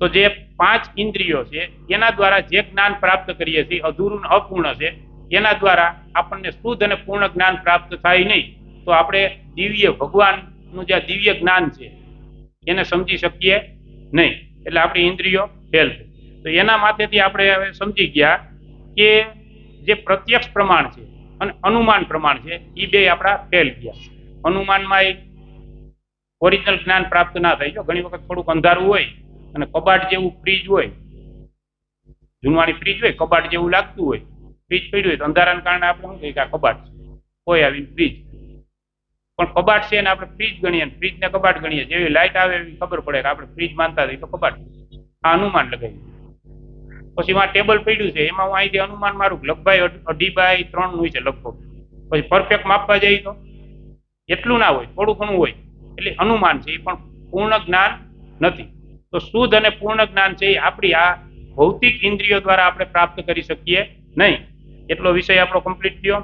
તો જે 5 ઇન્દ્રિયો છે એના દ્વારા જે જ્ઞાન પ્રાપ્ત કરીએ છીએ અધૂરું અપૂર્ણ છે, એના દ્વારા આપણને શુદ્ધ અને પૂર્ણ જ્ઞાન પ્રાપ્ત થાય નહીં. તો આપણે દિવ્ય ભગવાનનું જે દિવ્ય જ્ઞાન છે એને સમજી શકીએ નહીં. એટલે આપણી ઇન્દ્રિયો ફેલ છે. તો એના માટેથી આપણે હવે સમજી ગયા કે જે પ્રત્યક્ષ પ્રમાણ છે અને અનુમાન પ્રમાણ છે એ બે આપણા ફેલ ગયા. અનુમાનમાં ઓરિજિનલ જ્ઞાન પ્રાપ્ત ના થાય. જો ઘણી વખત થોડુંક અંધારું હોય અને કબાટ જેવું ફ્રીજ હોય, જૂનવાણી ફ્રીજ હોય, કબાટ જેવું લાગતું હોય, ફ્રીજ પડ્યું હોય તો અંધારાના કારણે આપણે શું કહીએ કે આ કબાટ છે, કોઈ આવીને ફ્રીજ. પણ કબાટ છે ને આપણે ફ્રીજ ગણીએ, ફ્રીજ ને કબાટ ગણીએ, જેવી લાઈટ આવે એવી ખબર પડે કે આપણે ફ્રીજ માનતા હતા તો કબાટ. આ અનુમાન લગાવી. પછી માં ટેબલ પડ્યું છે એમાં હું અહીંથી અનુમાન મારું લગભગ 2.5 નું હોય છે લગભગ. પછી પરફેક્ટ માપવા જઈએ તો એટલું ના હોય, થોડું ઘણું હોય. એટલે અનુમાન છે એ પણ પૂર્ણ જ્ઞાન નથી. તો શુદ્ધ અને પૂર્ણ જ્ઞાન છે એ આપણી આ ભૌતિક ઇન્દ્રિયો દ્વારા આપણે પ્રાપ્ત કરી શકીએ નહીં. એટલો વિષય આપણો કમ્પ્લીટ થયો.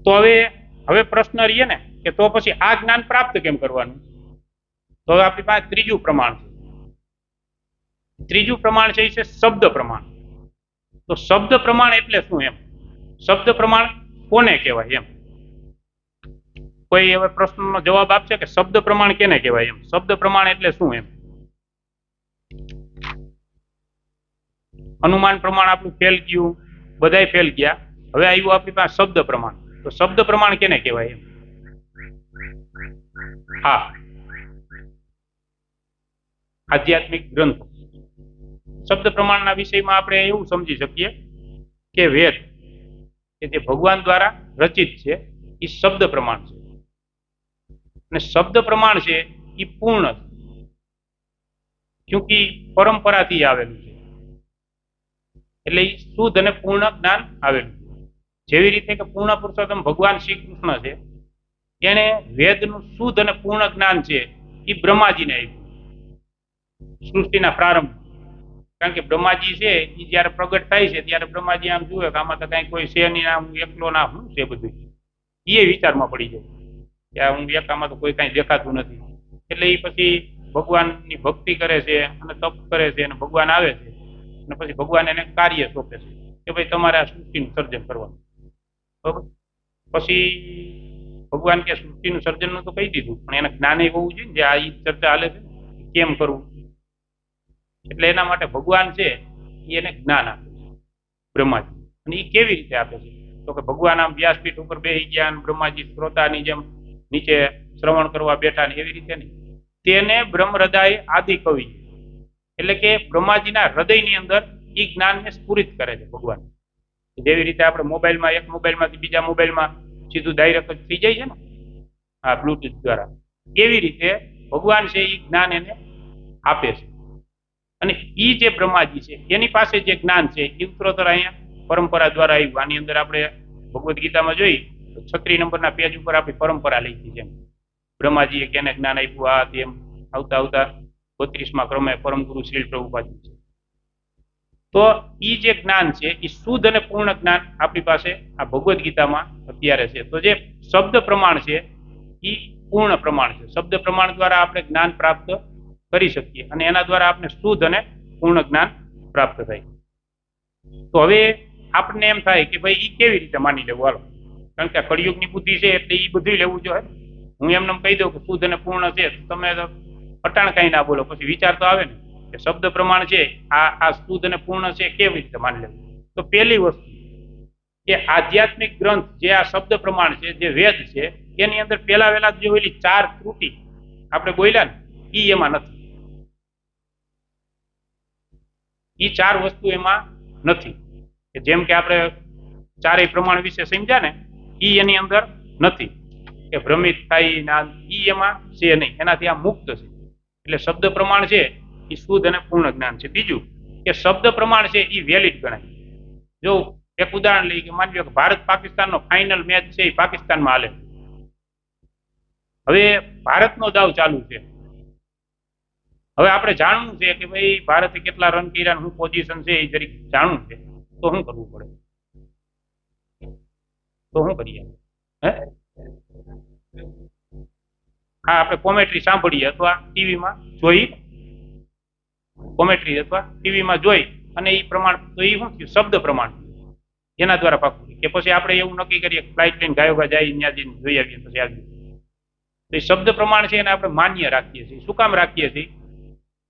તો હવે પ્રશ્ન રહીએ ને કે તો પછી આ જ્ઞાન પ્રાપ્ત કેમ કરવાનું? તો હવે આપણી પાસે ત્રીજું પ્રમાણ છે. ત્રીજું પ્રમાણ છે એ છે શબ્દ પ્રમાણ. તો શબ્દ પ્રમાણ એટલે શું એમ? શબ્દ પ્રમાણ કોને કહેવાય એમ? કોઈ હવે પ્રશ્નનો જવાબ આપશે કે શબ્દ પ્રમાણ કેને કહેવાય એમ? શબ્દ પ્રમાણ એટલે શું એમ? અનુમાન પ્રમાણ આપણું ફેલ ગયું, બધાય ફેલ ગયા. હવે આવ્યું આપણી પાસે શબ્દ પ્રમાણ. તો શબ્દ પ્રમાણ કેને કહેવાય એમ? હા, આધ્યાત્મિક ગ્રંથ. શબ્દ પ્રમાણના વિષયમાં આપણે એવું સમજી શકીએ કે વેદ કે જે ભગવાન દ્વારા રચિત છે એ શબ્દ પ્રમાણ છે. અને શબ્દ પ્રમાણ છે એ પૂર્ણ છે, ક્યોંકિ પરંપરાથી આવેલું છે. એટલે એ શુદ્ધ અને પૂર્ણ જ્ઞાન આવેલું છે. જેવી રીતે કે પૂર્ણ પુરુષોત્તમ ભગવાન શ્રી કૃષ્ણ છે, એને વેદનું શુદ્ધ અને પૂર્ણ જ્ઞાન છે એ બ્રહ્માજીને આપ્યું સૃષ્ટિના પ્રારંભ. કારણ કે બ્રહ્માજી છે એ જયારે પ્રગટ થાય છે ત્યારે બ્રહ્માજી આમ જુએ કે આમાં તો કઈ કોઈ છે નહીં, આમ એકલો ના શું છે બધું, એ વિચારમાં પડી જાય કે હું એક આમાં તો કોઈ કઈ દેખાતું નથી. એટલે એ પછી ભગવાનની ભક્તિ કરે છે અને તપ કરે છે અને ભગવાન આવે છે અને પછી ભગવાન એને કાર્ય સોંપે છે કે ભાઈ તમારે આ સૃષ્ટિનું સર્જન કરવાનું. બરોબર. પછી ભગવાન કે સૃષ્ટિનું સર્જનનું તો કહી દીધું, પણ એને જ્ઞાન હોવું જોઈએ ને, જે આ ચર્ચા હાલે છે કેમ કરવું. એટલે એના માટે ભગવાન છે એને જ્ઞાન આપે છે બ્રહ્માજી. અને એ કેવી રીતે આપે છે? તો કે ભગવાન આમ વ્યાસપીઠ ઉપર બેસી ગયા અને બ્રહ્માજી શ્રોતાની જેમ નીચે શ્રવણ કરવા બેઠા ને એવી રીતે નહીં. તેને બ્રહ્મ હૃદય આદિ કવિ, એટલે કે બ્રહ્માજીના હૃદયની અંદર એ જ્ઞાનને સ્ફુરિત કરે છે ભગવાન. જેવી રીતે આપણે મોબાઈલમાં એક મોબાઈલમાંથી બીજા મોબાઈલમાં સીધું ડાયરેક્ટ જ થઈ જાય છે ને આ બ્લુટૂથ દ્વારા, એવી રીતે ભગવાન છે એ જ્ઞાન એને આપે છે. અને એ જે બ્રહ્માજી છે એની પાસે જે જ્ઞાન છે એ ઉત્તરોત્તર અહીંયા પરંપરા દ્વારા આવ્યું. આની અંદર આપણે ભગવદ્ ગીતામાં જોઈ તો 36 નંબરના પેજ ઉપર આપણી પરંપરા લખી છે. બ્રહ્માજીએ કેને જ્ઞાન આપ્યું, આ તેમ આવતા આવતા 32મા ક્રમે પરમ ગુરુ શ્રી પ્રભુપાદજી છે. તો એ જે જ્ઞાન છે એ શુદ્ધ અને પૂર્ણ જ્ઞાન આપણી પાસે આ ભગવદ્ ગીતામાં અત્યારે છે. તો જે શબ્દ પ્રમાણ છે એ પૂર્ણ પ્રમાણ છે. શબ્દ પ્રમાણ દ્વારા આપણે જ્ઞાન પ્રાપ્ત કરી શકીએ અને એના દ્વારા આપણે શુદ્ધ અને પૂર્ણ જ્ઞાન પ્રાપ્ત થાય. તો હવે આપણને એમ થાય કે ભાઈ એ કેવી રીતે માની લેવું? હાલો, કારણ કે કળિયુગની બુદ્ધિ છે એટલે એ બધું લેવું જોઈએ. હું એમને કહી દઉં કે શુદ્ધ અને પૂર્ણ છે, તમે અટાણ કઈ ના બોલો, પછી વિચાર તો આવે ને કે શબ્દ પ્રમાણ છે આ શુદ્ધ અને પૂર્ણ છે, કેવી રીતે માની લેવું? તો પહેલી વસ્તુ કે આધ્યાત્મિક ગ્રંથ જે આ શબ્દ પ્રમાણ છે, જે વેદ છે, એની અંદર પેલા વેલા જે ઓલી 4 ત્રુટિ આપણે બોલ્યા ને એ એમાં નથી. એ 4 વસ્તુ એમાં નથી. જેમ કે આપણે ચારેય પ્રમાણ વિશે સમજ્યા ને, ઈ એની અંદર નથી કે ભ્રમિત થાય ના, ઈ એમાં છે નહીં, એનાથી આ મુક્ત છે. એટલે શબ્દ પ્રમાણ છે એ શુદ્ધ અને પૂર્ણ જ્ઞાન છે. બીજું કે શબ્દ પ્રમાણ છે એ વેલિડ ગણાય. જો એક ઉદાહરણ લઈએ કે માની લો કે ભારત પાકિસ્તાનનો ફાઇનલ મેચ છે એ પાકિસ્તાનમાં હાલે. હવે ભારતનો દાવ ચાલુ છે. હવે આપણે જાણવું છે કે ભાઈ ભારતે કેટલા રન કર્યા, શું પોઝિશન છે એ જરીક જાણવું છે. તો શું કરવું પડે? તો શું કરીએ? હે, હા, આપણે કોમેન્ટ્રી સાંભળીએ અથવા ટીવીમાં જોઈ, કોમેન્ટ્રી અથવા ટીવીમાં જોઈ અને એ પ્રમાણ, તો એ શું થયું? શબ્દ પ્રમાણ એના દ્વારા પાકું. કે પછી આપણે એવું નક્કી કરીએ ફ્લાઇટ લઈને ગાયોગા જાય, ત્યાં જઈને જોઈ આવીએ પછી આવીએ. તો એ શબ્દ પ્રમાણ છે એને આપણે માન્ય રાખીએ છીએ. શું કામ રાખીએ છીએ?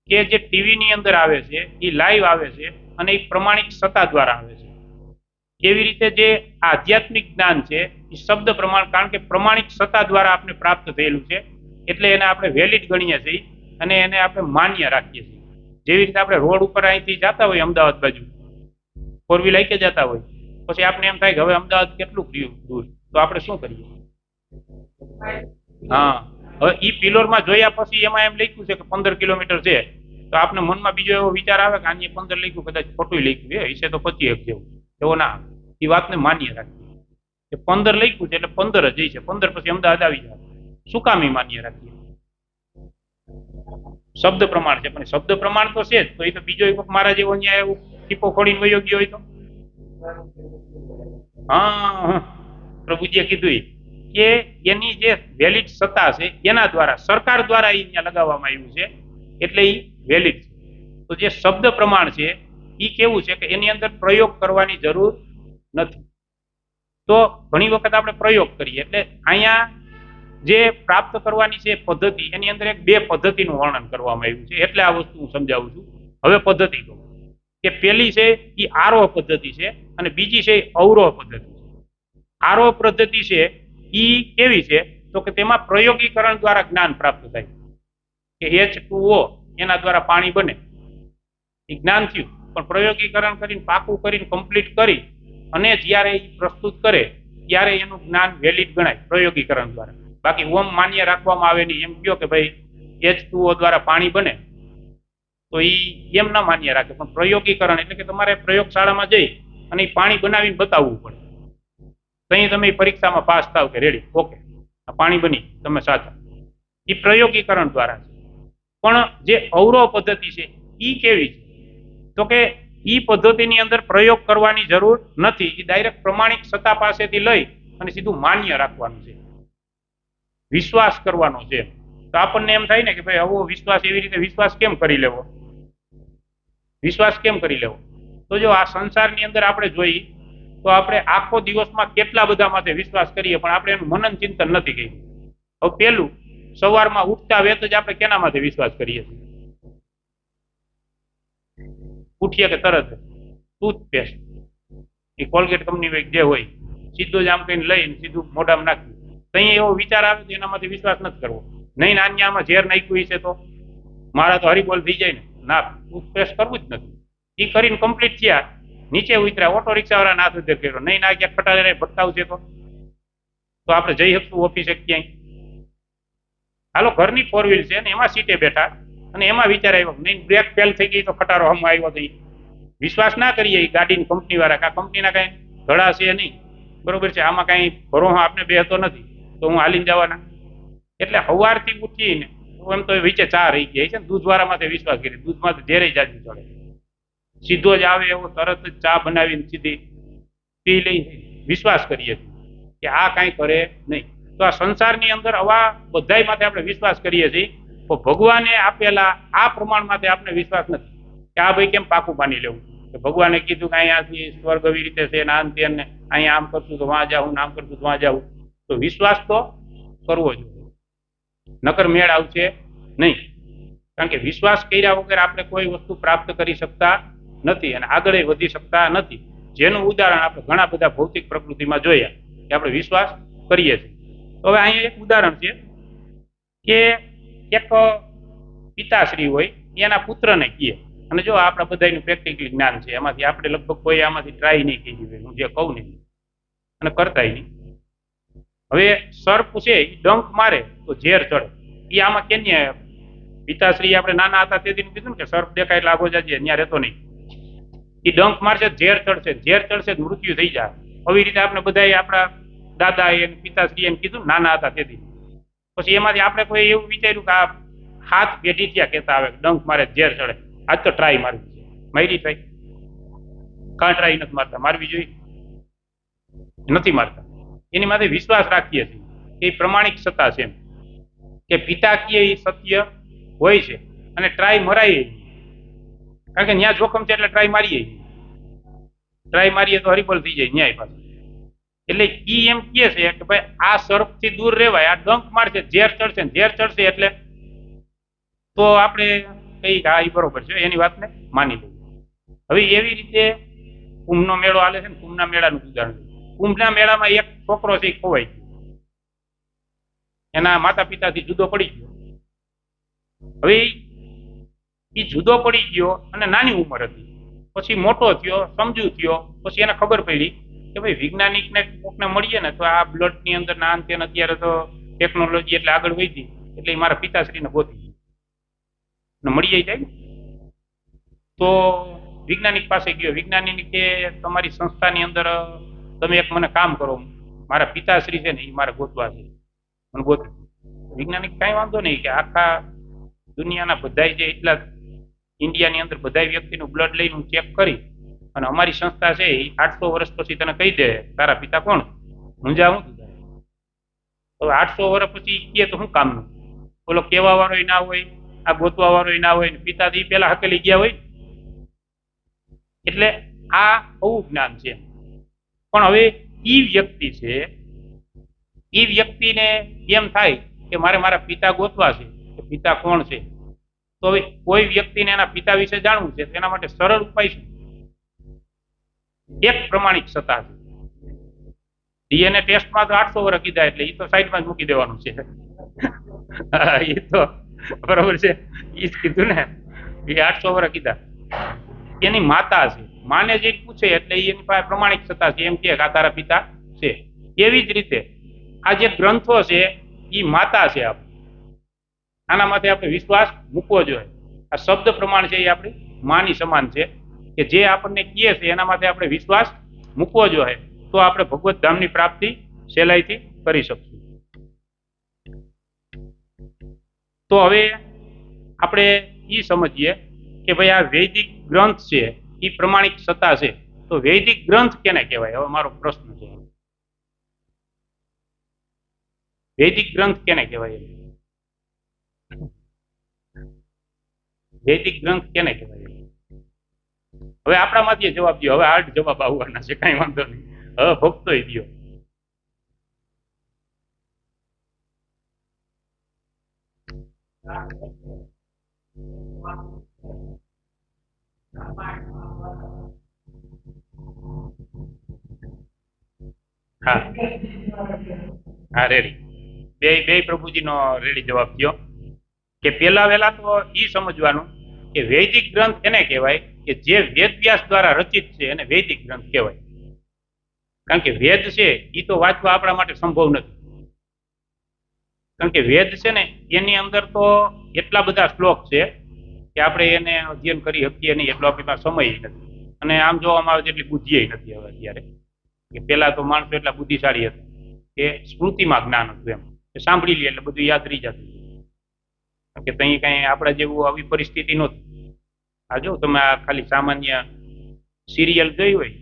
કે જે ટીવી ની અંદર આવે છે એ લાઈવ આવે છે અને એ પ્રમાણિક સત્તા દ્વારા આવે છે. કેવી રીતે? જે આધ્યાત્મિક જ્ઞાન છે એ શબ્દ પ્રમાણ, કારણ કે પ્રમાણિક સત્તા દ્વારા આપણે પ્રાપ્ત થયેલું છે એટલે એને આપણે વેલિડ ગણીએ છીએ અને એને આપણે માન્ય રાખીએ છીએ. જેવી રીતે આપણે રોડ ઉપર અહીંથી જતા હોય અમદાવાદ બાજુ, ફોર વ્હીલ લઈ કે જતા હોય, પછી આપણે એમ થાય કે હવે અમદાવાદ કેટલું દૂર, તો આપણે શું કરીએ? હા, હવે ઈ પિલોરમાં જોયા પછી એમાં એમ લખ્યું છે કે 15 કિલોમીટર છે, તો આપણે મનમાં બીજો એવો વિચાર આવે કે આની 15 લખ્યું, કદાચ ખોટું લખ્યું હશે તો 25 જેવું. એવો ના, એ વાતને માન્ય રાખીએ કે 15 લખ્યું છે એટલે 15 જ છે, 15 પછી અમદાવાદ આવી જાય. શું કામ એ માન્ય રાખીએ? શબ્દ પ્રમાણ છે. પણ શબ્દ પ્રમાણ તો છે જ, તો એ તો બીજો એક મારા જેવો અહીંયા એવું ટીપો ખોડીને વયો ગયો હોય તો? હા, પ્રભુજીએ કીધું કે એની જે વેલિડ સત્તા છે એના દ્વારા, સરકાર દ્વારા અહીંયા લગાવવામાં આવ્યું છે એટલે એ વેલિડ છે. તો જે શબ્દ પ્રમાણ છે એ કેવું છે કે એની અંદર પ્રયોગ કરવાની જરૂર નથી. તો ઘણી વખત આપણે પ્રયોગ કરીએ એટલે અહીંયા જે પ્રાપ્ત કરવાની છે પદ્ધતિ, એની અંદર એક બે પદ્ધતિનું વર્ણન કરવામાં આવ્યું છે. એટલે આ વસ્તુ હું સમજાવું છું. હવે પદ્ધતિ કહું કે પેલી છે એ આરોહ પદ્ધતિ છે અને બીજી છે અવરોહ પદ્ધતિ છે. આરોહ પદ્ધતિ છે ઈ કેવી છે? તો કે તેમાં પ્રયોગીકરણ દ્વારા જ્ઞાન પ્રાપ્ત થાય. કે H2O એના દ્વારા પાણી બને, એ જ્ઞાન થયું. પણ પ્રયોગીકરણ કરીને, પાકું કરીને, કમ્પ્લીટ કરી અને જ્યારે એ પ્રસ્તુત કરે ત્યારે એનું જ્ઞાન વેલિડ ગણાય પ્રયોગીકરણ દ્વારા. બાકી ઓમ માન્ય રાખવામાં આવે નહીં. એમ કહ્યો કે ભાઈ H2O દ્વારા પાણી બને, તો એ એમ ના માન્ય રાખે. પણ પ્રયોગીકરણ એટલે કે તમારે પ્રયોગશાળામાં જઈ અને એ પાણી બનાવીને બતાવવું પડે. તઈ તમે પરીક્ષામાં પાસ થાવ કે રેડી, ઓકે, આ પાણી બની, તમે સાચા. એ પ્રયોગીકરણ દ્વારા છે. પણ જે અવરોહ પદ્ધતિ છે એ કેવી છે? તો કે ઈ પદ્ધતિની અંદર પ્રયોગ કરવાની જરૂર નથી. એ ડાયરેક્ટ પ્રમાણિક સત્તા પાસેથી લઈ અને સીધું માન્ય રાખવાનું છે, વિશ્વાસ કરવાનો છે. તો આપણને એમ થાય ને કે ભાઈ આવો વિશ્વાસ, એવી રીતે વિશ્વાસ કેમ કરી લેવો? વિશ્વાસ કેમ કરી લેવો? તો જો આ સંસારની અંદર આપણે જોઈએ તો આપણે આખો દિવસમાં કેટલા બધા માથે વિશ્વાસ કરીએ, પણ આપણે એનું મનન ચિંતન નથી કર્યું. હવે પેલું, સવારમાં ઉઠતા વેત જ આપણે કેના માથે વિશ્વાસ કરીએ છીએ? ઉઠીએ કે તરત ટૂથપેસ્ટ, એ કોલગેટ કંપની જે હોય, સીધો જ આમ કહીને લઈને સીધું મોઢામાં નાખ્યું. કઈ એવો વિચાર આવે તો એનામાંથી વિશ્વાસ નથી કરવો. નહીં, નાન્યામાં ઝેર નાખ્યું છે તો મારા તો હરિબોલ થઈ જાય ને, ના, ટૂથપેસ્ટ કરવું જ નથી. એ કરીને કમ્પ્લીટ થયા, નીચે ઉતર્યા, ઓટો રિક્ષા વાળા નાથ ઉદ્યોગ કર્યો. નહીં, ના, ક્યાંક ખટારે ભટકાવશે તો આપણે જઈ શકશું ઓફિસે ક્યાંય? હાલો, ઘરની ફોર વ્હીલ છે ને એમાં સીટે બેઠા અને એમાં વિચાર આવ્યો નહીં, બ્રેક ફેલ થઈ ગઈ તો ખટારો હમ આવ્યો તો વિશ્વાસ ના કરીએ. એ ગાડીની કંપની વાળા, કા કંપનીના કઈ ધડા છે નહીં, બરોબર છે, આમાં કઈ ભરોસો આપને બેહતો નથી, તો હું હાલીને જવાના. એટલે સવારથી ઉઠીને એમ તો વિચે ચા રહી ગયા છે ને, દૂધવાળા માથે વિશ્વાસ કરી, દૂધમાં તો ઝેરે જાજુ ચડે. સીધો જ આવે એવો તરત જ ચા બનાવીને સીધી પી લઈ, વિશ્વાસ કરીએ કે આ કાંઈ કરે નહીં. તો આ સંસારની અંદર આવા બધાય માથે આપણે વિશ્વાસ કરીએ છીએ, તો ભગવાને આપેલા આ પ્રમાણ માથે આપણે વિશ્વાસ નથી કે આ ભાઈ કેમ પાકું માની લેવું. કે ભગવાને કીધું કે અહીંયાથી સ્વર્ગ એવી રીતે છે, આમ તેને અહીંયા આમ કરશું તો વાં જાઉં, આમ કરશું તો વાં જાઉં. તો વિશ્વાસ તો કરવો જોઈએ, નકર મેળ આવશે નહીં. કારણ કે વિશ્વાસ કર્યા વગર આપણે કોઈ વસ્તુ પ્રાપ્ત કરી શકતા નથી અને આગળ વધી શકતા નથી. જેનું ઉદાહરણ આપણે ઘણા બધા ભૌતિક પ્રકૃતિમાં જોયા કે આપણે વિશ્વાસ કરીએ છીએ. તો હવે અહીંયા એક ઉદાહરણ છે કે એક પિતાશ્રી હોય, એના પુત્રને કહે, અને જો આપણા બધાનું પ્રેક્ટિકલી જ્ઞાન છે, એમાંથી આપણે લગભગ કોઈ આમાંથી ટ્રાય નહીં કરી હોય, હું જે કહું નહીં, અને કરતાય નહીં. હવે સર્પ છે એ ડંખ મારે તો ઝેર ચડે. એ આમાં કેને પિતાશ્રી આપણે નાના હતા તેથી કીધું ને કે સર્પ દેખાય એટલે આગો જાજે, ત્યાં રહેતો નહીં. એ ડંખ મારશે ઝેર ચડશે, ઝેર ચડશે મૃત્યુ થઈ જાય. આવી રીતે આપણે બધા આપણા દાદા એ પિતાશ્રી એમ કીધું નાના હતા તેથી. પછી એમાંથી આપણે કોઈ એવું વિચાર્યું કે આ હાથ પેઢી ત્યાં કહેતા આવે ડંખ મારે ઝેર ચડે, આજ તો ટ્રાય મારવી છે. મારી ટ્રાય? કાં ટ્રાય નથી મારતા? મારવી જોઈએ? નથી મારતા. એની માટે વિશ્વાસ રાખીએ છીએ કે એ પ્રમાણિક સત્તા છે, એમ કે પિતા કહે એ સત્ય હોય છે અને ટ્રાય મરાય. કારણ કે ન્યા જોખમ છે એટલે ટ્રાય મારીએ. ટ્રાય મારીએ તો હરિબોલ થઈ જાય ન્યાય પાસે. એટલે ઈ એમ કહે છે કે ભાઈ આ સર્પથી દૂર રહેવાય, આ ડંખ મારશે ઝેર ચડશે, ઝેર ચડશે એટલે તો આપણે કઈ હા એ બરોબર છે, એની વાતને માની લઈએ. હવે એવી રીતે કુંભનો મેળો હાલે છે ને, કુંભના મેળાનું ઉદાહરણ. કુંભના મેળામાં એક છોકરો છે એ ખોવાઈ ગયો, એના માતા પિતાથી જુદો પડી ગયો. હવે એ જુદો પડી ગયો અને નાની ઉંમર હતી, પછી મોટો થયો, સમજુ થયો, પછી એને ખબર પડી કે ભાઈ વૈજ્ઞાનિક ને કોકને મળીએ ને તો આ બ્લડ ની અંદર ના અંતે અત્યારે તો ટેકનોલોજી એટલે આગળ વધી, એટલે મારા પિતાશ્રીને ગોતી મળી જાય ને. તો વૈજ્ઞાનિક પાસે ગયો. વૈજ્ઞાનિક કે તમારી સંસ્થાની અંદર તમે એક મને કામ કરો, મારા પિતાશ્રી છે ને એ મારે ગોતવા છે, મને ગોત. વૈજ્ઞાનિક કઈ વાંધો નહીં કે આખા દુનિયાના બધા જે એટલા ઇન્ડિયાની અંદર બધા વ્યક્તિનું બ્લડ લઈને હું ચેક કરી અને અમારી સંસ્થા છે એ 800 વર્ષ પછી તને કહી દે તારા પિતા કોણ. મુંજા હું હવે 800 વર્ષ પછી કહે તો શું કામનું? બોલો કેવા વાળો ના હોય, આ ગોતવા વાળો ના હોય, પિતાજી પેલા હકેલી ગયા હોય. એટલે આ આવું જ્ઞાન છે. પણ હવે ઈ વ્યક્તિ છે, ઈ વ્યક્તિને એમ થાય કે મારે મારા પિતા ગોતવા છે, પિતા કોણ છે. તો હવે કોઈ વ્યક્તિને એના પિતા વિશે જાણવું છે, તેના માટે સરળ ઉપાય છે એક પ્રમાણિક સત્તા છે. ડીએનએ ટેસ્ટમાં તો 800 વર્ષ કીધા એટલે એ તો સાઈડમાં જ મૂકી દેવાનું છે. એ તો બરોબર છે, એ જ કીધું ને, એ 800 વર્ષ કીધા. એની માતા છે, માને જે પૂછે એટલે એની પાસે પ્રમાણિક સત્તા છે, એમ કે આ તારા પિતા છે. એવી જ રીતે આ જે ગ્રંથો છે એ માતા છે. આના માટે આપણે વિશ્વાસ મૂકવો જોઈએ. આ શબ્દ પ્રમાણ છે એ આપણી માની સમાન છે, કે જે આપણને કહે છે એના માટે આપણે વિશ્વાસ મૂકવો જોઈએ, તો આપણે ભગવત ધામની પ્રાપ્તિ સહેલાઈથી કરી શકશું. તો હવે આપણે એ સમજીએ કે ભાઈ આ વૈદિક ગ્રંથ છે એ પ્રમાણિક સત્તા છે, તો વૈદિક ગ્રંથ કેને કહેવાય? હવે મારો પ્રશ્ન છે, વૈદિક ગ્રંથ કેને કહેવાય? વૈદિક ગ્રંથ કેને કહેવાય? હવે આપણામાંથી જવાબ દો. હવે હાર્ડ જવાબ આવવાના છે, કઈ વાંધો નહીં. હવે ભક્તો દો. હા હા, રેડી. બે પ્રભુજીનો રેડી જવાબ દો. કે પેલા વેલા તો ઈ સમજવાનું કે વૈદિક ગ્રંથ એને કહેવાય કે જે વેદ વ્યાસ દ્વારા રચિત છે એને વૈદિક ગ્રંથ કહેવાય. કારણ કે વેદ છે એ તો વાંચવા આપણા માટે સંભવ નથી. કારણ કે વેદ છે ને એની અંદર તો એટલા બધા શ્લોક છે કે આપણે એને અધ્યયન કરી શકીએ નહીં, એટલો આપણી પાસે સમય નથી. અને આમ જોવામાં આવે એટલી બુદ્ધિ નથી હવે અત્યારે. કે પેલા તો માણસો એટલા બુદ્ધિશાળી હતા કે સ્મૃતિમાં જ્ઞાન હતું, એમ કે સાંભળી લે એટલે બધું યાદ રહી જતું. કે તઈ કઈ આપણા જેવું આવી પરિસ્થિતિ નહોતી. આ જો તમે આ ખાલી સામાન્ય સિરિયલ જોઈ હોય,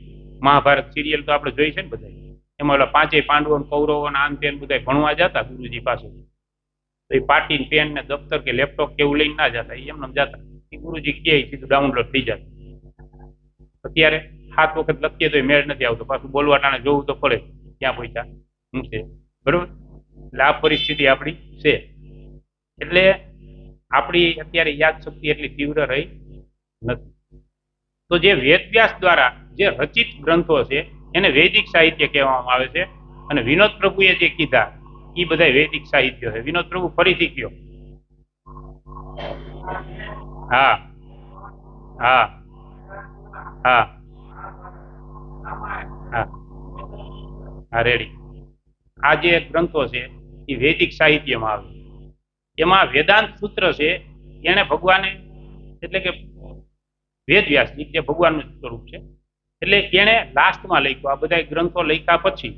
મહાભારત સિરિયલ તો આપણે જોઈ છે ને બધા, એમાં ઓલા 5 પાંડવો કૌરવો આમ તેમ બધા ભણવા જતા ગુરુજી પાસે, તો એ પાટી પેન ને દફતર કે લેપટોપ કે એવું લઈને ના જતા, એમને જતા. એ ગુરુજી કહે સીધું ડાઉનલોડ થઈ જતું. અત્યારે 7 વખત લખીએ તો મેળ નથી આવતો, પાછું બોલવા ટાણે જોવું તો પડે ક્યાં પૈસા શું છે. બરોબર? એટલે આ પરિસ્થિતિ આપણી છે. એટલે આપણી અત્યારે યાદ શક્તિ એટલી તીવ્ર રહી નથી. તો જે વેદ વ્યાસ દ્વારા જે રચિત ગ્રંથો છે એને વૈદિક સાહિત્ય કહેવામાં આવે છે. અને વિનોદ પ્રભુએ જે કીધા એ બધા વૈદિક સાહિત્ય છે. વિનોદ પ્રભુ ફરીથી કયો. હા હા હા હા હા, રેડી. આ જે ગ્રંથો છે એ વૈદિક સાહિત્યમાં આવે. એમાં વેદાંત સૂત્ર છે એને ભગવાને, એટલે કે વેદવ્યાસજી જે ભગવાનનું સ્વરૂપ છે, એટલે એને લાસ્ટમાં લખ્યું. આ બધા ગ્રંથો લખ્યા પછી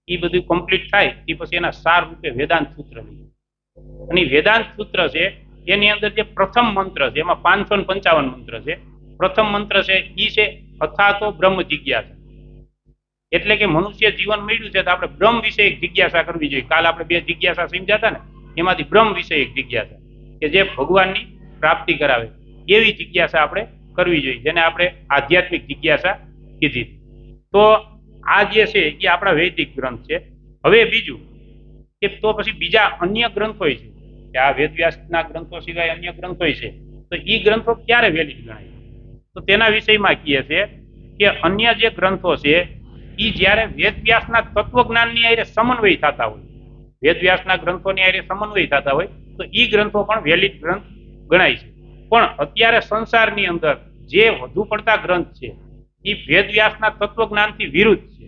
એ બધું કમ્પ્લીટ થાય એ પછી એના સાર રૂપે વેદાંત સૂત્ર લખ્યું. અને વેદાંત સૂત્ર છે એની અંદર જે પ્રથમ મંત્ર છે, એમાં 555 મંત્ર છે. પ્રથમ મંત્ર છે ઈ છે અથાતો બ્રહ્મ જિજ્ઞાસા. એટલે કે મનુષ્ય જીવન મળ્યું છે તો આપણે બ્રહ્મ વિશે એક જિજ્ઞાસા કરવી જોઈએ. કાલ આપણે 2 જિજ્ઞાસા સમજાતા ને, એમાંથી બ્રહ્મ વિશે એક જિજ્ઞાસા કે જે ભગવાનની પ્રાપ્તિ કરાવે એવી જિજ્ઞાસા આપણે કરવી જોઈએ, જેને આપણે આધ્યાત્મિક જિજ્ઞાસા કીધી. તો આ જે છે એ આપણા વૈદિક ગ્રંથ છે. હવે બીજું કે તો પછી બીજા અન્ય ગ્રંથો છે કે આ વેદવ્યાસના ગ્રંથો સિવાય અન્ય ગ્રંથો છે, તો એ ગ્રંથો ક્યારે વેલિડ ગણાય? તો તેના વિષયમાં કહે છે કે અન્ય જે ગ્રંથો છે એ જ્યારે વેદવ્યાસના તત્વજ્ઞાનની હારે સમન્વય થતા હોય, વેદવ્યાસના ગ્રંથોની હારે સમન્વય થતા હોય તો એ ગ્રંથો પણ વેલિડ ગ્રંથ ગણાય છે. પણ અત્યારે સંસારની અંદર જે વધુ પડતા ગ્રંથ છે એ વેદવ્યાસના તત્વજ્ઞાનથી વિરુદ્ધ છે.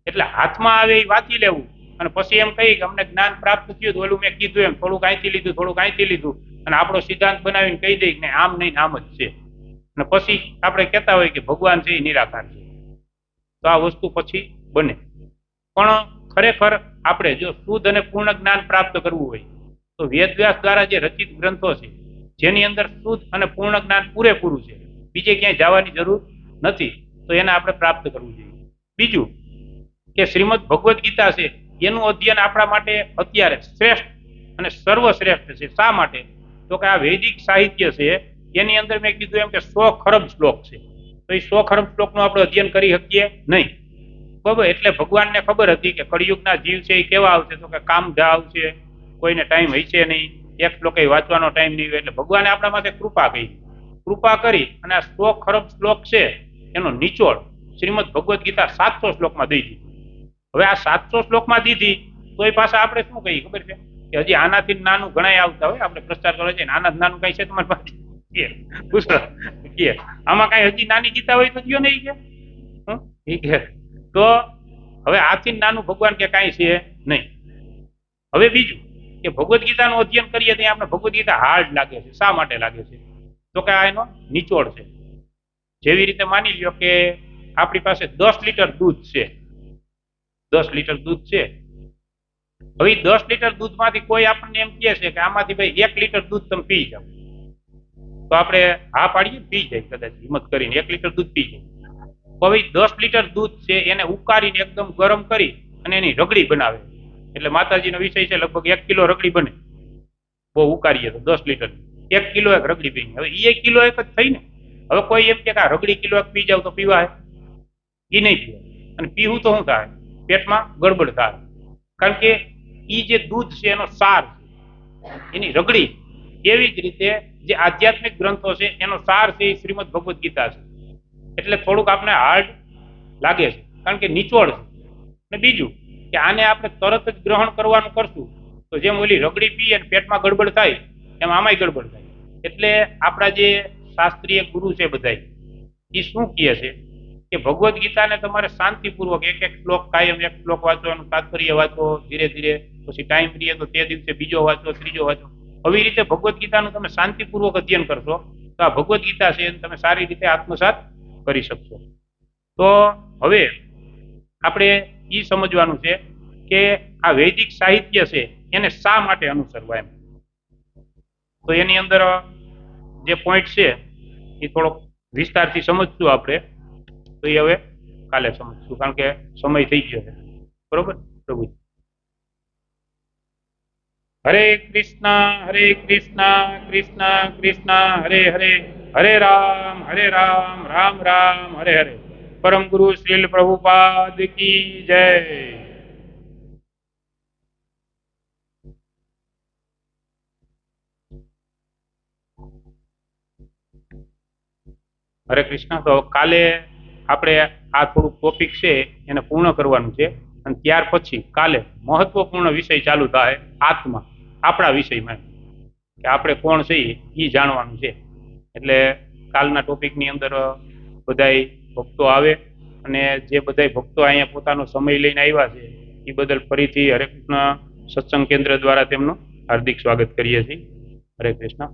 એટલે હાથમાં આવે એ વાંચી લેવું અને પછી એમ કહી કે અમને જ્ઞાન પ્રાપ્ત થયું તો ઓલું મેં કીધું એમ થોડુંક અહીંથી લીધું થોડુંક અહીંથી લીધું અને આપણો સિદ્ધાંત બનાવીને કહી દઈ કે આમ નહીં આમ જ છે. અને પછી આપણે કહેતા હોય કે ભગવાન છે એ નિરાકાર છે. તો આ વસ્તુ પછી બને. પણ ખરેખર આપણે જો શુદ્ધ અને પૂર્ણ જ્ઞાન પ્રાપ્ત કરવું હોય તો વેદવ્યાસ દ્વારા જે રચિત ગ્રંથો છે જેની અંદર શુદ્ધ અને પૂર્ણ જ્ઞાન પૂરેપૂરું છે, બીજે ક્યાંય જવાની જરૂર નથી, તો એને આપણે પ્રાપ્ત કરવું જોઈએ. બીજું કે શ્રીમદ ભગવદ્ ગીતા છે એનું અધ્યયન આપણા માટે અત્યારે શ્રેષ્ઠ અને સર્વશ્રેષ્ઠ છે. શા માટે? તો કે આ વૈદિક સાહિત્ય છે એની અંદર મેં કીધું એમ કે 100 ખરબ શ્લોક છે. તો એ 100 ખરબ શ્લોકનું આપણે અધ્યયન કરી શકીએ નહીં, બરાબર? એટલે ભગવાનને ખબર હતી કે કળિયુગના જીવ છે એ કેવા આવશે, તો કે કામધા આવશે, કોઈને ટાઈમ હશે નહીં, એક શ્લોક વાંચવાનો ટાઈમ નહીં હોય. એટલે ભગવાને આપણા માટે કૃપા કરી. કૃપા કરી અને આ 100 ખરબ શ્લોક છે એનો નિચોડ શ્રીમદ ભગવદ્ ગીતા 700 શ્લોકમાં દઈ દીધી. હવે આ 700 શ્લોકમાં દીધી તો એ પાછા આપણે શું કહીએ ખબર છે કે હજી આનાથી નાનું ઘણા આવતા હોય, આપણે પ્રચાર કરો છે આના નાનું કઈ છે તમારી પાસે આમાં કઈ હજી નાની ગીતા હોય તો કયો નહીં કે તો હવે આથી નાનું ભગવાન કે કાંઈ છે નહીં. હવે બીજું કે ભગવદ્ ગીતાનું અધ્યયન કરીએ ત્યાં આપણે ભગવદ્ ગીતા હાર્ડ લાગે છે. શા માટે લાગે છે? તો કે આ એનો નિચોડ છે. જેવી રીતે માની લ્યો કે આપણી પાસે 10 લીટર દૂધ છે, 10 લીટર દૂધ છે. હવે 10 લીટર દૂધમાંથી કોઈ આપણને એમ કહે છે કે આમાંથી ભાઈ 1 લીટર દૂધ તમે પી જાઓ, તો આપણે હા પાડીએ, પી જાય કદાચ હિંમત કરીને 1 લીટર દૂધ પી જાય. હવે 10 લીટર દૂધ છે એને ઉકાળીને એકદમ ગરમ કરી અને એની રગડી બનાવે. એટલે માતાજીનો વિષય છે, લગભગ 1 કિલો રગડી બને બહુ ઉકાળીએ તો 10 લીટર 1 કિલો એક રગડી પી. હવે એ કિલો એક જ થઈ ને. હવે કોઈ એમ કે આ રગડી કિલો એક પી જાવ તો પીવાય? એ નહીં પીવાય. અને પીવું તો શું થાય? પેટમાં ગડબડ થાય. કારણ કે એ જે દૂધ છે એનો સાર છે, એની રગડી. એવી જ રીતે જે આધ્યાત્મિક ગ્રંથો છે એનો સાર છે એ શ્રીમદ ભગવદ્ ગીતા છે. એટલે થોડુંક આપણે હાર્ડ લાગે છે કારણ કે નિચોડ છે. અને બીજું કે આને આપણે તરત જ ગ્રહણ કરવાનું કરશું તો જેમ ઓલી રગડી પી અને પેટમાં ગડબડ થાય એમ આમાંય ગડબડ થાય. એટલે આપણા જે શાસ્ત્રીય ગુરુ છે બધા એ શું કહે છે કે ભગવદ્ ગીતાને તમારે શાંતિપૂર્વક એક એક શ્લોક કાયમ એક શ્લોક વાંચવાનું, તાત્પર્ય વાંચો ધીરે ધીરે, પછી ટાઈમ રહીએ તો તે દિવસે બીજો વાંચો, ત્રીજો વાંચો. આવી રીતે ભગવદ્ ગીતાનું તમે શાંતિપૂર્વક અધ્યયન કરશો તો આ ભગવદ્ ગીતા છે એને તમે સારી રીતે આત્મસાત કરી શકશો. તો હવે આપણે એ સમજવાનું છે કે આ વૈદિક સાહિત્ય છે એને શા માટે અનુસરવા એમ. તો એની અંદર જે પોઈન્ટ છે એ થોડોક વિસ્તારથી સમજશું આપણે, તો એ હવે કાલે સમજશું કારણ કે સમય થઈ ગયો છે. બરોબર પ્રભુ? હરે કૃષ્ણ કૃષ્ણ કૃષ્ણ હરે હરે, હરે રામ રામ રામ હરે હરે. પરમ ગુરુ શ્રીલ પ્રભુપાદ કી જય. હરે કૃષ્ણ. તો કાલે આપણે આ થોડુંક ટોપિક છે એને પૂર્ણ કરવાનું છે અને ત્યાર પછી કાલે મહત્વપૂર્ણ વિષય ચાલુ થાય આત્મા, આપણા વિષયમાં કે આપણે કોણ છીએ એ જાણવાનું છે. એટલે કાલના ટોપિકની અંદર બધાય ભક્તો આવે અને જે બધા ભક્તો અહીંયા પોતાનો સમય લઈને આવ્યા છે એ બદલ ફરીથી હરે કૃષ્ણ સત્સંગ કેન્દ્ર દ્વારા તેમનું હાર્દિક સ્વાગત કરીએ છીએ. હરે કૃષ્ણ.